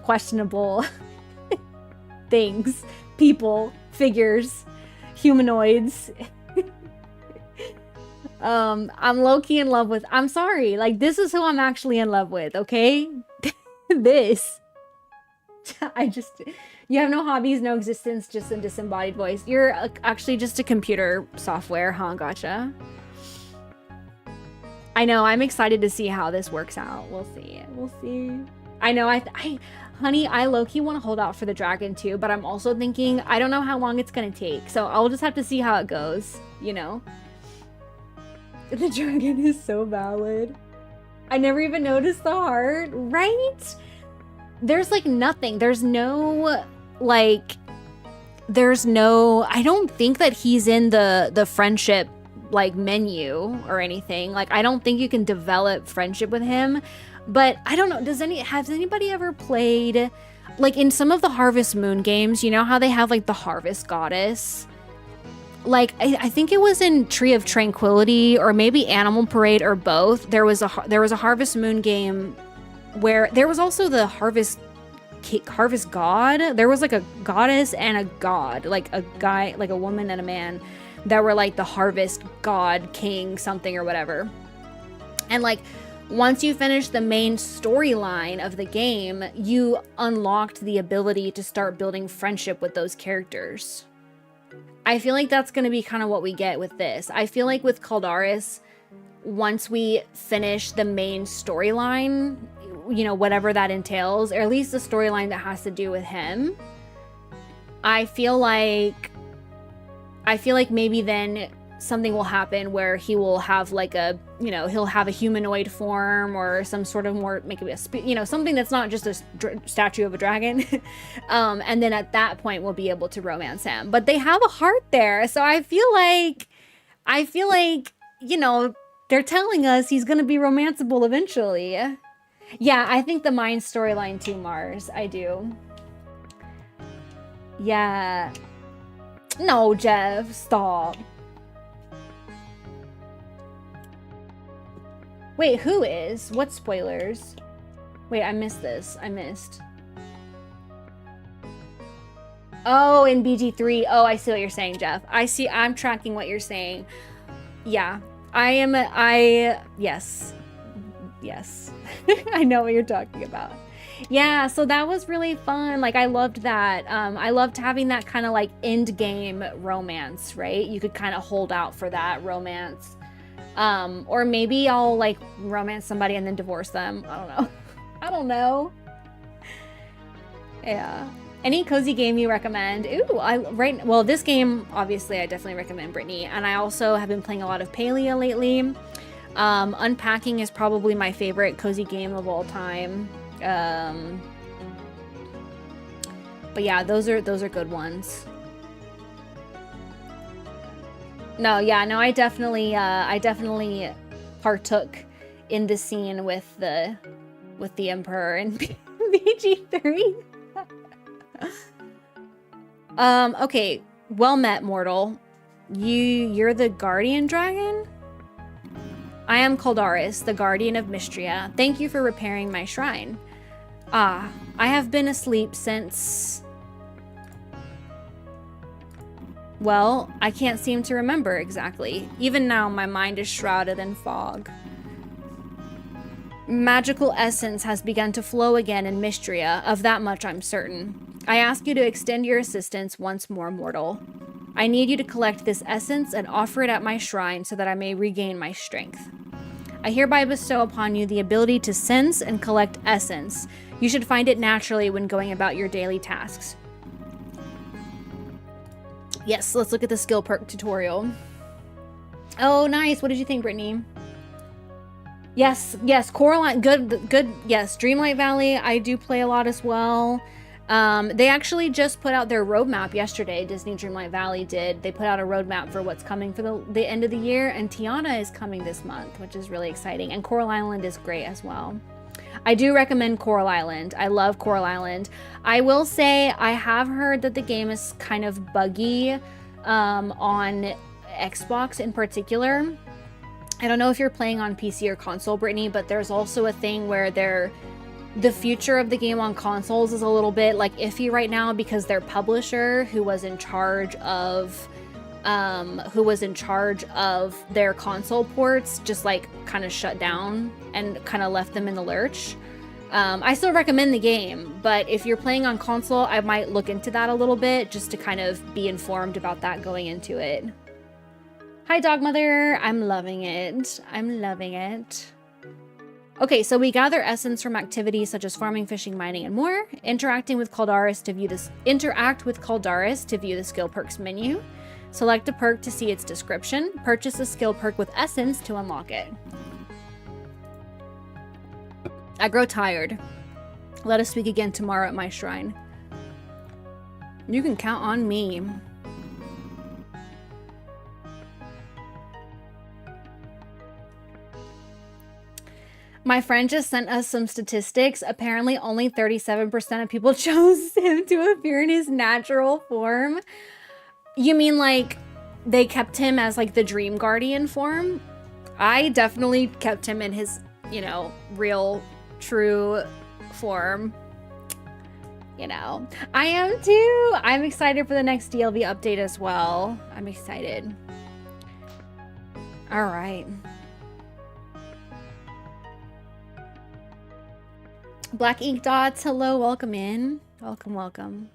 questionable things, people, figures, humanoids. I'm low-key in love with, I'm sorry, like, this is who I'm actually in love with, okay? This. You have no hobbies, no existence, just a disembodied voice. You're actually just a computer software, huh? Gotcha. I know, I'm excited to see how this works out. We'll see. We'll see. I know, honey, I low-key want to hold out for the dragon too, but I'm also thinking, I don't know how long it's gonna take, so I'll just have to see how it goes, you know? The dragon is so valid. I never even noticed the heart, right? There's like nothing. There's no, I don't think that he's in the friendship like menu or anything. Like, I don't think you can develop friendship with him, but I don't know. Has anybody ever played like in some of the Harvest Moon games, you know how they have like the harvest goddess? Like, I think it was in Tree of Tranquility or maybe Animal Parade or both. There was a Harvest Moon game where there was also the harvest god. There was like a goddess and a god, like a guy, like a woman and a man that were like the harvest god, king, something or whatever. And like, once you finish the main storyline of the game, you unlocked the ability to start building friendship with those characters. I feel like that's going to be kind of what we get with this. I feel like with Caldaris, once we finish the main storyline, you know, whatever that entails, or at least the storyline that has to do with him, I feel like maybe then something will happen where he will have like a, you know, he'll have a humanoid form or some sort of more, maybe something that's not just a statue of a dragon. And then at that point we'll be able to romance him. But they have a heart there, so I feel like, you know, they're telling us he's gonna be romanceable eventually. Yeah, I think the Mind storyline too, Mars. I do. Yeah. No, Jeff, stop. Wait, who is? What spoilers? Wait, I missed this. I missed. Oh, in BG3. Oh, I see what you're saying, Jeff. I'm tracking what you're saying. Yeah, yes. Yes. I know what you're talking about. Yeah, so that was really fun. Like, I loved that. I loved having that kind of like end game romance, right? You could kind of hold out for that romance. Or maybe I'll like romance somebody and then divorce them. I don't know. I don't know. Yeah. Any cozy game you recommend? Ooh, well, this game, obviously, I definitely recommend Brittany. And I also have been playing a lot of Palia lately. Unpacking is probably my favorite cozy game of all time. But yeah, those are good ones. No, yeah, no, I definitely partook in the scene with the Emperor and BG3. Okay, well met, mortal. You're the guardian dragon? I am Caldaris, the guardian of Mistria. Thank you for repairing my shrine. I have been asleep since... Well, I can't seem to remember exactly. Even now, my mind is shrouded in fog. Magical essence has begun to flow again in Mistria, of that much I'm certain. I ask you to extend your assistance once more, mortal. I need you to collect this essence and offer it at my shrine so that I may regain my strength. I hereby bestow upon you the ability to sense and collect essence. You should find it naturally when going about your daily tasks. Yes, let's look at the skill perk tutorial. Oh, nice. What did you think, Brittany? Yes, Coraline, good. Yes, Dreamlight Valley, I do play a lot as well. They actually just put out their roadmap yesterday. Disney Dreamlight Valley did. They put out a roadmap for what's coming for the end of the year, and Tiana is coming this month, which is really exciting. And Coral Island is great as well. I do recommend Coral Island. I love Coral Island. I will say I have heard that the game is kind of buggy on Xbox in particular. I don't know if you're playing on PC or console, Brittany, but there's also a thing where the future of the game on consoles is a little bit like iffy right now because their publisher, who was in charge of their console ports, just like kind of shut down and kind of left them in the lurch. I still recommend the game, but if you're playing on console, I might look into that a little bit just to kind of be informed about that going into it. Hi, Dog Mother. I'm loving it. I'm loving it. Okay, so we gather essence from activities such as farming, fishing, mining, and more. Interact with Caldaris to view the skill perks menu. Select a perk to see its description. Purchase a skill perk with essence to unlock it. I grow tired. Let us speak again tomorrow at my shrine. You can count on me. My friend just sent us some statistics. Apparently only 37% of people chose him to appear in his natural form. You mean like they kept him as like the Dream Guardian form? I definitely kept him in his, you know, real, true form. You know, I am too. I'm excited for the next DLV update as well. I'm excited. All right. Black Ink Dots, hello, welcome in. Welcome.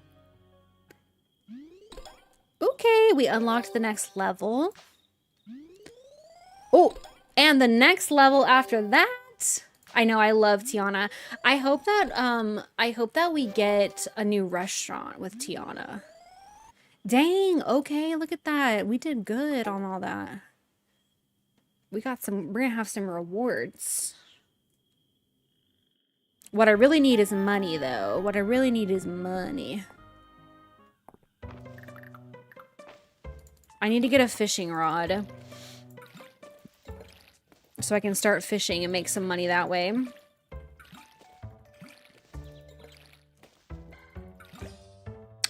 Okay, we unlocked the next level. Oh, and the next level after that. I know, I love Tiana. I hope that we get a new restaurant with Tiana. Dang, okay, look at that. We did good on all that. We're gonna have some rewards. What I really need is money, though. What I really need is money. I need to get a fishing rod so I can start fishing and make some money that way.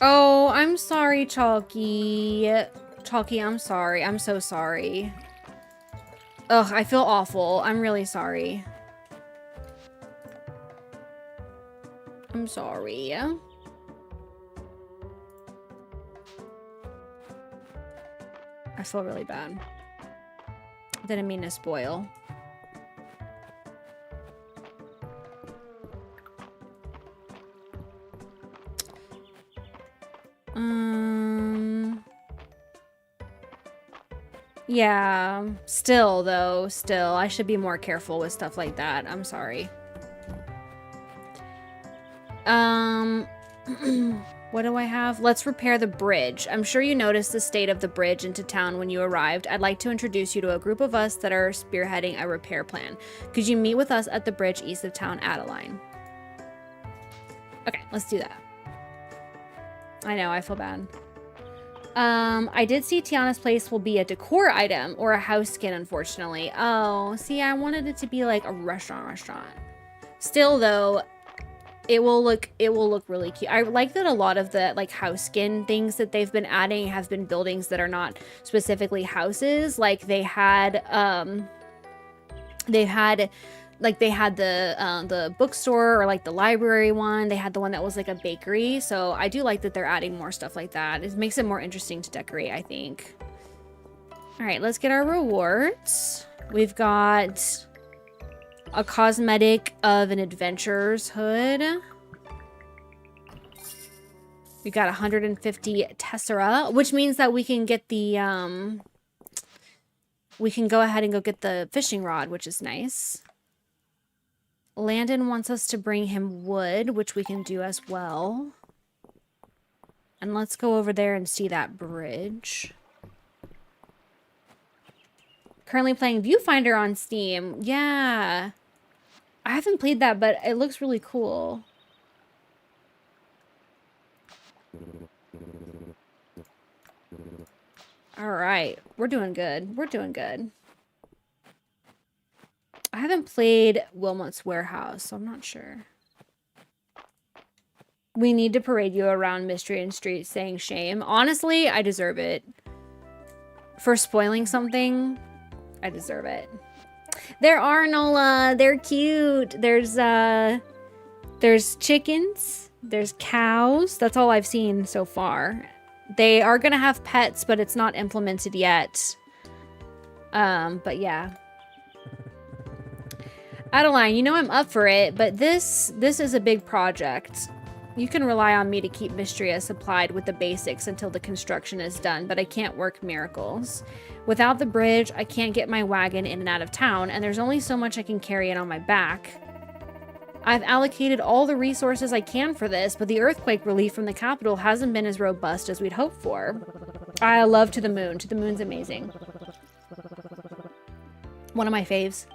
Oh, I'm sorry, Chalky. Chalky, I'm sorry. I'm so sorry. Ugh, I feel awful. I'm really sorry. I'm sorry. I feel really bad. Didn't mean to spoil. Yeah, still though, I should be more careful with stuff like that. I'm sorry. What do I have? Let's repair the bridge. I'm sure you noticed the state of the bridge into town when you arrived. I'd like to introduce you to a group of us that are spearheading a repair plan. Could you meet with us at the bridge east of town, Adeline? Okay, let's do that. I know, I feel bad. I did see Tiana's place will be a decor item or a house skin, unfortunately. Oh, see, I wanted it to be like a restaurant. Still though, it will look really cute. I like that a lot of the like house skin things that they've been adding have been buildings that are not specifically houses. Like they had the bookstore or like the library one. They had the one that was like a bakery. So I do like that they're adding more stuff like that. It makes it more interesting to decorate, I think. All right, let's get our rewards. We've got a cosmetic of an adventurer's hood. We got 150 tessera, which means that we can get the, we can go ahead and go get the fishing rod, which is nice. Landon wants us to bring him wood, which we can do as well. And let's go over there and see that bridge. Currently playing Viewfinder on Steam. Yeah. I haven't played that, but it looks really cool. All right. We're doing good. We're doing good. I haven't played Wilmot's Warehouse, so I'm not sure. We need to parade you around Mistria and Street saying shame. Honestly, I deserve it. For spoiling something, I deserve it. There are Nola. They're cute. There's chickens. There's cows. That's all I've seen so far. They are going to have pets, but it's not implemented yet. But yeah. Adeline, you know I'm up for it, but this is a big project. You can rely on me to keep Mistria supplied with the basics until the construction is done, but I can't work miracles. Without the bridge, I can't get my wagon in and out of town, and there's only so much I can carry in on my back. I've allocated all the resources I can for this, but the earthquake relief from the capital hasn't been as robust as we'd hoped for. I love To the Moon. To the Moon's amazing. One of my faves.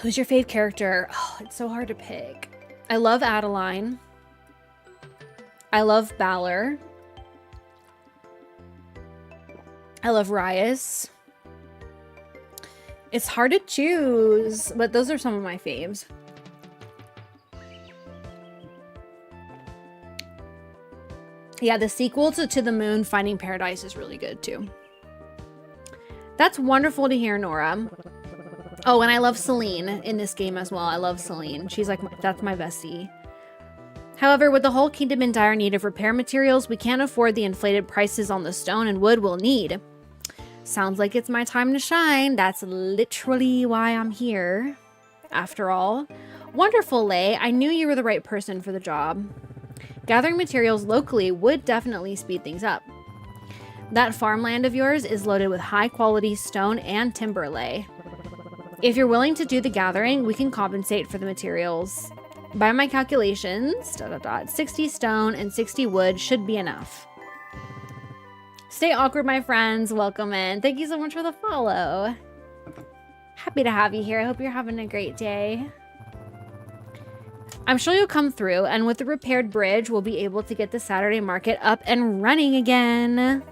Who's your fave character? Oh, it's so hard to pick. I love Adeline. I love Balor. I love Rias. It's hard to choose, but those are some of my faves. Yeah, the sequel to the Moon, Finding Paradise, is really good too. That's wonderful to hear, Nora. Oh, and I love Celine in this game as well. I love Celine. She's like, that's my bestie. However, with the whole kingdom in dire need of repair materials, we can't afford the inflated prices on the stone and wood we'll need. Sounds like it's my time to shine. That's literally why I'm here. After all. Wonderful, Lay. I knew you were the right person for the job. Gathering materials locally would definitely speed things up. That farmland of yours is loaded with high-quality stone and timber, Lay. If you're willing to do the gathering, we can compensate for the materials. By my calculations, 60 stone and 60 wood should be enough. Stay awkward, my friends. Welcome in. Thank you so much for the follow. Happy to have you here. I hope you're having a great day. I'm sure you'll come through, and with the repaired bridge, we'll be able to get the Saturday market up and running again.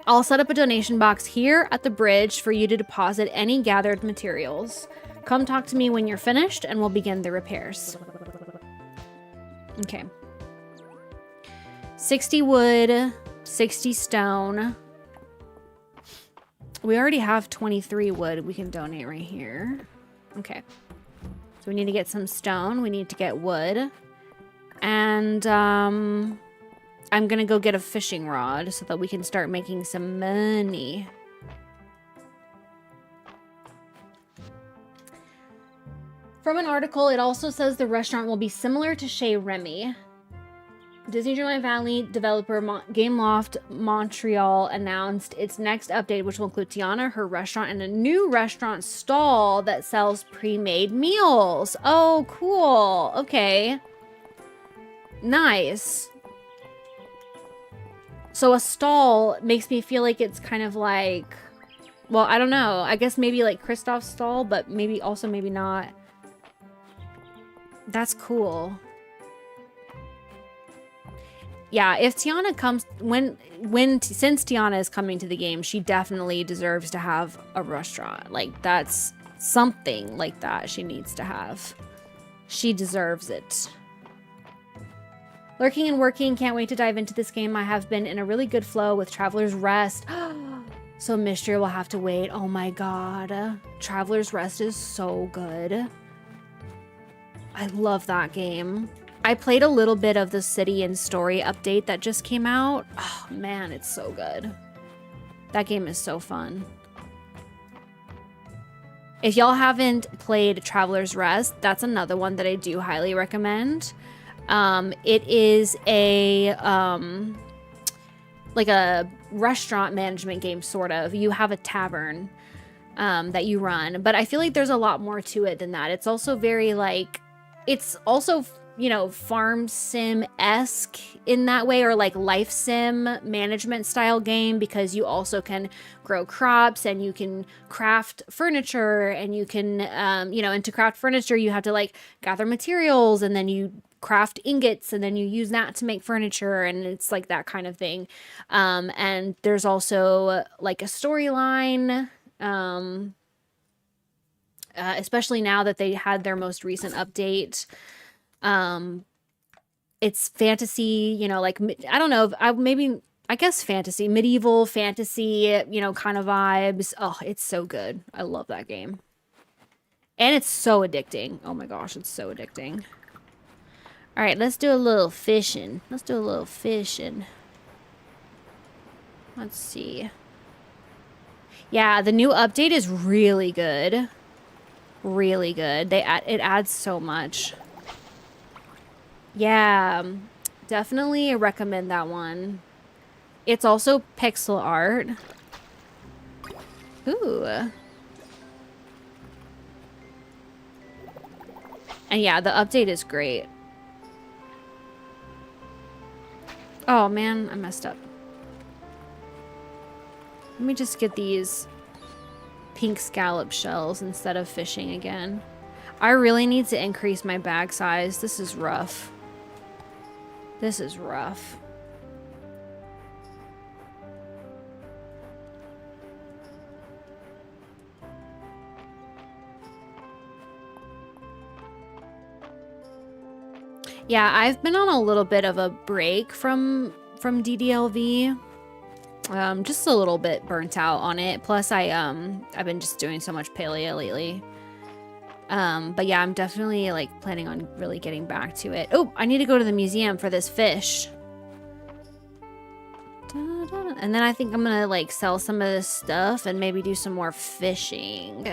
I'll set up a donation box here at the bridge for you to deposit any gathered materials. Come talk to me when you're finished, and we'll begin the repairs. Okay. 60 wood, 60 stone. We already have 23 wood we can donate right here. Okay. So we need to get some stone. We need to get wood. And I'm going to go get a fishing rod so that we can start making some money. From an article, it also says the restaurant will be similar to Chez Remy. Disney Dreamlight Valley developer Gameloft Montreal announced its next update, which will include Tiana, her restaurant, and a new restaurant stall that sells pre-made meals. Oh, cool. Okay. Nice. So a stall makes me feel like it's kind of like, well, I don't know. I guess maybe like Kristoff's stall, but maybe also maybe not. That's cool. Yeah, if Tiana comes, since Tiana is coming to the game, she definitely deserves to have a restaurant. Like, that's something like that she needs to have. She deserves it. Lurking and working, can't wait to dive into this game. I have been in a really good flow with Traveler's Rest. So Mistria will have to wait. Oh my god. Traveler's Rest is so good. I love that game. I played a little bit of the City and Story update that just came out. Oh man, it's so good. That game is so fun. If y'all haven't played Traveler's Rest, that's another one that I do highly recommend. It is a like a restaurant management game, sort of. You have a tavern that you run, but I feel like there's a lot more to it than that. It's also very like, it's also, you know, farm sim-esque in that way, or like life sim management style game, because you also can grow crops and you can craft furniture, and you can, you know, and to craft furniture, you have to like gather materials, and then you craft ingots, and then you use that to make furniture, and it's like that kind of thing. And there's also like a storyline, especially now that they had their most recent update. It's fantasy, you know, like, I don't know, I guess fantasy, medieval fantasy, you know, kind of vibes. Oh, it's so good. I love that game. And it's so addicting. Oh my gosh, it's so addicting. All right, let's do a little fishing. Let's see. Yeah, the new update is really good. Really good. It adds so much. Yeah, definitely recommend that one. It's also pixel art. Ooh. And yeah, the update is great. Oh man, I messed up. Let me just get these pink scallop shells instead of fishing again. I really need to increase my bag size. This is rough. This is rough. Yeah, I've been on a little bit of a break from DDLV. Just a little bit burnt out on it. Plus I've been just doing so much paleo lately. But yeah, I'm definitely like planning on really getting back to it. Oh, I need to go to the museum for this fish. And then I think I'm gonna like sell some of this stuff and maybe do some more fishing.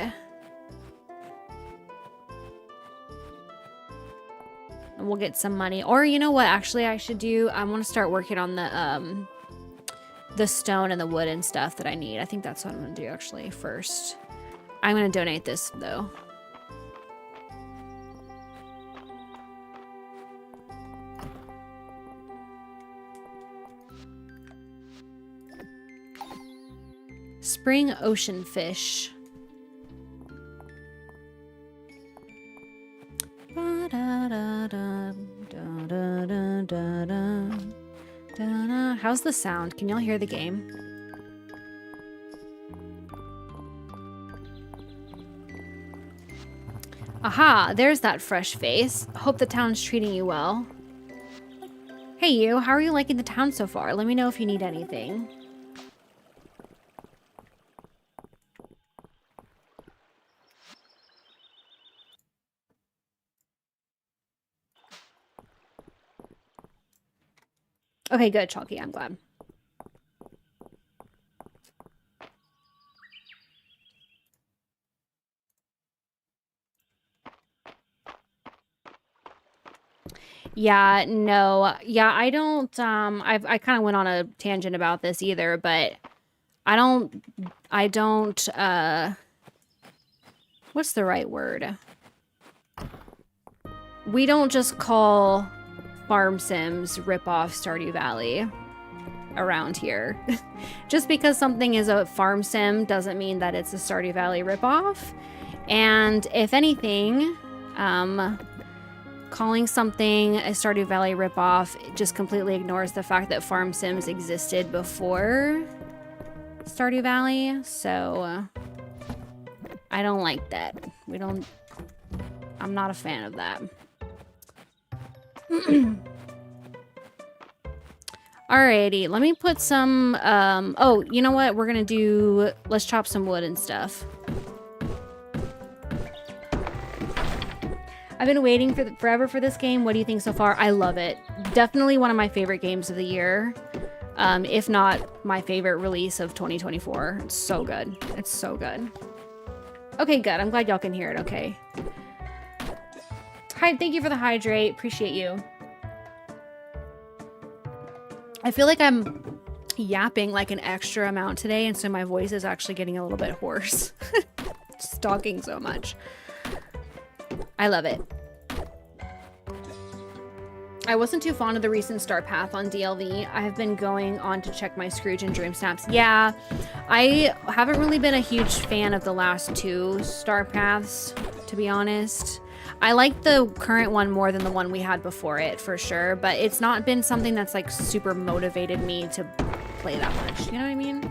And we'll get some money. Or you know what, actually I should do, I want to start working on the stone and the wood and stuff that I need. I think that's what I'm gonna do actually first. I'm gonna donate this though. Spring ocean fish. How's the sound? Can y'all hear the game? Aha, there's that fresh face. Hope the town's treating you well. Hey you, how are you liking the town so far? Let me know if you need anything. Okay, good, Chalky. I'm glad. Yeah, no. Yeah, I don't, I kind of went on a tangent about this either, but I don't, what's the right word? We don't just call farm sims rip off Stardew Valley around here. Just because something is a farm sim doesn't mean that it's a Stardew Valley ripoff. And if anything, calling something a Stardew Valley ripoff just completely ignores the fact that farm sims existed before Stardew Valley. So I don't like that. I'm not a fan of that. Alrighty, let me put some, oh, you know what? We're gonna do, let's chop some wood and stuff. I've been waiting forever for this game. What do you think so far? I love it. Definitely one of my favorite games of the year. If not my favorite release of 2024. It's so good. It's so good. Okay, good. I'm glad y'all can hear it. Okay. Hi, thank you for the hydrate. Appreciate you. I feel like I'm yapping like an extra amount today, and so my voice is actually getting a little bit hoarse. Just talking so much. I love it. I wasn't too fond of the recent Star Path on DLV. I have been going on to check my Scrooge and Dream Snaps. Yeah, I haven't really been a huge fan of the last 2 Star Paths, to be honest. I like the current one more than the one we had before it, for sure, but it's not been something that's like super motivated me to play that much. You know what I mean?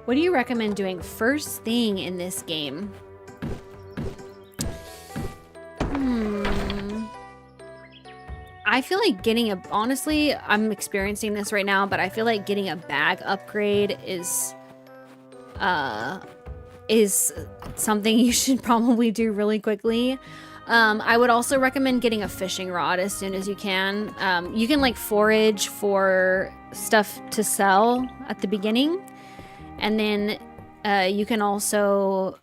What do you recommend doing first thing in this game? I feel like getting a, honestly, I'm experiencing this right now, but I feel like getting a bag upgrade is something you should probably do really quickly. I would also recommend getting a fishing rod as soon as you can. You can like forage for stuff to sell at the beginning, and then you can also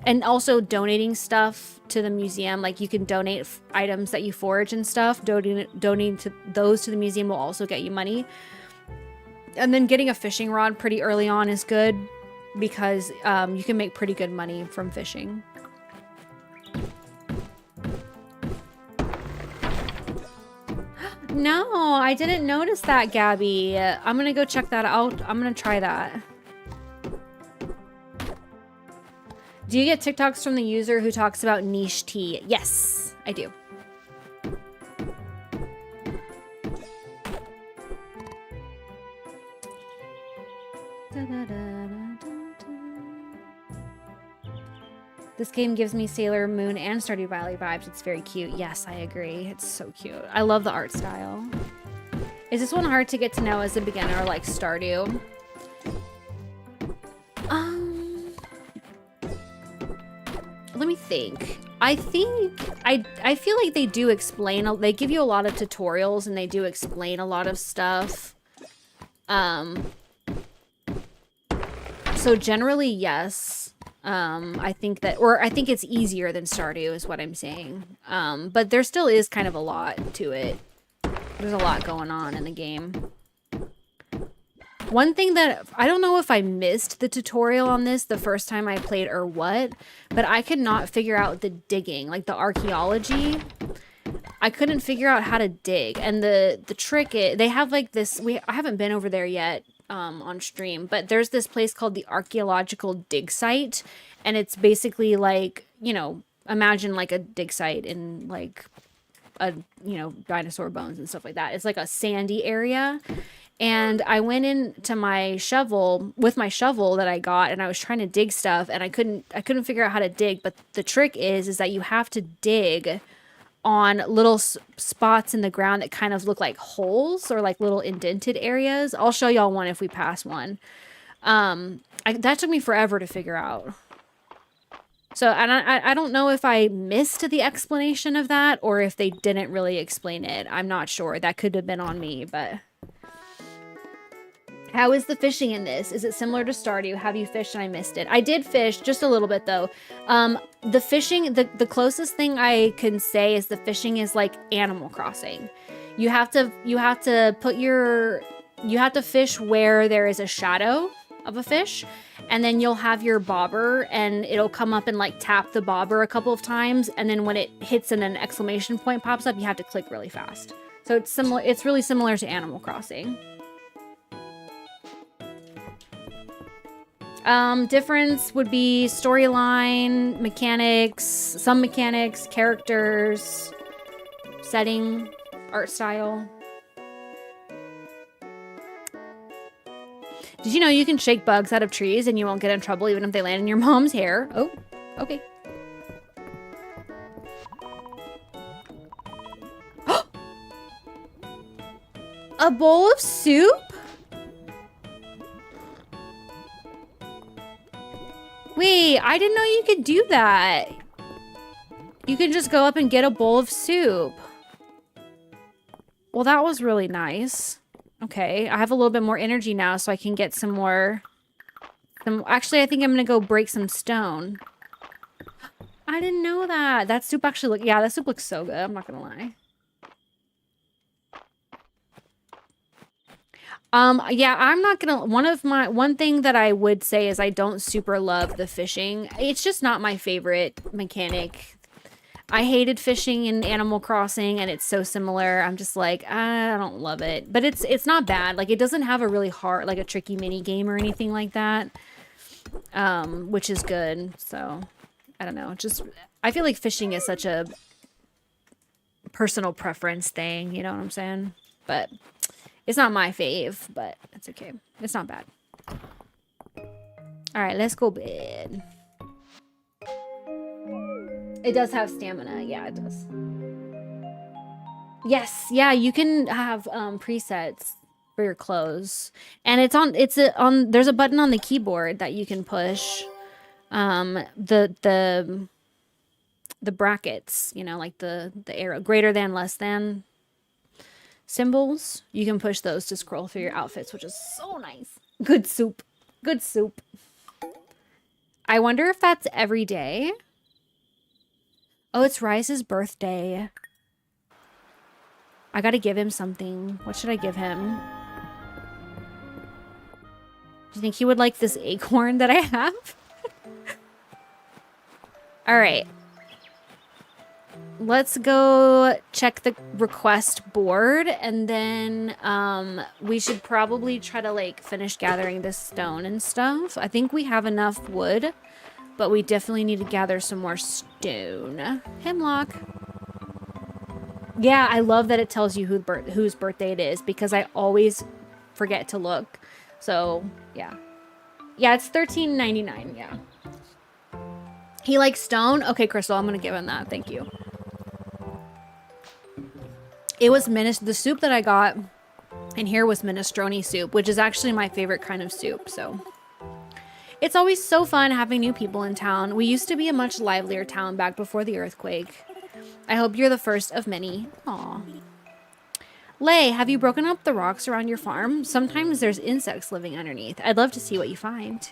donating stuff to the museum. Like you can donate items that you forage and stuff. Donating to those to the museum will also get you money. And then getting a fishing rod pretty early on is good because you can make pretty good money from fishing. No, I didn't notice that, Gabby. I'm gonna go check that out. I'm gonna try that. Do you get TikToks from the user who talks about niche tea? Yes, I do. This game gives me Sailor Moon and Stardew Valley vibes. It's very cute. Yes, I agree. It's so cute. I love the art style. Is this one hard to get to know as a beginner like Stardew? Let me think. I feel like they do explain, they give you a lot of tutorials and they do explain a lot of stuff. So generally, yes. I think that, or I think it's easier than Stardew is what I'm saying. But there still is kind of a lot to it. There's a lot going on in the game. One thing that, I don't know if I missed the tutorial on this the first time I played or what, but I could not figure out the digging, like the archaeology. I couldn't figure out how to dig. And the trick is, they have like this, I haven't been over there yet on stream, but there's this place called the Archaeological Dig Site. And it's basically like, you know, imagine like a dig site in like a, you know, dinosaur bones and stuff like that. It's like a sandy area. And I went into my shovel with my shovel that I got, and I was trying to dig stuff, and I couldn't figure out how to dig. But the trick is that you have to dig on little spots in the ground that kind of look like holes or like little indented areas. I'll show y'all one if we pass one. That took me forever to figure out. So, and I don't know if I missed the explanation of that or if they didn't really explain it. I'm not sure. That could have been on me, but... How is the fishing in this? Is it similar to Stardew? Have you fished and I missed it? I did fish, just a little bit though. The fishing, the closest thing I can say is the fishing is like Animal Crossing. You have to fish where there is a shadow of a fish, and then you'll have your bobber and it'll come up and like tap the bobber a couple of times, and then when it hits and an exclamation point pops up, you have to click really fast. So it's similar, it's really similar to Animal Crossing. Difference would be storyline, mechanics, some mechanics, characters, setting, art style. Did you know you can shake bugs out of trees and you won't get in trouble even if they land in your mom's hair? Oh, okay. A bowl of soup? Wait, I didn't know you could do that. You can just go up and get a bowl of soup. Well, that was really nice. Okay, I have a little bit more energy now, so I can get some more... Actually, I think I'm gonna go break some stone. I didn't know that. That soup actually look... Yeah, that soup looks so good. I'm not gonna lie. Yeah, I'm not gonna, one thing that I would say is I don't super love the fishing. It's just not my favorite mechanic. I hated fishing in Animal Crossing, and it's so similar. I'm just like, I don't love it. But it's not bad. Like, it doesn't have a really hard, like a tricky mini game or anything like that. Which is good. So, I don't know. Just, I feel like fishing is such a personal preference thing. You know what I'm saying? But it's not my fave, but it's okay. It's not bad. All right, let's go bed. It does have stamina. Yeah, it does. Yes, yeah, you can have presets for your clothes. And there's a button on the keyboard that you can push. The brackets, you know, like the arrow, greater than, less than symbols. You can push those to scroll through your outfits, which is so nice. Good soup. Good soup. I wonder if that's every day. Oh, it's Rice's birthday. I gotta give him something. What should I give him? Do you think he would like this acorn that I have? All right. Let's go check the request board, and then we should probably try to like finish gathering this stone and stuff. I think we have enough wood, but we definitely need to gather some more stone. Hemlock. Yeah, I love that it tells you whose birthday it is, because I always forget to look. So, yeah. Yeah, it's $13.99, yeah. He likes stone? Okay, Crystal, I'm going to give him that. Thank you. It was the soup that I got in here was minestrone soup, which is actually my favorite kind of soup, so. It's always so fun having new people in town. We used to be a much livelier town back before the earthquake. I hope you're the first of many. Aw. Lay, have you broken up the rocks around your farm? Sometimes there's insects living underneath. I'd love to see what you find.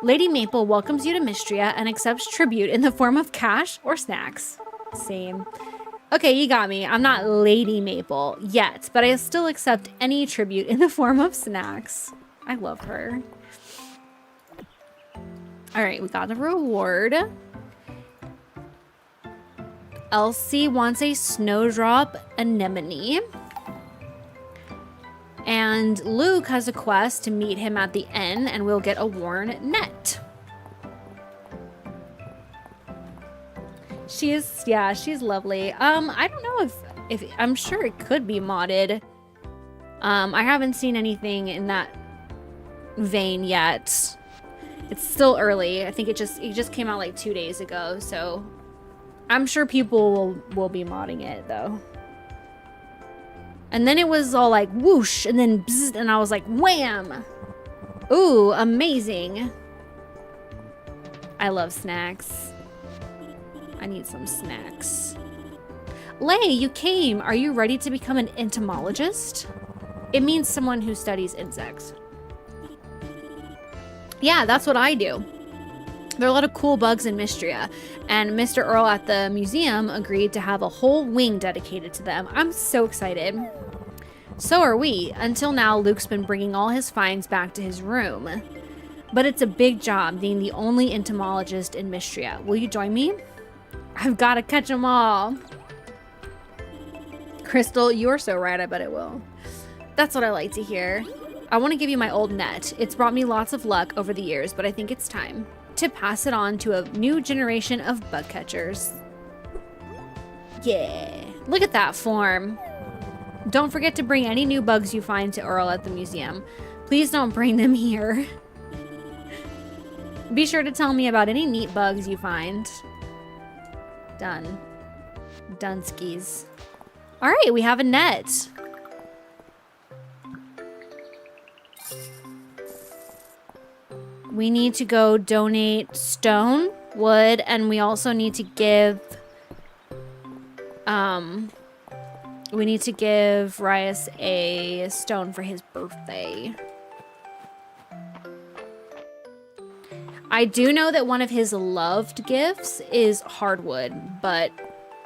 Lady Maple welcomes you to Mistria and accepts tribute in the form of cash or snacks. Same. Okay, you got me. I'm not Lady Maple yet, but I still accept any tribute in the form of snacks. I love her. All right, we got a reward. Elsie wants a snowdrop anemone. And Luke has a quest to meet him at the inn, and we'll get a worn net. Yeah, she's lovely. I don't know if I'm sure it could be modded. I haven't seen anything in that vein yet. It's still early. I think it just came out like 2 days ago, so I'm sure people will be modding it though. And then it was all like whoosh, and then bzzz, and I was like wham. Ooh, amazing. I love snacks. I need some snacks. Lay, you came. Are you ready to become an entomologist? It means someone who studies insects. Yeah, that's what I do. There are a lot of cool bugs in Mistria, and Mr. Earl at the museum agreed to have a whole wing dedicated to them. I'm so excited. So are we. Until now, Luke's been bringing all his finds back to his room. But it's a big job being the only entomologist in Mistria. Will you join me? I've got to catch them all. Crystal, you're so right. I bet it will. That's what I like to hear. I want to give you my old net. It's brought me lots of luck over the years, but I think it's time to pass it on to a new generation of bug catchers. Yeah. Look at that form. Don't forget to bring any new bugs you find to Earl at the museum. Please don't bring them here. Be sure to tell me about any neat bugs you find. Done. Dunskies. All right, we have a net. We need to go donate stone, wood, and we also need to give Rias a stone for his birthday. I do know that one of his loved gifts is hardwood, but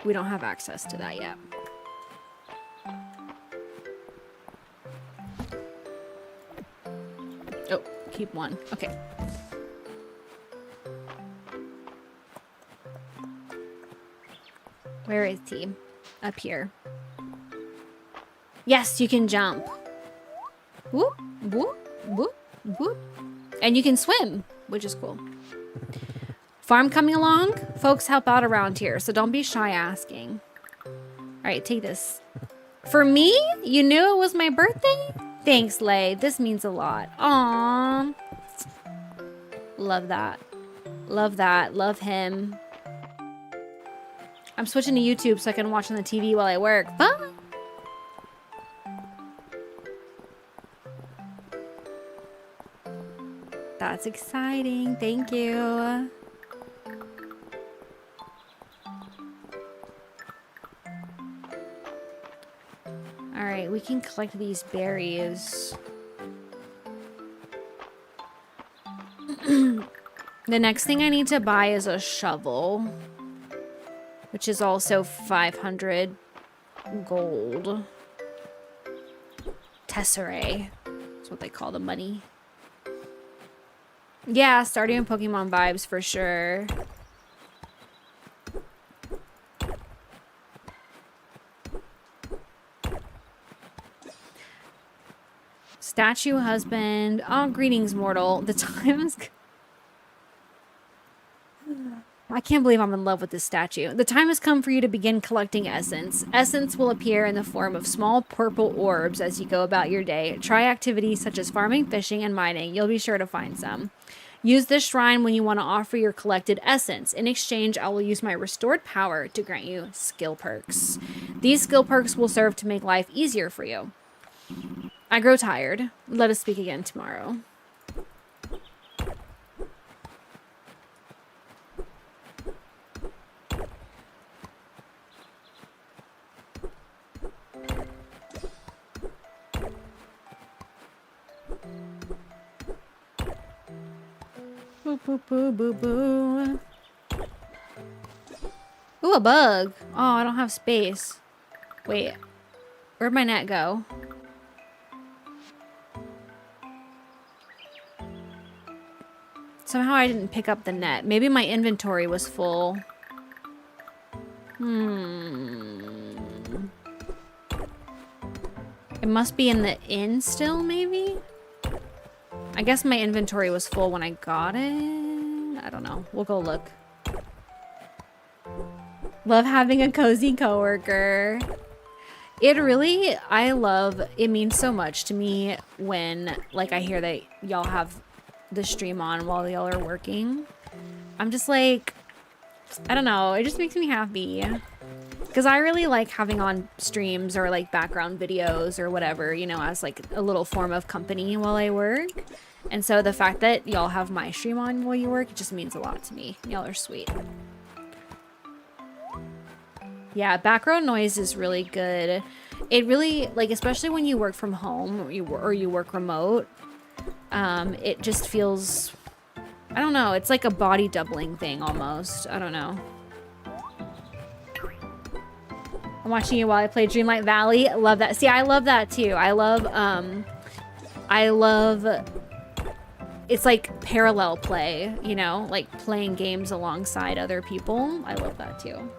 we don't have access to that yet. Oh, keep one. Okay. Where is he? Up here. Yes, you can jump. Whoop, whoop, whoop, whoop. And you can swim, which is cool. Farm coming along? Folks help out around here, so don't be shy asking. All right, take this. For me? You knew it was my birthday? Thanks, Lay. This means a lot. Aww. Love that. Love that. Love him. I'm switching to YouTube so I can watch on the TV while I work. Fun. That's exciting. Thank you. All right, we can collect these berries. The next thing I need to buy is a shovel, which is also 500 gold. Tesserae. That's what they call the money. Yeah, Stardew and Pokemon vibes for sure. Statue husband. Oh, greetings, mortal. The time is... I can't believe I'm in love with this statue. The time has come for you to begin collecting essence. Essence will appear in the form of small purple orbs as you go about your day. Try activities such as farming, fishing, and mining. You'll be sure to find some. Use this shrine when you want to offer your collected essence. In exchange, I will use my restored power to grant you skill perks. These skill perks will serve to make life easier for you. I grow tired. Let us speak again tomorrow. Boo, boo, boo, boo, boo. Ooh, a bug. Oh, I don't have space. Wait. Where'd my net go? Somehow I didn't pick up the net. Maybe my inventory was full. It must be in the inn still, maybe? I guess my inventory was full when I got it. I don't know. We'll go look. Love having a cozy coworker. It really, it means so much to me when, like, I hear that y'all have the stream on while y'all are working. I'm just like, I don't know. It just makes me happy. Because I really like having on streams or, like, background videos or whatever, you know, as, like, a little form of company while I work. And so the fact that y'all have my stream on while you work, it just means a lot to me. Y'all are sweet. Yeah, background noise is really good. It really, like, especially when you work from home or you work remote, it just feels, I don't know, it's like a body doubling thing almost. I don't know. I'm watching you while I play Dreamlight Valley. Love that. See, I love that too. I love it's like parallel play, you know, like playing games alongside other people. I love that too.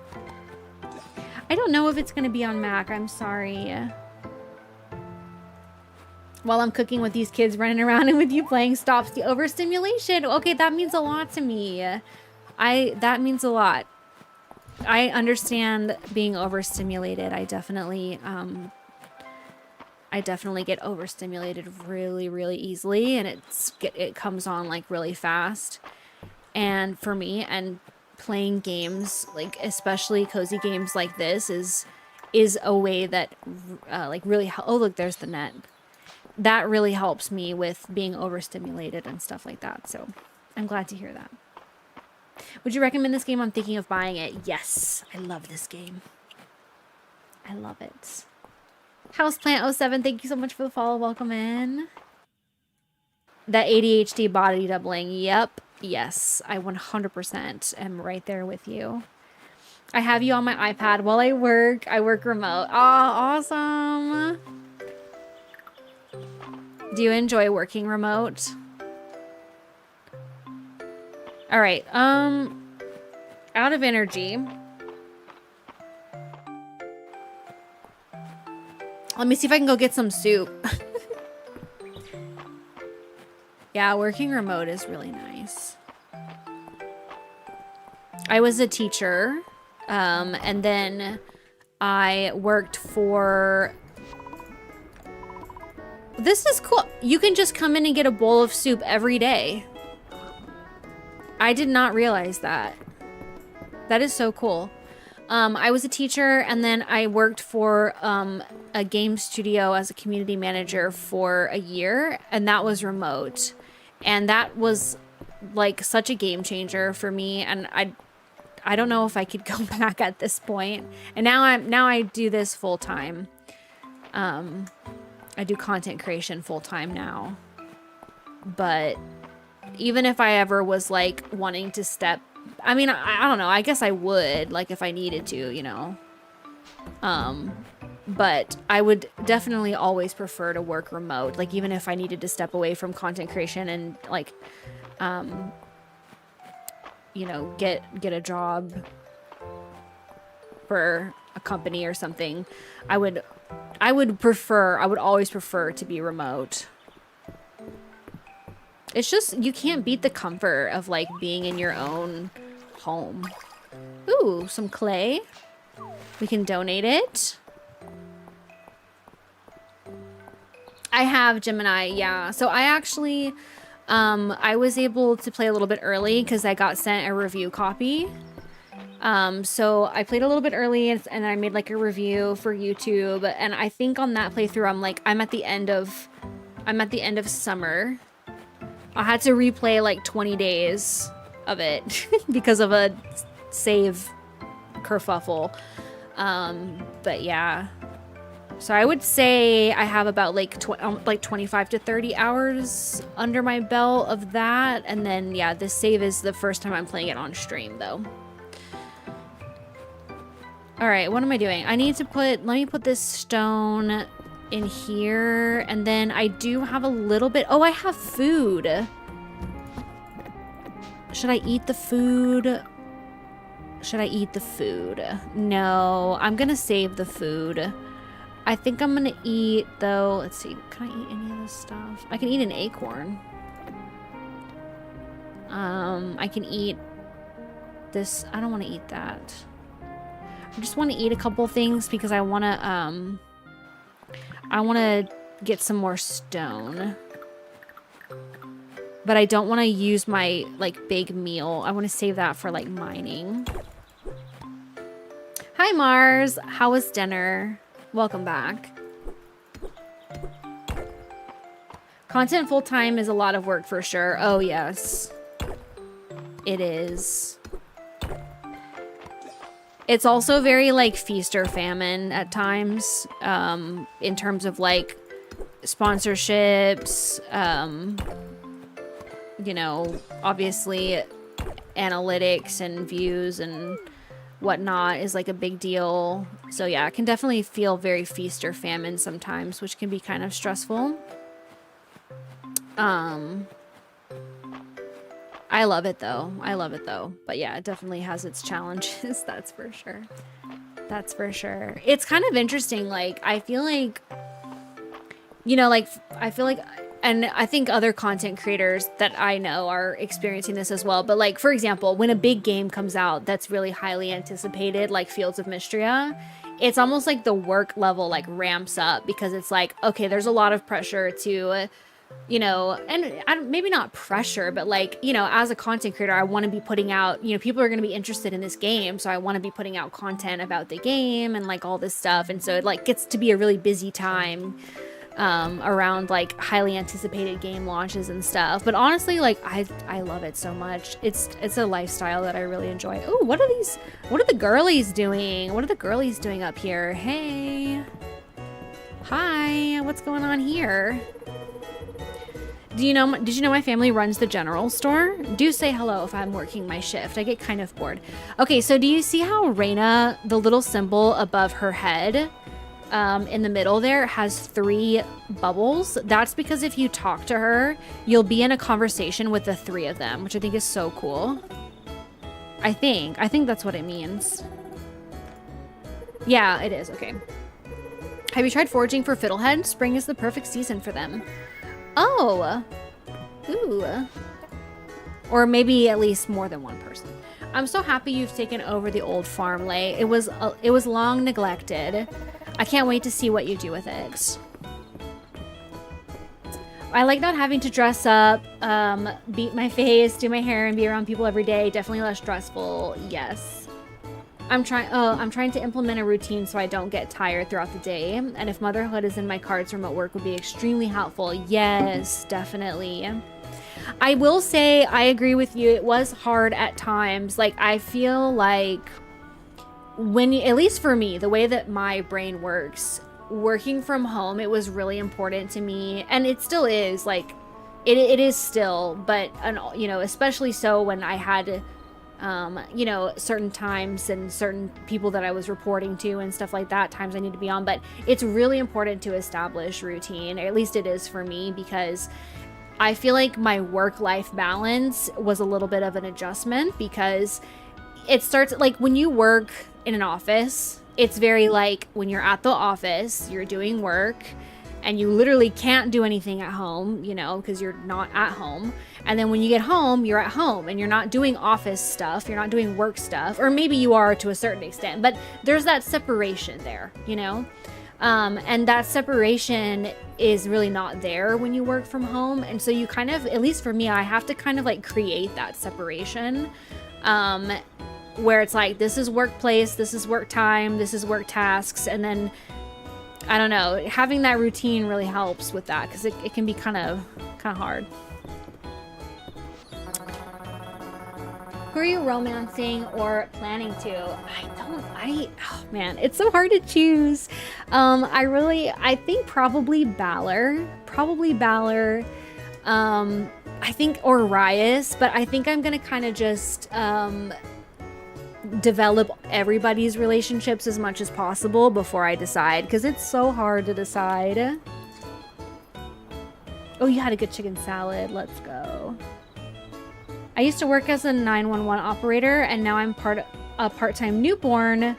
I don't know if it's gonna be on Mac. I'm sorry. While I'm cooking with these kids running around and with you playing stops the overstimulation. Okay, that means a lot to me. That means a lot. I understand being overstimulated. I definitely get overstimulated really, really easily, and it comes on like really fast. And for me, and playing games, like especially cozy games like this, is a way that like really. Oh, look, there's the net. That really helps me with being overstimulated and stuff like that. So I'm glad to hear that. Would you recommend this game? I'm thinking of buying it. Yes, I love this game. I love it. Houseplant07, thank you so much for the follow. Welcome in. That ADHD body doubling. Yep. Yes, I 100% am right there with you. I have you on my iPad while I work. I work remote. Oh, awesome. Do you enjoy working remote? All right. Out of energy. Let me see if I can go get some soup. Yeah, working remote is really nice. I was a teacher, and then I worked for... This is cool. You can just come in and get a bowl of soup every day. I did not realize that. That is so cool. I was a teacher, and then I worked for a game studio as a community manager for a year, and that was remote. And that was like such a game changer for me, and I don't know if I could go back at this point. And now I do this full time. I do content creation full time now. But even if I ever was like wanting to step, I mean, I don't know, I guess I would, like if I needed to, you know. But I would definitely always prefer to work remote. Like even if I needed to step away from content creation and like, you know, get a job for a company or something, I would always prefer to be remote. It's just, you can't beat the comfort of like being in your own home. Ooh, some clay. We can donate it. I have Gemini, yeah. So I actually, I was able to play a little bit early because I got sent a review copy. So I played a little bit early and I made like a review for YouTube. And I think on that playthrough, I'm at the end of summer. I had to replay like 20 days of it because of a save kerfuffle. But yeah. So I would say I have about like 25 to 30 hours under my belt of that. And then yeah, this save is the first time I'm playing it on stream though. All right, what am I doing? I need to let me put this stone in here. And then I do have a little bit, oh, I have food. Should I eat the food? Should I eat the food? No, I'm gonna save the food. I think I'm gonna eat though. Let's see, can I eat any of this stuff? I can eat an acorn. I can eat this. I don't want to eat that. I just want to eat a couple things because I want to get some more stone. But I don't want to use my like big meal. I want to save that for like mining. Hi Mars, how was dinner? Welcome back. Content full-time is a lot of work for sure. Oh yes, it is. It's also very like feast or famine at times, in terms of like sponsorships, you know, obviously analytics and views and whatnot is like a big deal. So yeah, it can definitely feel very feast or famine sometimes, which can be kind of stressful. I love it though. I love it though. But yeah, it definitely has its challenges. That's for sure. That's for sure. It's kind of interesting. Like, I feel like, you know, like, I feel like, and I think other content creators that I know are experiencing this as well. But like, for example, when a big game comes out that's really highly anticipated, like Fields of Mistria, it's almost like the work level like ramps up because it's like, okay, there's a lot of pressure to, you know, and maybe not pressure, but like, you know, as a content creator, I want to be putting out, you know, people are going to be interested in this game. So I want to be putting out content about the game and like all this stuff. And so it like gets to be a really busy time around like highly anticipated game launches and stuff. But honestly, like I love it so much. It's a lifestyle that I really enjoy. Oh, what are the girlies doing? What are the girlies doing up here? Hey. Hi, what's going on here? Did you know my family runs the general store? Do say hello if I'm working my shift. I get kind of bored. Okay, so do you see how Reina, the little symbol above her head, in the middle there has 3 bubbles. That's because if you talk to her, you'll be in a conversation with the 3 of them, which I think is so cool. I think that's what it means. Yeah, it is. Okay. Have you tried foraging for fiddlehead? Spring is the perfect season for them. Oh. Ooh. Or maybe at least more than one person. I'm so happy you've taken over the old farm, Lay. It was long neglected. I can't wait to see what you do with it. I like not having to dress up, beat my face, do my hair, and be around people every day. Definitely less stressful. Yes. I'm trying to implement a routine so I don't get tired throughout the day. And if motherhood is in my cards, remote work would be extremely helpful. Yes, definitely. I will say I agree with you. It was hard at times. Like, I feel like when you, at least for me, the way that my brain works, working from home, it was really important to me. And it still is, like, it is still, but, you know, especially so when I had, you know, certain times and certain people that I was reporting to and stuff like that, times I need to be on. But it's really important to establish routine, or at least it is for me, because I feel like my work-life balance was a little bit of an adjustment, because it starts, like, when you work in an office, it's very like when you're at the office, you're doing work, and you literally can't do anything at home, you know, because you're not at home. And then when you get home, you're at home and you're not doing office stuff, you're not doing work stuff, or maybe you are to a certain extent, but there's that separation there, you know? And that separation is really not there when you work from home. And so you kind of, at least for me, I have to kind of like create that separation, where it's like, this is workplace, this is work time, this is work tasks. And then, I don't know, having that routine really helps with that, because it can be kind of hard. Who are you romancing or planning to? Oh man, it's so hard to choose. I think probably Balor. I think, or Rias, but I think I'm gonna kind of just, develop everybody's relationships as much as possible before I decide, because it's so hard to decide. Oh, you had a good chicken salad. Let's go. I used to work as a 911 operator, and now I'm a part-time newborn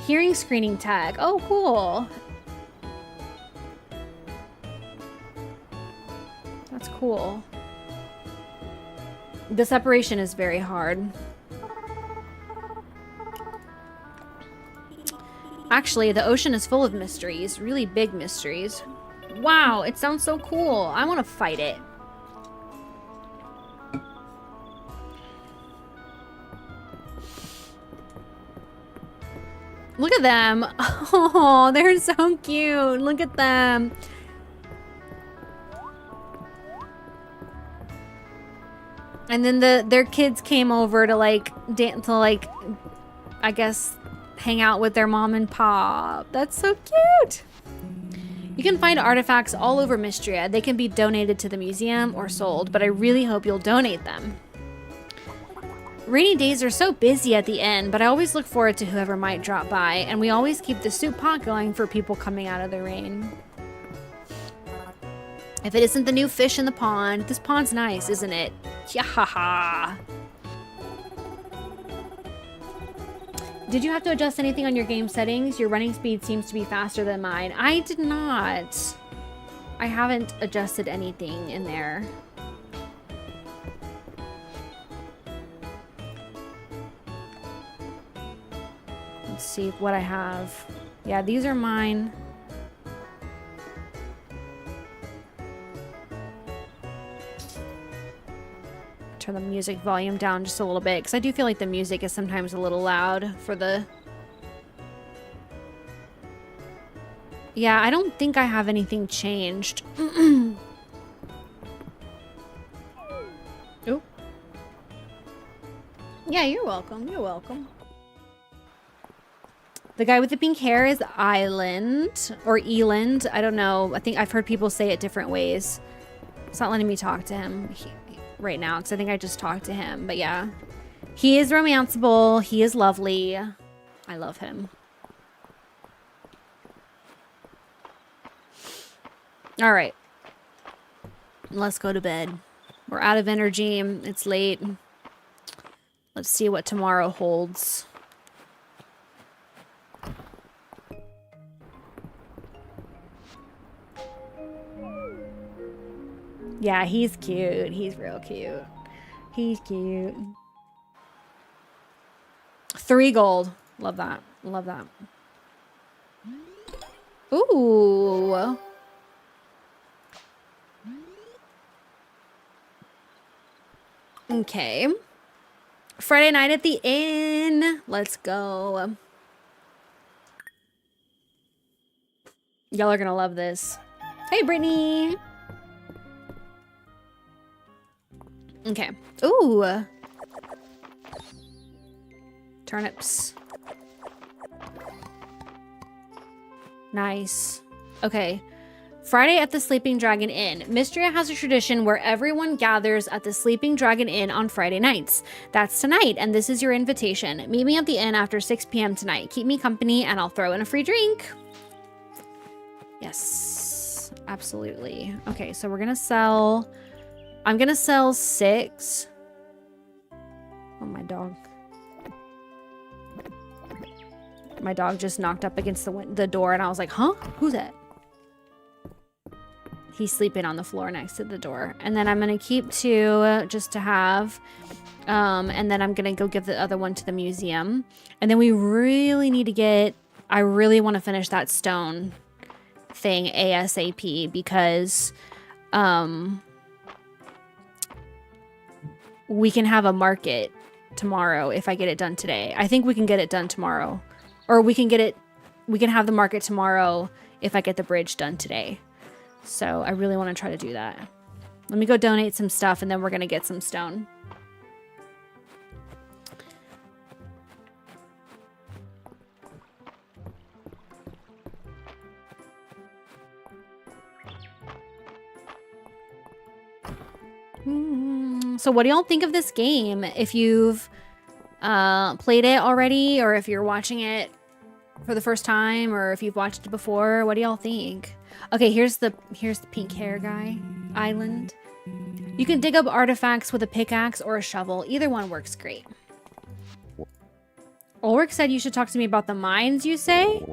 hearing screening tech. Oh, cool. That's cool. The separation is very hard. Actually, the ocean is full of mysteries, really big mysteries. Wow, it sounds so cool. I want to fight it. Look at them. Oh, they're so cute. Look at them. And then their kids came over to like dance, to like, I guess, hang out with their mom and pop. That's so cute. You can find artifacts all over Mistria. They can be donated to the museum or sold, but I really hope you'll donate them. Rainy days are so busy at the end, but I always look forward to whoever might drop by, and we always keep the soup pot going for people coming out of the rain. If it isn't the new fish in the pond, this pond's nice, isn't it? Yahaha. Did you have to adjust anything on your game settings? Your running speed seems to be faster than mine. I did not. I haven't adjusted anything in there. Let's see what I have. Yeah, these are mine. Turn the music volume down just a little bit, because I do feel like the music is sometimes a little loud for the... Yeah, I don't think I have anything changed. Oh. Yeah, you're welcome. You're welcome. The guy with the pink hair is Island, or Eland. I don't know. I think I've heard people say it different ways. It's not letting me talk to him right now, because I think I just talked to him. But yeah, he is romanceable. He is lovely. I love him. All right. Let's go to bed. We're out of energy. It's late. Let's see what tomorrow holds. Yeah, he's cute. He's real cute. He's cute. 3 gold. Love that. Love that. Ooh. Okay. Friday night at the inn. Let's go. Y'all are gonna love this. Hey, Brittany. Okay. Ooh. Turnips. Nice. Okay. Friday at the Sleeping Dragon Inn. Mistria has a tradition where everyone gathers at the Sleeping Dragon Inn on Friday nights. That's tonight, and this is your invitation. Meet me at the inn after 6 p.m. tonight. Keep me company, and I'll throw in a free drink. Yes, absolutely. Okay, so we're gonna sell... I'm gonna sell 6. Oh, my dog. My dog just knocked up against the door, and I was like, huh? Who's that? He's sleeping on the floor next to the door. And then I'm going to keep 2 just to have. And then I'm going to go give the other one to the museum. And then we really need to get... I really want to finish that stone thing ASAP because we can have a market tomorrow if I get it done today. I think we can get it done tomorrow. Or we can get it... We can have the market tomorrow if I get the bridge done today. So I really want to try to do that. Let me go donate some stuff and then we're going to get some stone. So what do y'all think of this game? If you've played it already or if you're watching it for the first time or if you've watched it before, what do y'all think? Okay, here's the pink hair guy island. You can dig up artifacts with a pickaxe or a shovel. Either one works great. Ulrich said you should talk to me about the mines, you say?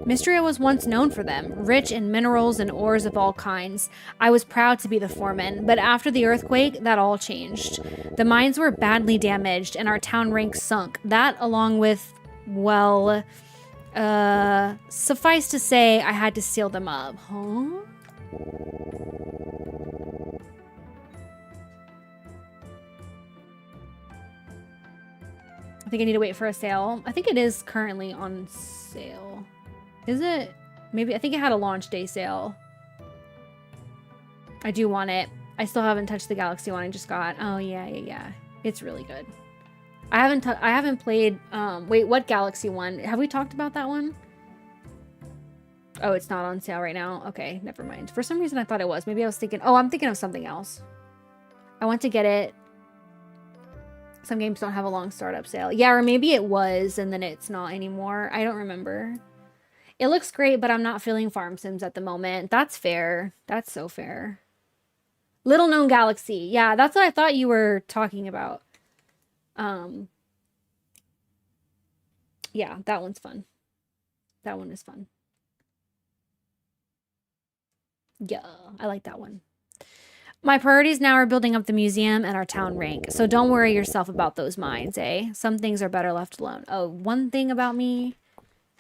Mistria was once known for them, rich in minerals and ores of all kinds. I was proud to be the foreman, but after the earthquake, that all changed. The mines were badly damaged and our town rank sunk. That, along with, well... suffice to say, I had to seal them up. Huh? I think I need to wait for a sale. I think it is currently on sale. Is it? Maybe, I think it had a launch day sale. I do want it. I still haven't touched the Galaxy one I just got. Oh, yeah. It's really good. I haven't played, wait, what Galaxy one? Have we talked about that one? Oh, it's not on sale right now? Okay, never mind. For some reason, I thought it was. Maybe I was thinking, oh, I'm thinking of something else. I want to get it. Some games don't have a long startup sale. Yeah, or maybe it was, and then it's not anymore. I don't remember. It looks great, but I'm not feeling farm sims at the moment. That's fair. That's so fair. Little known Galaxy. Yeah, that's what I thought you were talking about. Yeah, that one's fun. That one is fun. Yeah, I like that one. My priorities now are building up the museum and our town rank. So don't worry yourself about those mines, eh? Some things are better left alone. Oh, one thing about me,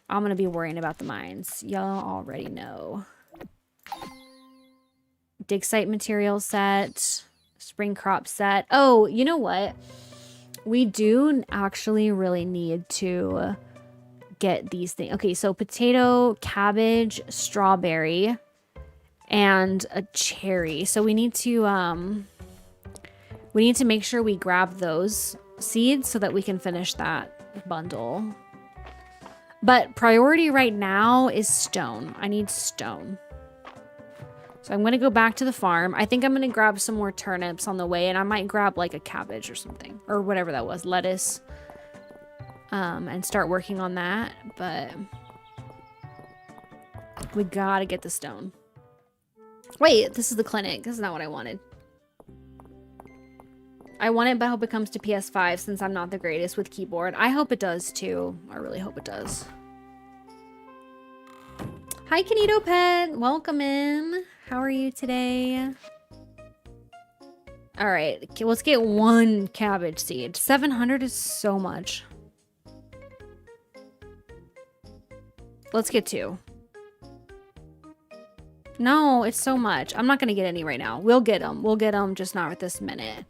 I'm going to be worrying about the mines. Y'all already know. Dig site material set. Spring crop set. Oh, you know what? We do actually really need to get these things. Okay, so potato, cabbage, strawberry, and a cherry. So we need to make sure we grab those seeds so that we can finish that bundle. But priority right now is stone. I need stone. So I'm going to go back to the farm. I think I'm going to grab some more turnips on the way, and I might grab like a cabbage or something, or whatever that was, lettuce, and start working on that. But we got to get the stone. Wait, this is the clinic. This is not what I wanted. I want it, but I hope it comes to PS5 since I'm not the greatest with keyboard. I hope it does too. I really hope it does. Hi, Kanito Pet. Welcome in. How are you today? All right, let's get 1 cabbage seed. 700 is so much. Let's get 2. No, it's so much. I'm not going to get any right now. We'll get them. We'll get them, just not at this minute.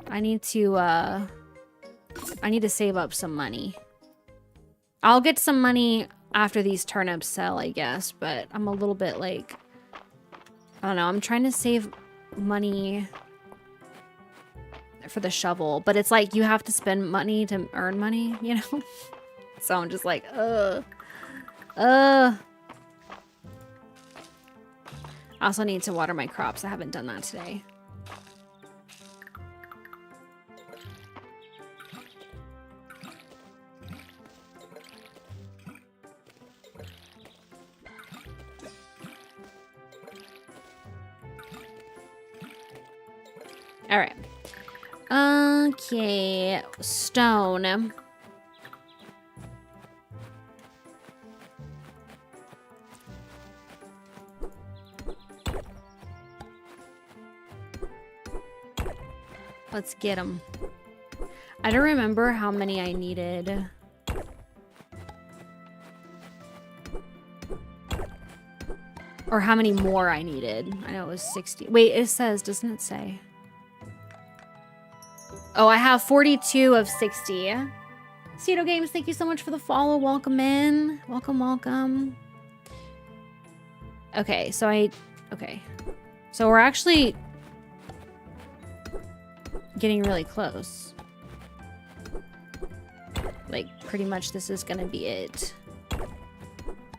I need to save up some money. I'll get some money after these turnips sell, I guess, but I'm a little bit like, I don't know. I'm trying to save money for the shovel, but it's like you have to spend money to earn money, you know? So I'm just like, I also need to water my crops. I haven't done that today. All right. Okay. Stone. Let's get them. I don't remember how many I needed. Or how many more I needed. I know it was 60. Wait, it says, doesn't it say? Oh, I have 42 of 60. Cedo Games, thank you so much for the follow. Welcome in. Welcome, welcome. Okay, so okay. So we're actually getting really close. Like, pretty much this is gonna be it.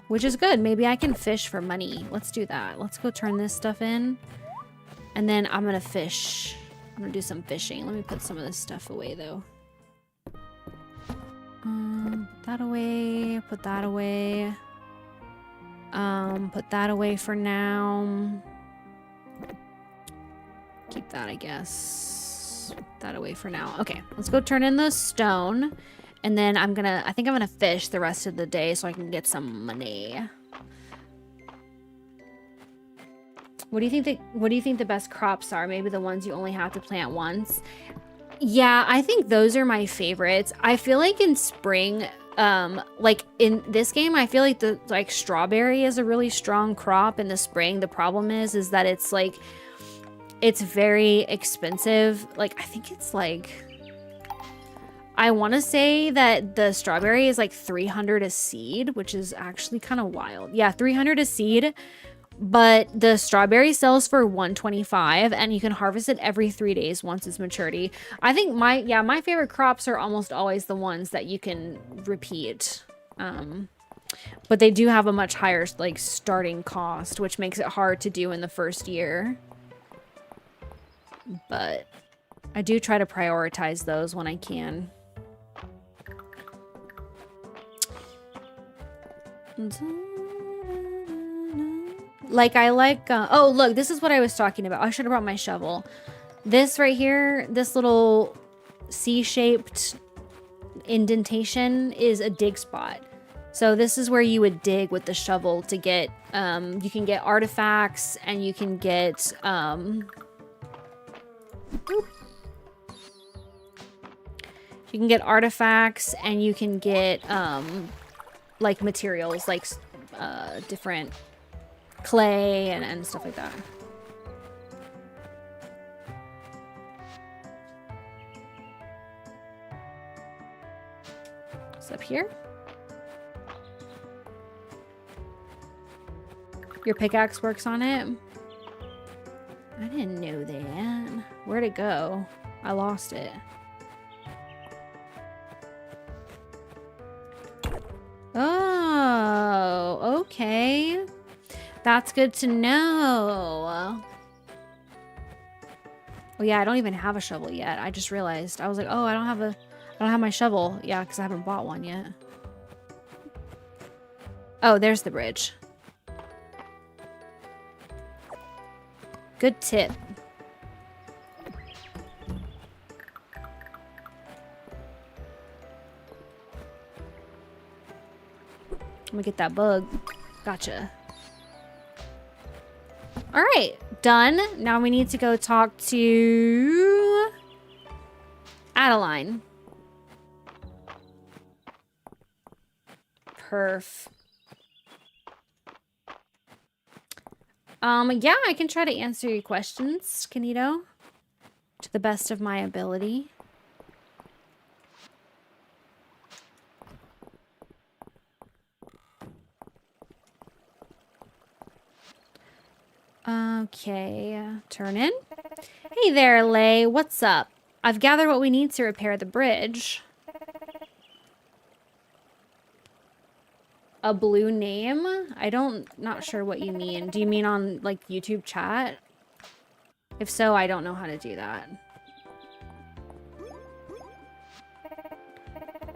Which is good. Maybe I can fish for money. Let's do that. Let's go turn this stuff in. And then I'm gonna fish. I'm gonna do some fishing. Let me put some of this stuff away, though. Put that away. Put that away. Put that away for now. Keep that, I guess. Put that away for now. Okay, let's go turn in the stone. And then I think I'm gonna fish the rest of the day so I can get some money. What do you think the best crops are? Maybe the ones you only have to plant once? Yeah, I think those are my favorites. I feel like in spring, like in this game, I feel like the strawberry is a really strong crop in the spring. The problem is that it's like, it's very expensive. Like, I think it's like, I want to say that the strawberry is like 300 a seed, which is actually kind of wild. Yeah, 300 a seed. But the strawberry sells for 125 and you can harvest it every 3 days once it's maturity. I think my favorite crops are almost always the ones that you can repeat. But they do have a much higher like starting cost, which makes it hard to do in the first year. But I do try to prioritize those when I can. Like, oh, look, this is what I was talking about. I should have brought my shovel. This right here, this little C-shaped indentation is a dig spot. So this is where you would dig with the shovel to get, you can get artifacts and you can get, you can get artifacts and you can get, like materials, like, different clay and stuff like that. It's up here. Your pickaxe works on it? I didn't know that. Where'd it go? I lost it. Oh, okay. That's good to know. Oh yeah, I don't even have a shovel yet. I just realized. I was like, oh, I don't have my shovel. Yeah, because I haven't bought one yet. Oh, there's the bridge. Good tip. I'm gonna get that bug. Gotcha. All right, done. Now we need to go talk to Adeline. Perf. Yeah, I can try to answer your questions, Canito, to the best of my ability. Okay, turn in. Hey there, Lay. What's up? I've gathered what we need to repair the bridge. A blue name? Not sure what you mean. Do you mean on, like, YouTube chat? If so, I don't know how to do that.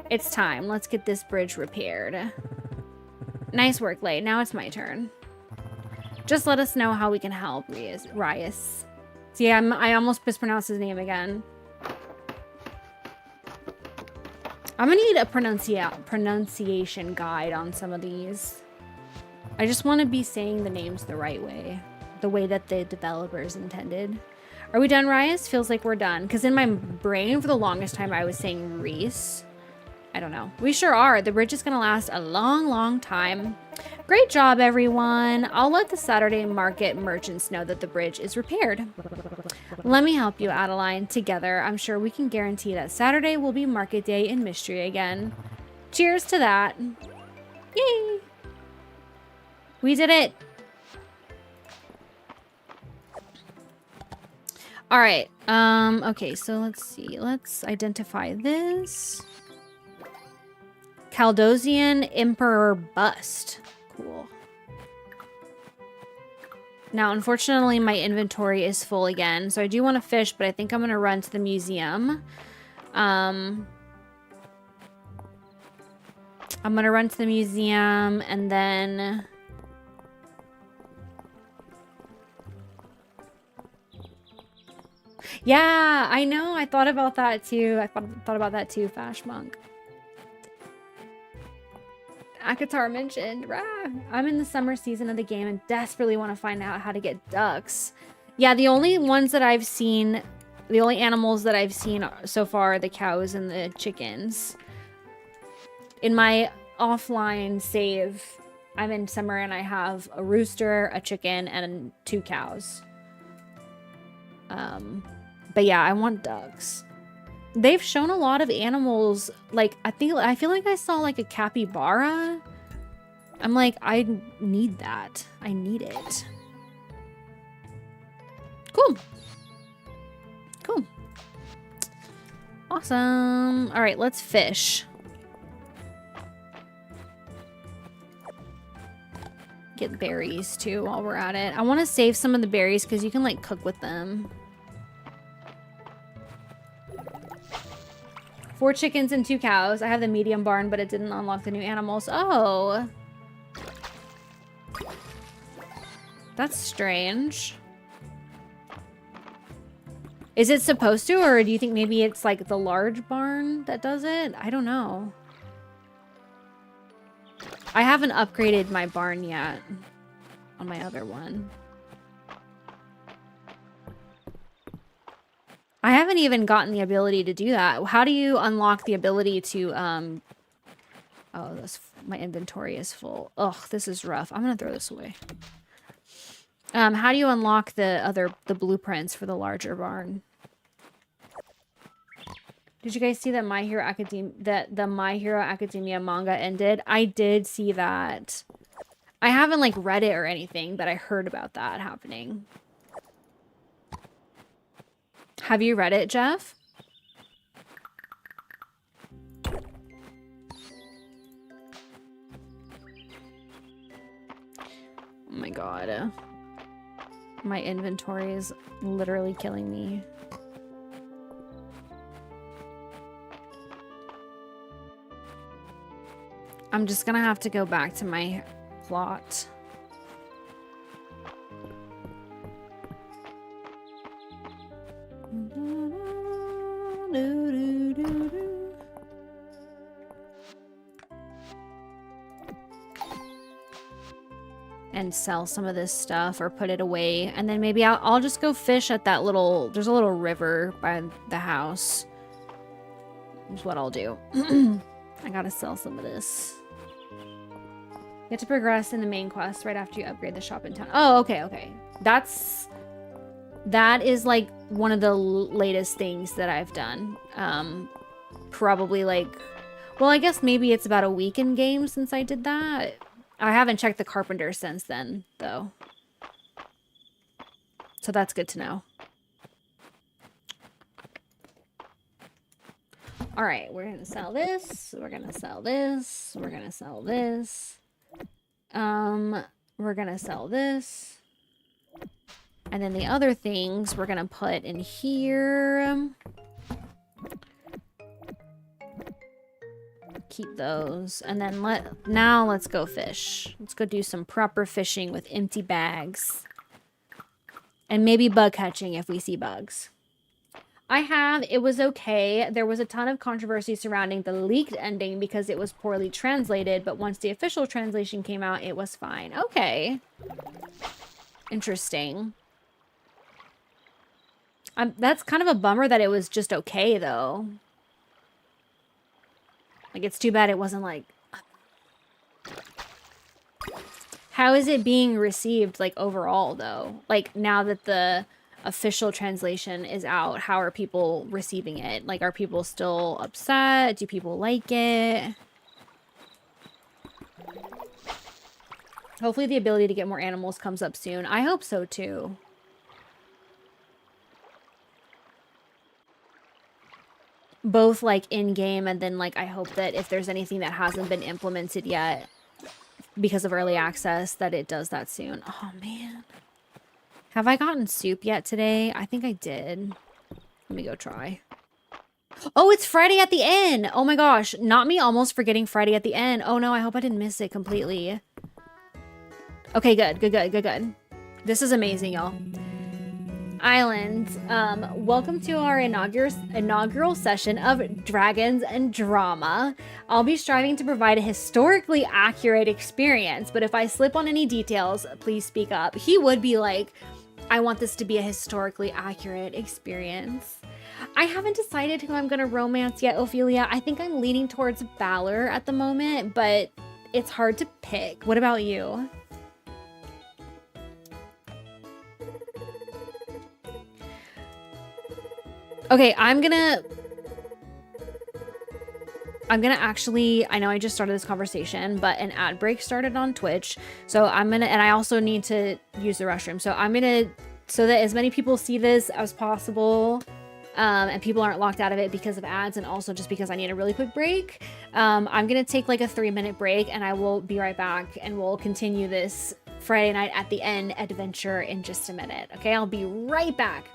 It's time. Let's get this bridge repaired. Nice work, Lay. Now it's my turn. Just let us know how we can help, Rias. See, I almost mispronounced his name again. I'm gonna need a pronunciation guide on some of these. I just want to be saying the names the right way. The way that the developers intended. Are we done, Rias? Feels like we're done. Because in my brain, for the longest time, I was saying Reese. I don't know. We sure are. The bridge is going to last a long, long time. Great job, everyone. I'll let the Saturday market merchants know that the bridge is repaired. Let me help you, Adeline. Together, I'm sure we can guarantee that Saturday will be market day in Mistria again. Cheers to that. Yay! We did it. All right. Okay, so let's see. Let's identify this. Caldosian Emperor Bust. Cool. Now, unfortunately, my inventory is full again, so I do want to fish, but I think I'm going to run to the museum. I'm going to run to the museum, and then... Yeah, I know. I thought about that, too. I thought about that, too, Fash Monk. Akatar mentioned, rah, I'm in the summer season of the game and desperately want to find out how to get ducks. Yeah, the only ones that I've seen, the only animals that I've seen so far are the cows and the chickens. In my offline save, I'm in summer and I have a rooster, a chicken, and 2 cows. But yeah, I want ducks. They've shown a lot of animals, like, I feel like I saw, like, a capybara. I'm like, I need that. I need it. Cool. Cool. Awesome. All right, let's fish. Get berries, too, while we're at it. I want to save some of the berries because you can, like, cook with them. 4 chickens and 2 cows. I have the medium barn, but it didn't unlock the new animals. Oh. That's strange. Is it supposed to, or do you think maybe it's like the large barn that does it? I don't know. I haven't upgraded my barn yet on my other one. I haven't even gotten the ability to do that. How do you unlock the ability to, oh, my inventory is full. Ugh, this is rough. I'm gonna throw this away. How do you unlock the blueprints for the larger barn? Did you guys see that the My Hero Academia manga ended? I did see that. I haven't, like, read it or anything, but I heard about that happening. Have you read it, Jeff? Oh my god. My inventory is literally killing me. I'm just gonna have to go back to my plot. And sell some of this stuff or put it away. And then maybe I'll just go fish at that little... There's a little river by the house. Is what I'll do. I gotta sell some of this. You have to progress in the main quest right after you upgrade the shop in town. Oh, okay, okay. That is like one of the latest things that I've done. Probably like... Well, I guess maybe it's about a week in game since I did that. I haven't checked the carpenter since then, though. So that's good to know. All right, we're going to sell this. We're going to sell this. We're going to sell this. We're going to sell this. And then the other things we're going to put in here. Keep those. And then let's go fish. Let's go do some proper fishing with empty bags. And maybe bug catching if we see bugs. It was okay. There was a ton of controversy surrounding the leaked ending because it was poorly translated, but once the official translation came out, it was fine. Okay. Interesting. That's kind of a bummer that it was just okay, though. Like, it's too bad it wasn't like... How is it being received, like, overall, though? Like, now that the official translation is out, how are people receiving it? Like, are people still upset? Do people like it? Hopefully the ability to get more animals comes up soon. I hope so, too. Both, like, in-game and then, like, I hope that if there's anything that hasn't been implemented yet because of early access, that it does that soon. Oh, man. Have I gotten soup yet today? I think I did. Let me go try. Oh, it's Friday at the Inn! Oh my gosh, not me almost forgetting Friday at the Inn. Oh no, I hope I didn't miss it completely. Okay, good. This is amazing, y'all. Island, welcome to our inaugural session of Dragons and Drama. I'll be striving to provide a historically accurate experience, but if I slip on any details, please speak up. He would be like, I want this to be a historically accurate experience. I haven't decided who I'm gonna romance yet, Ophelia. I think I'm leaning towards Balor at the moment, but it's hard to pick. What about you? Okay, I'm gonna actually, I know I just started this conversation, but an ad break started on Twitch. So and I also need to use the restroom. So so that as many people see this as possible, and people aren't locked out of it because of ads, and also just because I need a really quick break, I'm gonna take like a 3-minute break and I will be right back and we'll continue this Friday night at the End adventure in just a minute. Okay, I'll be right back.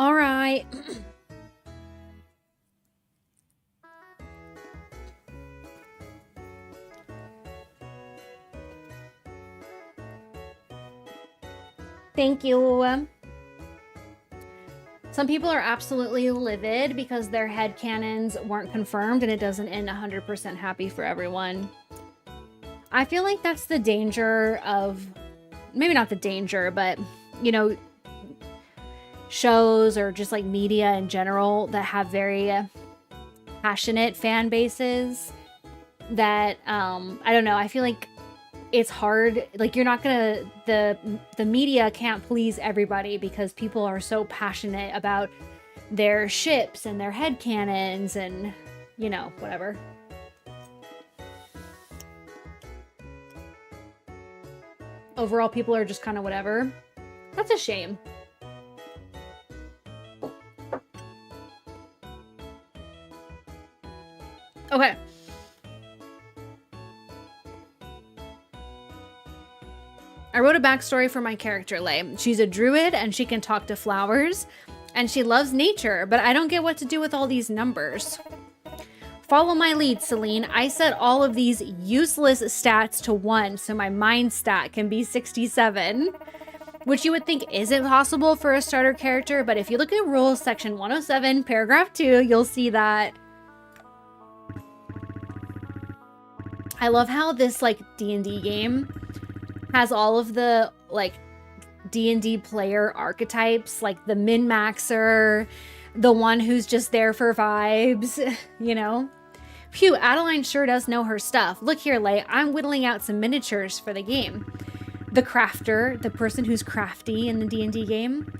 All right. Thank you. Some people are absolutely livid because their headcanons weren't confirmed and it doesn't end 100% happy for everyone. I feel like that's the danger of, maybe not the danger, but, you know, shows or just like media in general that have very passionate fan bases that, I don't know, I feel like it's hard, like you're not gonna, the media can't please everybody because people are so passionate about their ships and their headcanons and, you know, whatever. Overall, people are just kind of whatever. That's a shame. Okay. I wrote a backstory for my character, Lay. She's a druid and she can talk to flowers and she loves nature, but I don't get what to do with all these numbers. Follow my lead, Celine. I set all of these useless stats to 1 so my mind stat can be 67, which you would think isn't possible for a starter character, but if you look at rules section 107, paragraph 2, you'll see that. I love how this like D&D game has all of the like D&D player archetypes, like the min-maxer, the one who's just there for vibes, you know? Phew, Adeline sure does know her stuff. Look here, Lay, I'm whittling out some miniatures for the game. The crafter, the person who's crafty in the D&D game.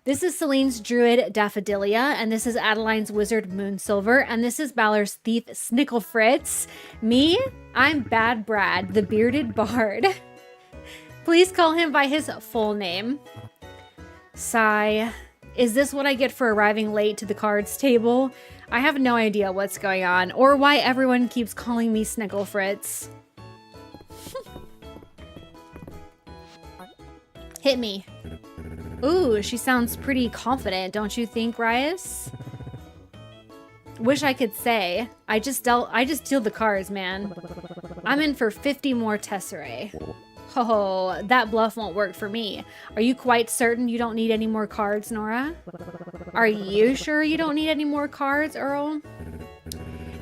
This is Celine's druid, Daffodilia, and this is Adeline's wizard, Moonsilver, and this is Balor's thief, Snicklefritz. Me, I'm Bad Brad, the bearded bard. Please call him by his full name. Sigh. Is this what I get for arriving late to the cards table? I have no idea what's going on, or why everyone keeps calling me Snicklefritz. Hit me. Ooh, she sounds pretty confident, don't you think, Rias? Wish I could say. I just deal the cards, man. I'm in for 50 more tesserae. Oh, that bluff won't work for me. Are you quite certain you don't need any more cards, Nora? Are you sure you don't need any more cards, Earl?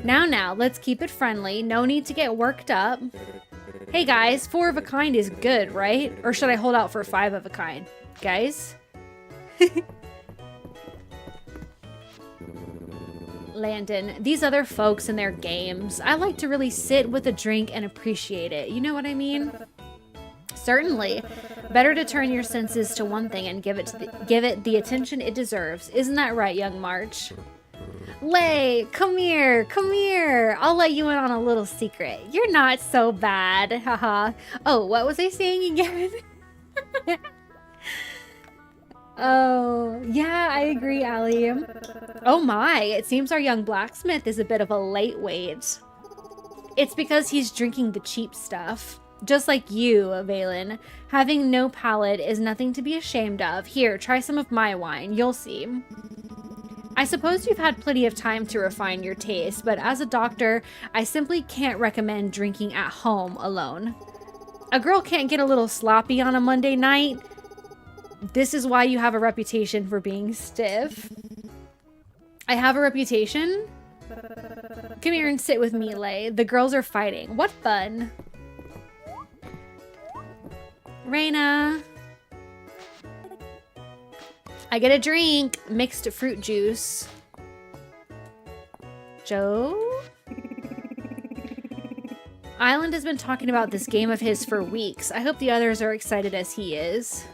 Now, let's keep it friendly. No need to get worked up. Hey guys, 4 of a kind is good, right? Or should I hold out for 5 of a kind? Guys? Landon, these other folks and their games. I like to really sit with a drink and appreciate it. You know what I mean? Certainly. Better to turn your senses to one thing and give it the attention it deserves. Isn't that right, young March? Lay, come here, come here. I'll let you in on a little secret. You're not so bad. Haha. Oh, what was I saying again? Oh, yeah, I agree, Allie. Oh my, it seems our young blacksmith is a bit of a lightweight. It's because he's drinking the cheap stuff. Just like you, Valen. Having no palate is nothing to be ashamed of. Here, try some of my wine. You'll see. I suppose you've had plenty of time to refine your taste, but as a doctor, I simply can't recommend drinking at home alone. A girl can't get a little sloppy on a Monday night. This is why you have a reputation for being stiff. I have a reputation? Come here and sit with me, Lay. The girls are fighting. What fun. Raina. I get a drink. Mixed fruit juice. Joe? Island has been talking about this game of his for weeks. I hope the others are excited as he is.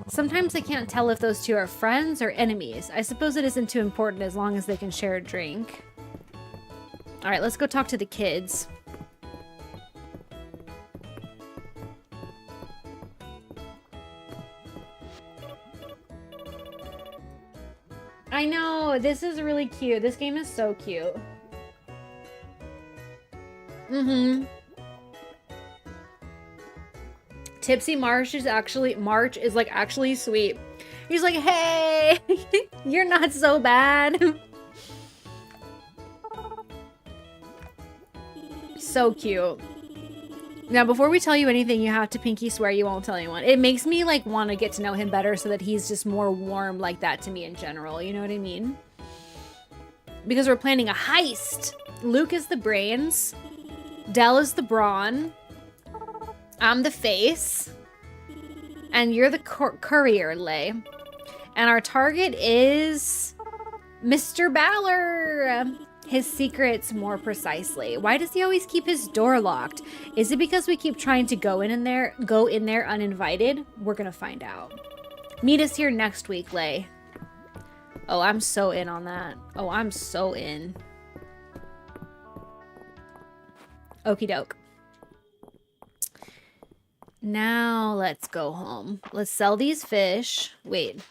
Sometimes I can't tell if those two are friends or enemies. I suppose it isn't too important as long as they can share a drink. Alright, let's go talk to the kids. I know, this is really cute. This game is so cute. Tipsy March is actually, actually sweet. He's like, hey, you're not so bad. So cute. Now, before we tell you anything, you have to pinky swear you won't tell anyone. It makes me like want to get to know him better so that he's just more warm like that to me in general. You know what I mean? Because we're planning a heist. Luke is the brains. Dell is the brawn. I'm the face. And you're the courier, Lay. And our target is Mr. Balor. His secrets more precisely. Why does he always keep his door locked? Is it because we keep trying to go in there uninvited? We're gonna find out. Meet us here next week, Lay. Oh, I'm so in on that. Oh, I'm so in. Okie doke. Now let's go home. Let's sell these fish. Wait.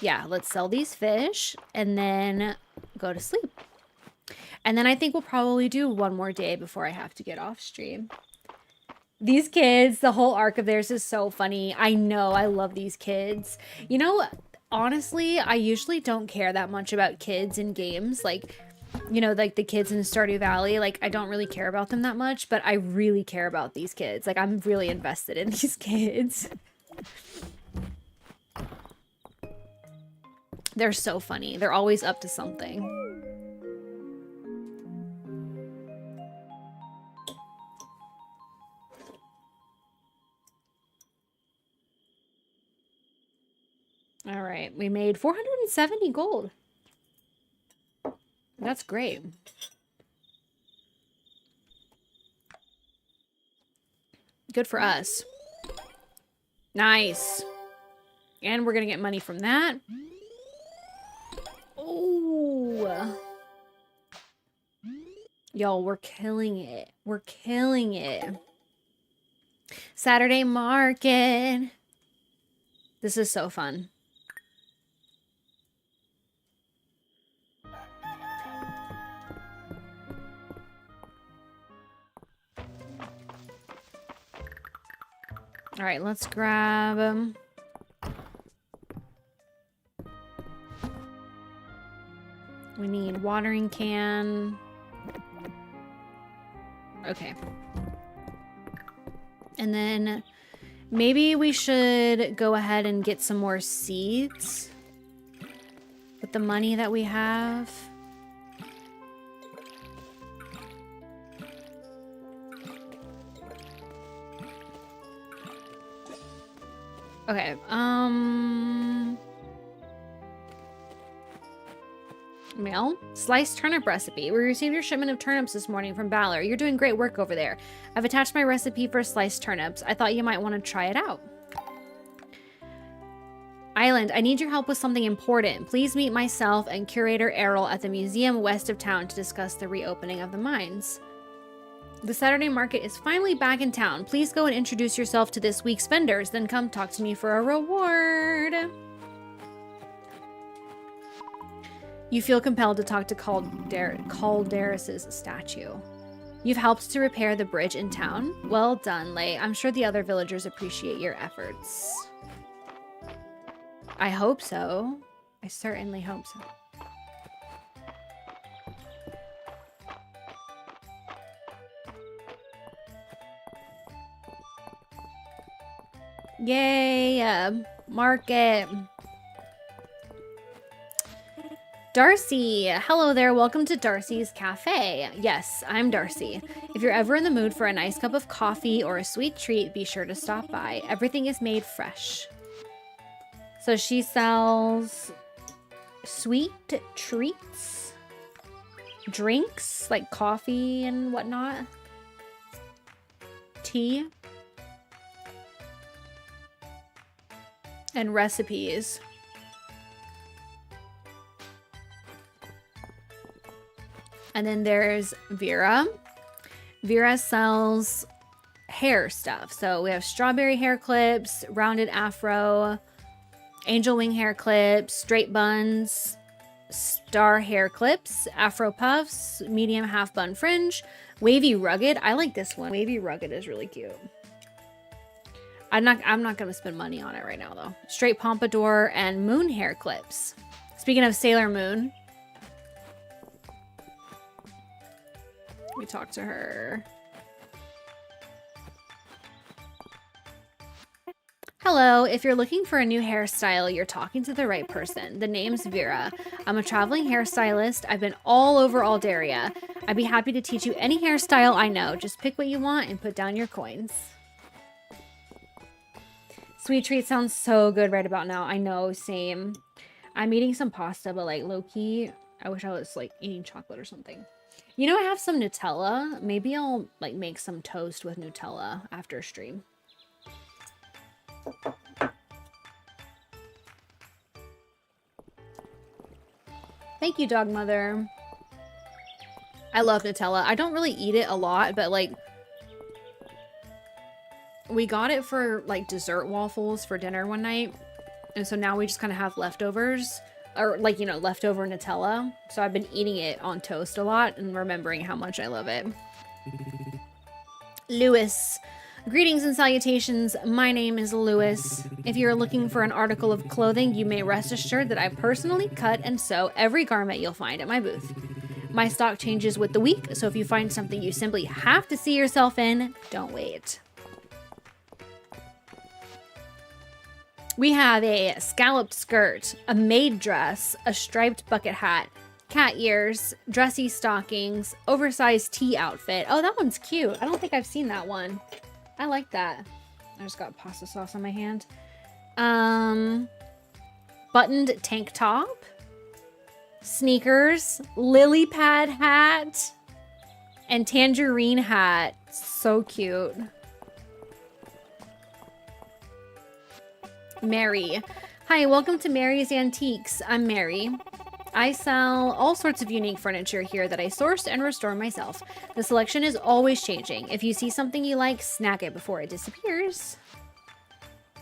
Yeah, let's sell these fish and then go to sleep. And then I think we'll probably do one more day before I have to get off stream. These kids, the whole arc of theirs is so funny. I know, I love these kids. You know, honestly, I usually don't care that much about kids in games. Like, you know, like the kids in Stardew Valley, like I don't really care about them that much, but I really care about these kids. Like I'm really invested in these kids. They're so funny. They're always up to something. All right, we made 470 gold. That's great. Good for us. Nice. And we're gonna get money from that. Oh. Y'all, we're killing it. We're killing it. Saturday market. This is so fun. All right, let's grab we need watering can. Okay. And then maybe we should go ahead and get some more seeds with the money that we have. Okay, mail. Sliced turnip recipe. We received your shipment of turnips this morning from Balor. You're doing great work over there. I've attached my recipe for sliced turnips. I thought you might want to try it out. Island, I need your help with something important. Please meet myself and curator Errol at the museum west of town to discuss the reopening of the mines. The Saturday market is finally back in town. Please go and introduce yourself to this week's vendors, then come talk to me for a reward. You feel compelled to talk to Calderis's statue. You've helped to repair the bridge in town. Well done, Lay. I'm sure the other villagers appreciate your efforts. I hope so. I certainly hope so. Yay! Market. Darcy! Hello there, welcome to Darcy's Cafe. Yes, I'm Darcy. If you're ever in the mood for a nice cup of coffee or a sweet treat, be sure to stop by. Everything is made fresh. So she sells sweet treats, drinks, like coffee and whatnot, tea, and recipes. And then there's Vera. Vera sells hair stuff. So we have strawberry hair clips, rounded afro, angel wing hair clips, straight buns, star hair clips, afro puffs, medium half bun fringe, wavy rugged. I like this one. Wavy rugged is really cute. I'm not gonna spend money on it right now though. Straight pompadour and moon hair clips. Speaking of Sailor Moon, we talked to her. Hello, if you're looking for a new hairstyle, you're talking to the right person. The name's Vera. I'm a traveling hairstylist. I've been all over Aldaria. I'd be happy to teach you any hairstyle I know. Just pick what you want and put down your coins. Sweet treat sounds so good right about now. I know, same. I'm eating some pasta, but like low-key, I wish I was like eating chocolate or something. You know, I have some Nutella. Maybe I'll like make some toast with Nutella after stream. Thank you, dog mother. I love Nutella. I don't really eat it a lot, but like we got it for like dessert waffles for dinner one night. And so now we just kind of have leftovers or like, you know, leftover Nutella. So I've been eating it on toast a lot and remembering how much I love it. Lewis. Greetings and salutations. My name is Lewis. If you're looking for an article of clothing, you may rest assured that I personally cut and sew every garment you'll find at my booth. My stock changes with the week, so if you find something you simply have to see yourself in, don't wait. We have a scalloped skirt, a maid dress, a striped bucket hat, cat ears, dressy stockings, oversized tea outfit. Oh, that one's cute. I don't think I've seen that one. I like that. I just got pasta sauce on my hand. Buttoned tank top, sneakers, lily pad hat, and tangerine hat. So cute. Mary. Hi, welcome to Mary's Antiques. I'm Mary. I sell all sorts of unique furniture here that I source and restore myself. The selection is always changing. If you see something you like, snag it before it disappears.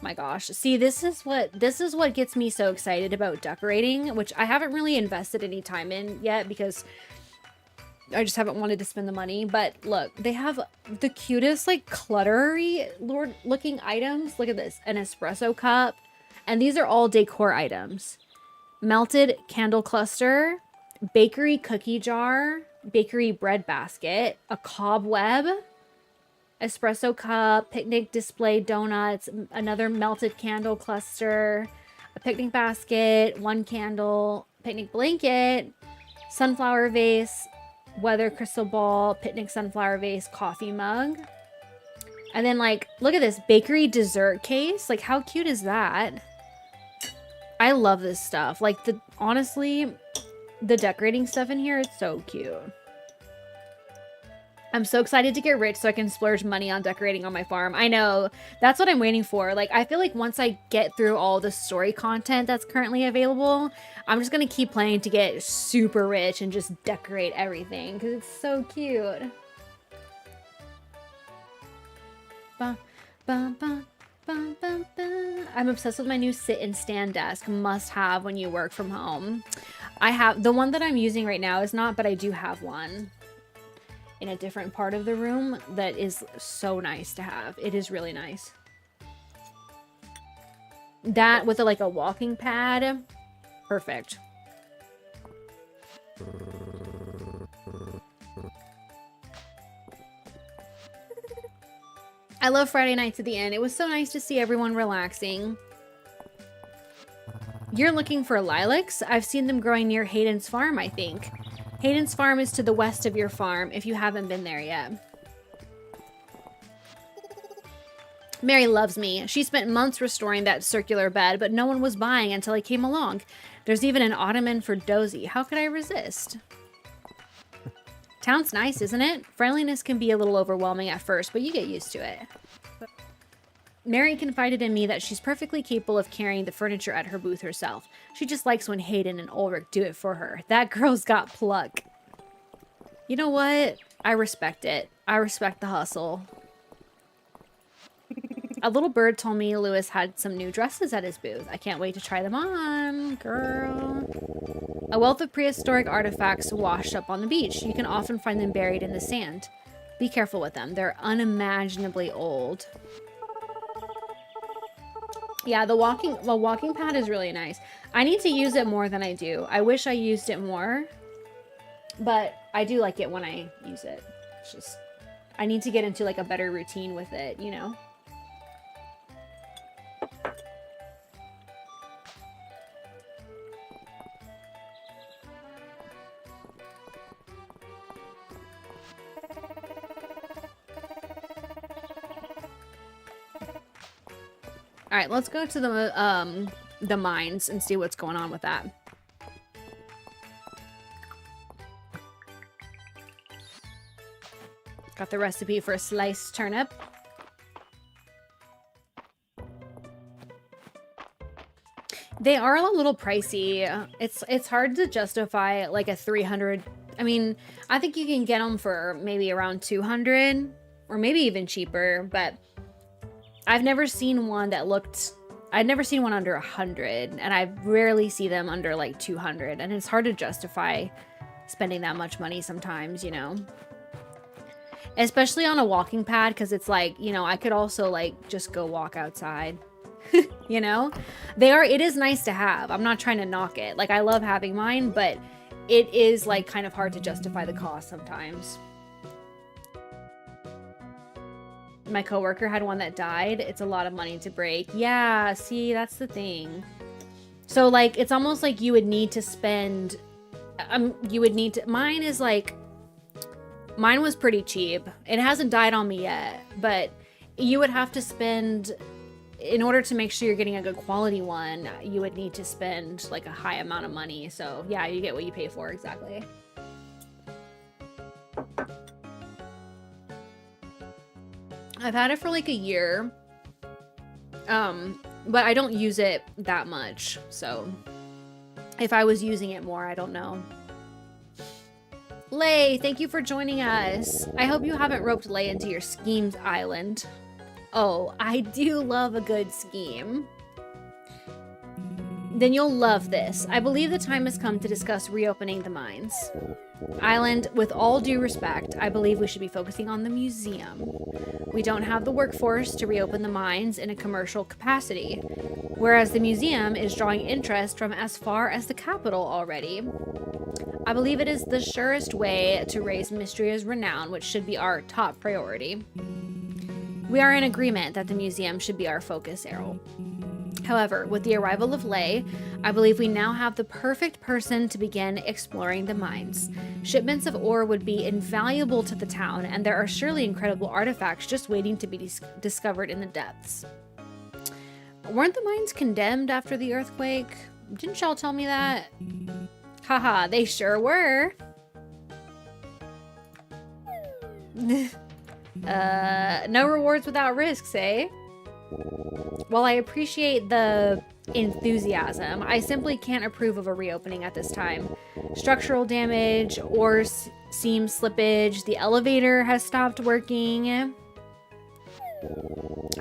My gosh. See, this is what gets me so excited about decorating, which I haven't really invested any time in yet because I just haven't wanted to spend the money. But look, they have the cutest, like, cluttery looking items. Look at this. An espresso cup. And these are all decor items. Melted candle cluster, bakery cookie jar, bakery bread basket, a cobweb, espresso cup, picnic display donuts, another melted candle cluster, a picnic basket, one candle, picnic blanket, sunflower vase, weather crystal ball, picnic sunflower vase, coffee mug. And then, like, look at this bakery dessert case. Like, how cute is that? I love this stuff. Like, honestly, the decorating stuff in here is so cute. I'm so excited to get rich so I can splurge money on decorating on my farm. I know. That's what I'm waiting for. Like, I feel like once I get through all the story content that's currently available, I'm just going to keep playing to get super rich and just decorate everything because it's so cute. Ba, ba, ba. I'm obsessed with my new sit and stand desk. Must have when you work from home. I have the one that I'm using right now is not, but I do have one in a different part of the room that is so nice to have. It is really nice. That with like a walking pad. Perfect. I love Friday nights at the end. It was so nice to see everyone relaxing. You're looking for lilacs? I've seen them growing near Hayden's farm, I think. Hayden's farm is to the west of your farm if you haven't been there yet. Mary loves me. She spent months restoring that circular bed, but no one was buying until I came along. There's even an ottoman for Dozy. How could I resist? Town's nice, isn't it? Friendliness can be a little overwhelming at first, but you get used to it. Mary confided in me that she's perfectly capable of carrying the furniture at her booth herself. She just likes when Hayden and Ulrich do it for her. That girl's got pluck. You know what? I respect it. I respect the hustle. A little bird told me Lewis had some new dresses at his booth. I can't wait to try them on, girl. A wealth of prehistoric artifacts washed up on the beach. You can often find them buried in the sand. Be careful with them. They're unimaginably old. Yeah, the walking pad is really nice. I need to use it more than I do. I wish I used it more, but I do like it when I use it. It's just, I need to get into like a better routine with it, you know? All right, let's go to the mines and see what's going on with that. Got the recipe for a sliced turnip. They are a little pricey. It's hard to justify like a 300. I mean, I think you can get them for maybe around 200 or maybe even cheaper, but I've never seen one that looked, I'd never seen one under 100, and I rarely see them under like 200, and it's hard to justify spending that much money sometimes, you know? Especially on a walking pad, because it's like, you know, I could also like just go walk outside, you know? It is nice to have. I'm not trying to knock it. Like, I love having mine, but it is like kind of hard to justify the cost sometimes. My coworker had one that died. It's a lot of money to break. Yeah, see, that's the thing. So like, it's almost like you would need to spend, mine is like, mine was pretty cheap. It hasn't died on me yet, but you would have to spend, in order to make sure you're getting a good quality one, you would need to spend like a high amount of money. So yeah, you get what you pay for, exactly. I've had it for like a year, but I don't use it that much, so if I was using it more, I don't know. Lay, thank you for joining us. I hope you haven't roped Lay into your schemes island. Oh, I do love a good scheme. Then you'll love this. I believe the time has come to discuss reopening the mines. Island, with all due respect, I believe we should be focusing on the museum. We don't have the workforce to reopen the mines in a commercial capacity, whereas the museum is drawing interest from as far as the capital already. I believe it is the surest way to raise Mistria's renown, which should be our top priority. We are in agreement that the museum should be our focus, Errol. However, with the arrival of Lay, I believe we now have the perfect person to begin exploring the mines. Shipments of ore would be invaluable to the town, and there are surely incredible artifacts just waiting to be discovered in the depths. Weren't the mines condemned after the earthquake? Didn't y'all tell me that? Haha, they sure were. No rewards without risks, eh? While I appreciate the enthusiasm, I simply can't approve of a reopening at this time. Structural damage, ore seam slippage, the elevator has stopped working, and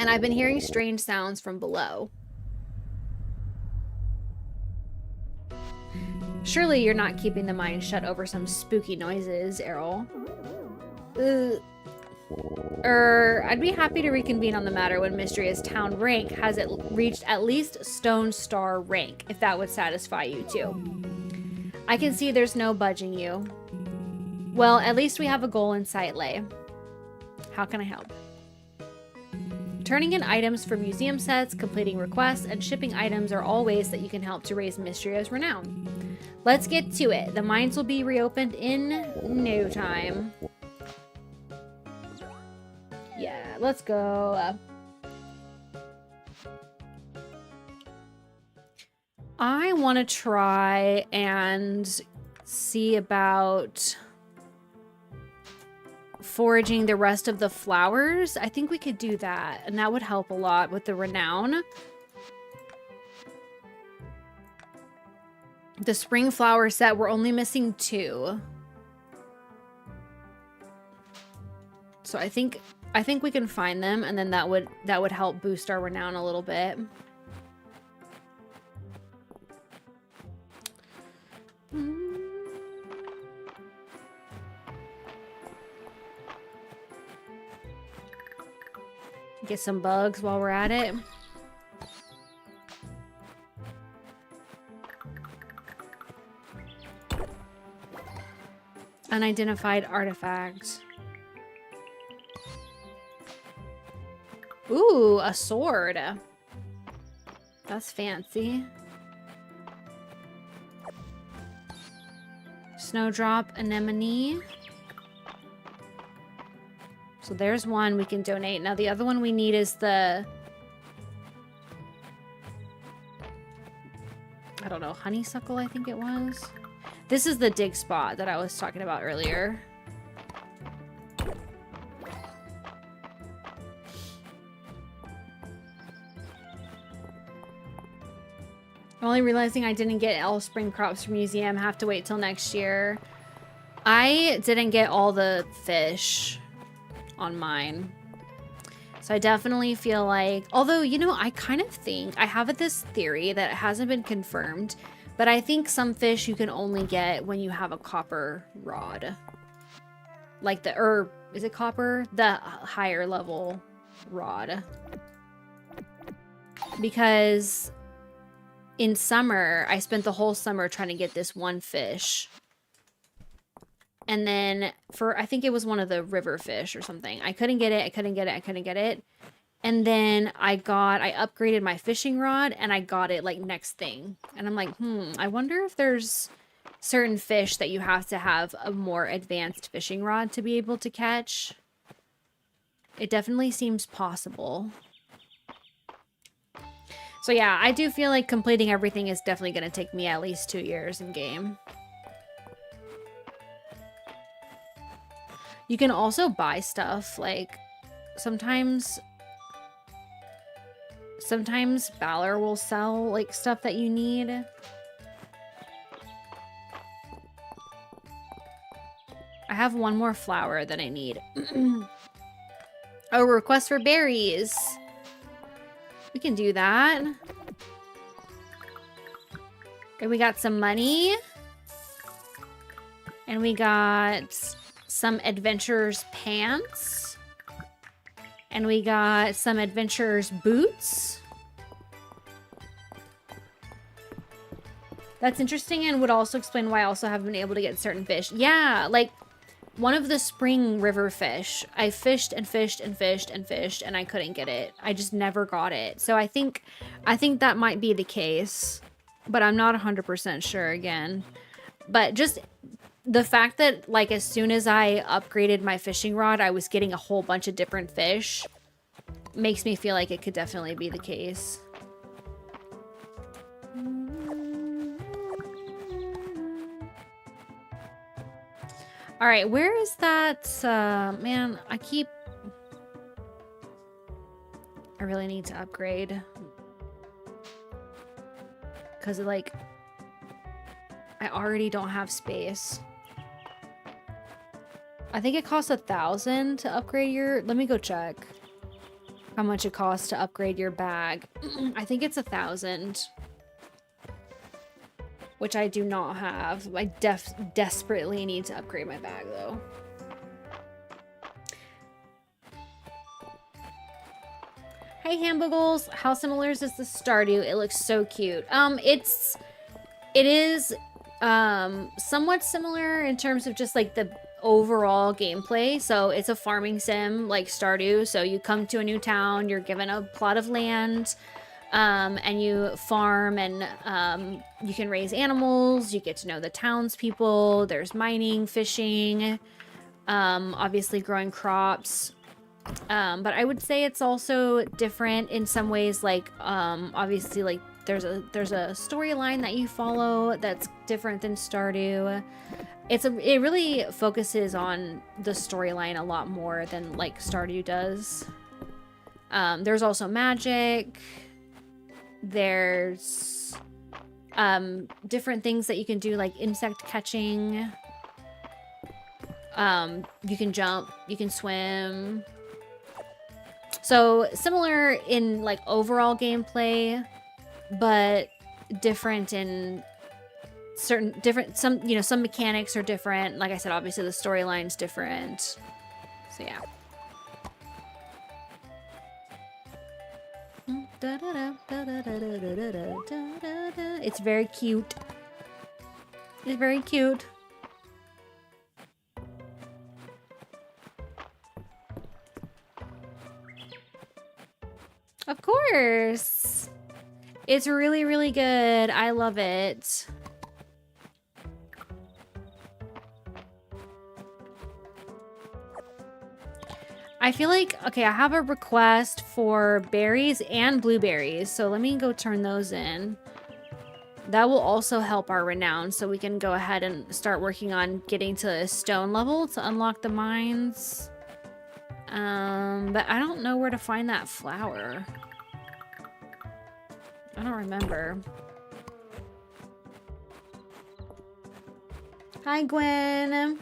I've been hearing strange sounds from below. Surely you're not keeping the mine shut over some spooky noises, Errol. I'd be happy to reconvene on the matter when Mistria's town rank has it reached at least Stone Star rank, if that would satisfy you too. I can see there's no budging you. Well, at least we have a goal in sight, Lay. How can I help? Turning in items for museum sets, completing requests, and shipping items are all ways that you can help to raise Mistria's renown. Let's get to it. The mines will be reopened in no time. Yeah, let's go. I want to try and see about foraging the rest of the flowers. I think we could do that, and that would help a lot with the renown. The spring flower set, we're only missing 2. So I think we can find them, and then that would help boost our renown a little bit. Get some bugs while we're at it. Unidentified artifact. Ooh, a sword. That's fancy. Snowdrop anemone. So there's one we can donate. Now the other one we need is the... I don't know, honeysuckle I think it was. This is the dig spot that I was talking about earlier. I'm only realizing I didn't get all spring crops from museum. Have to wait till next year. I didn't get all the fish on mine. So I definitely feel like, although, you know, I kind of think, I have this theory that hasn't been confirmed, but I think some fish you can only get when you have a copper rod. Like the, or is it copper? The higher level rod. Because in summer, I spent the whole summer trying to get this one fish. And then for, I think it was one of the river fish or something. I couldn't get it. I couldn't get it. I couldn't get it. And then I upgraded my fishing rod and I got it like next thing. And I'm like, I wonder if there's certain fish that you have to have a more advanced fishing rod to be able to catch. It definitely seems possible. So yeah, I do feel like completing everything is definitely going to take me at least 2 years in game. You can also buy stuff, like sometimes Valor will sell like stuff that you need. I have one more flower that I need. Oh, request for berries. We can do that. And we got some money. And we got some adventurer's pants. And we got some adventurer's boots. That's interesting and would also explain why I also haven't been able to get certain fish. Yeah, like one of the spring river fish, I fished and fished and fished and fished and I couldn't get it. I just never got it. So I think that might be the case, but I'm not 100% sure again. But just the fact that like as soon as I upgraded my fishing rod, I was getting a whole bunch of different fish makes me feel like it could definitely be the case. All right, where is that? Man, I really need to upgrade. Because, like, I already don't have space. I think it costs 1,000 to upgrade your... Let me go check how much it costs to upgrade your bag. I think it's 1,000. Which I do not have. I desperately need to upgrade my bag, though. Hey, Hamburgles. How similar is this to Stardew? It looks so cute. It is somewhat similar in terms of just, like, the overall gameplay. So it's a farming sim, like Stardew. So you come to a new town, you're given a plot of land, and you farm and you can raise animals, you get to know the townspeople, there's mining, fishing, obviously growing crops. But I would say it's also different in some ways, like obviously like there's a storyline that you follow that's different than Stardew. It really focuses on the storyline a lot more than like Stardew does. There's also magic. There's different things that you can do, like insect catching. You can jump, you can swim. So similar in like overall gameplay, but different in some mechanics are different. Like I said, obviously the storyline's different. So yeah. It's very cute. It's very cute. Of course. It's really, really good. I love it. I feel like, okay, I have a request for berries and blueberries. So let me go turn those in. That will also help our renown. So we can go ahead and start working on getting to a stone level to unlock the mines. But I don't know where to find that flower. I don't remember. Hi, Gwen.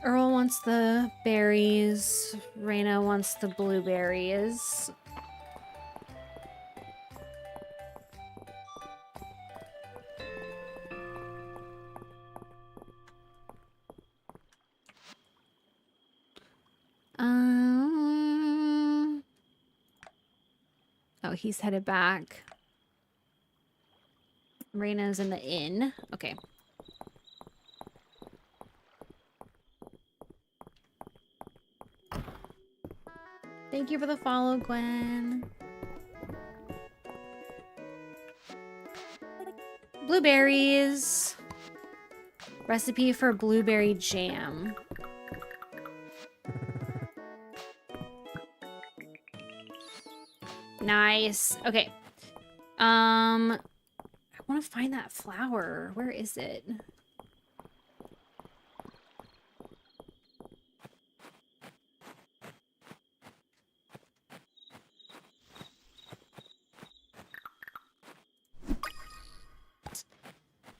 Earl wants the berries. Raina wants the blueberries. Oh, he's headed back. Raina's in the inn. Okay. Thank you for the follow, Gwen. Blueberries. Recipe for blueberry jam. Nice. Okay. I want to find that flower. Where is it?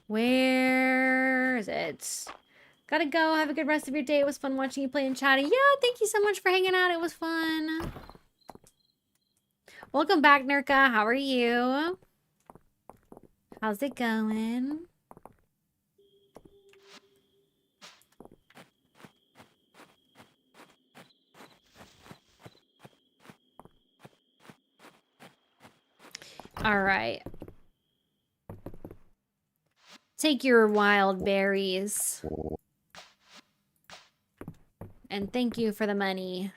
Where is it? Gotta go. Have a good rest of your day. It was fun watching you play and chatting. Yeah, thank you so much for hanging out. It was fun. Welcome back, Nurka. How are you? How's it going? All right. Take your wild berries. And thank you for the money.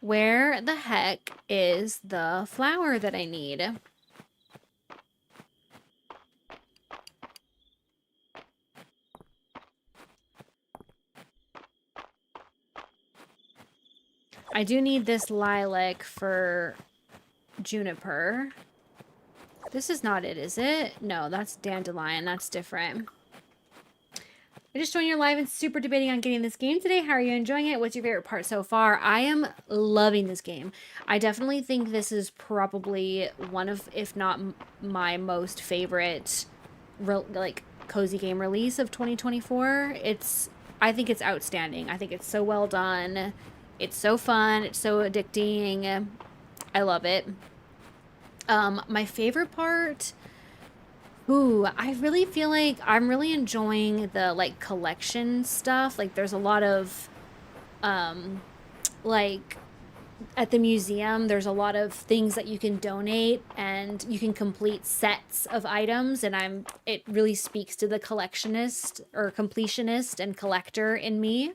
Where the heck is the flower that I need? I do need this lilac for juniper. This is not it, is it? No, that's dandelion. That's different. I just joined your live and super debating on getting this game today. How are you enjoying it? What's your favorite part so far? I am loving this game. I definitely think this is probably one of, if not my most favorite, like, cozy game release of 2024. I think it's outstanding. I think it's so well done. It's so fun. It's so addicting. I love it. My favorite part... Ooh, I really feel like I'm really enjoying the, like, collection stuff. Like, there's a lot of, like, at the museum, there's a lot of things that you can donate, and you can complete sets of items, and it really speaks to the collectionist, or completionist and collector in me.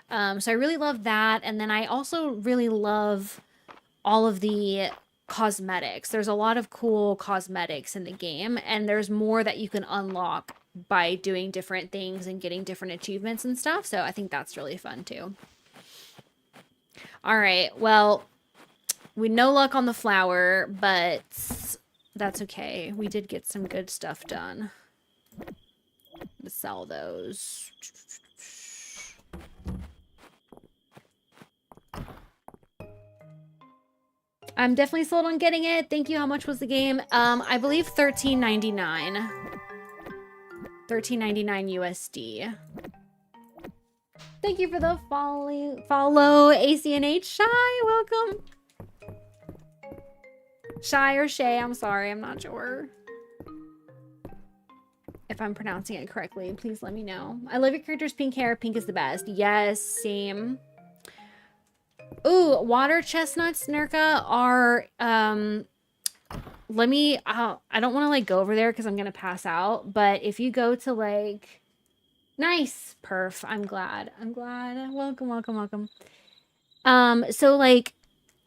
So I really love that, and then I also really love all of the cosmetics. There's a lot of cool cosmetics in the game, and there's more that you can unlock by doing different things and getting different achievements and stuff. So I think that's really fun too. All right, well, we no luck on the flower, but that's okay. We did get some good stuff done. Let's sell those. I'm definitely sold on getting it. Thank you. How much was the game? I believe $13.99. $13.99 USD. Thank you for the follow, ACNH. Shy, welcome. Shy or Shay, I'm sorry. I'm not sure if I'm pronouncing it correctly. Please let me know. I love your character's pink hair. Pink is the best. Yes, same. Ooh, water chestnuts, Nerka, are, let me, I don't want to, like, go over there because I'm going to pass out. But if you go to, like, nice, perf. I'm glad. Welcome, welcome, welcome. So, like,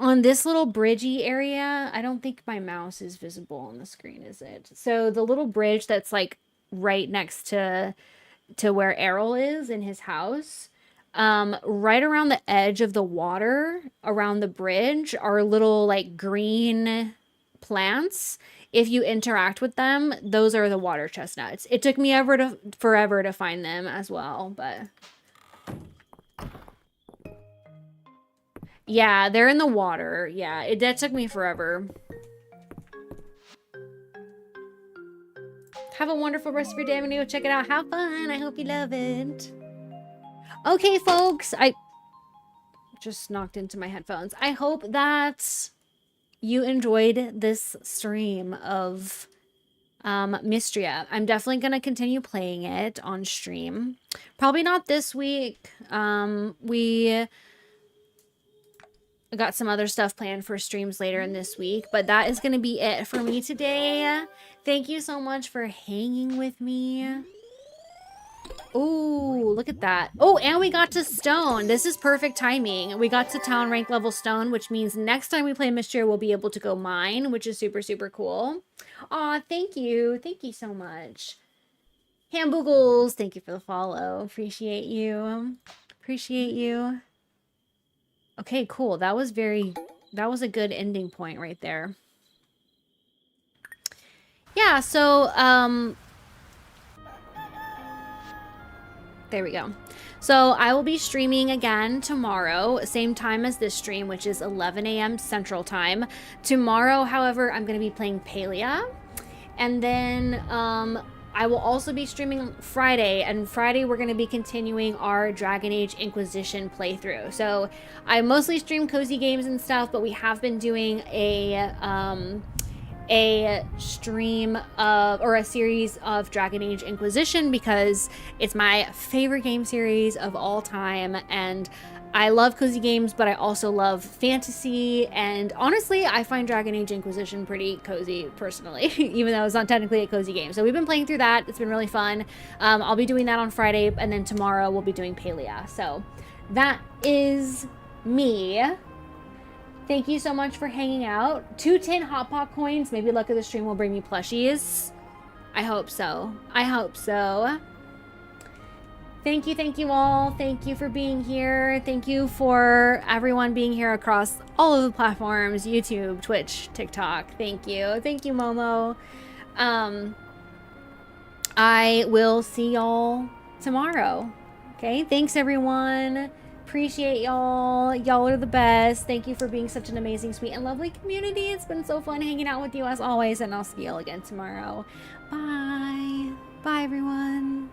on this little bridgey area, I don't think my mouse is visible on the screen, is it? So the little bridge that's, like, right next to where Errol is in his house, right around the edge of the water, around the bridge, are little, like, green plants. If you interact with them, those are the water chestnuts. It took me forever to find them as well, but yeah, they're in the water. Yeah, that took me forever. Have a wonderful rest of your day. I'm gonna go check it out. Have fun. I hope you love it. Okay, folks, I just knocked into my headphones. I hope that you enjoyed this stream of Mistria. I'm definitely going to continue playing it on stream. Probably not this week. We got some other stuff planned for streams later in this week, but that is going to be it for me today. Thank you so much for hanging with me. Oh, look at that. Oh, and we got to stone. This is perfect timing. We got to town rank level stone, which means next time we play Mistria, we'll be able to go mine, which is super, super cool. Aw, thank you. Thank you so much. Hamboogles, thank you for the follow. Appreciate you. Appreciate you. Okay, cool. That was a good ending point right there. Yeah, so, there we go. So I will be streaming again tomorrow, same time as this stream, which is 11 a.m. Central Time. Tomorrow, however, I'm going to be playing Palia. And then I will also be streaming Friday. And Friday, we're going to be continuing our Dragon Age Inquisition playthrough. So I mostly stream cozy games and stuff, but we have been doing a stream of, or a series of Dragon Age Inquisition because it's my favorite game series of all time, and I love cozy games, but I also love fantasy, and honestly, I find Dragon Age Inquisition pretty cozy, personally, even though it's not technically a cozy game. So we've been playing through that. It's been really fun. I'll be doing that on Friday, and then tomorrow we'll be doing Palia. So that is me. Thank you so much for hanging out. 2 tin Hot Pot coins. Maybe luck of the stream will bring me plushies. I hope so. I hope so. Thank you all. Thank you for being here. Thank you for everyone being here across all of the platforms, YouTube, Twitch, TikTok. Thank you. Thank you, Momo. I will see y'all tomorrow. Okay, thanks everyone. Appreciate y'all. Y'all are the best. Thank you for being such an amazing, sweet, and lovely community. It's been so fun hanging out with you as always, and I'll see y'all again tomorrow. Bye. Bye, everyone.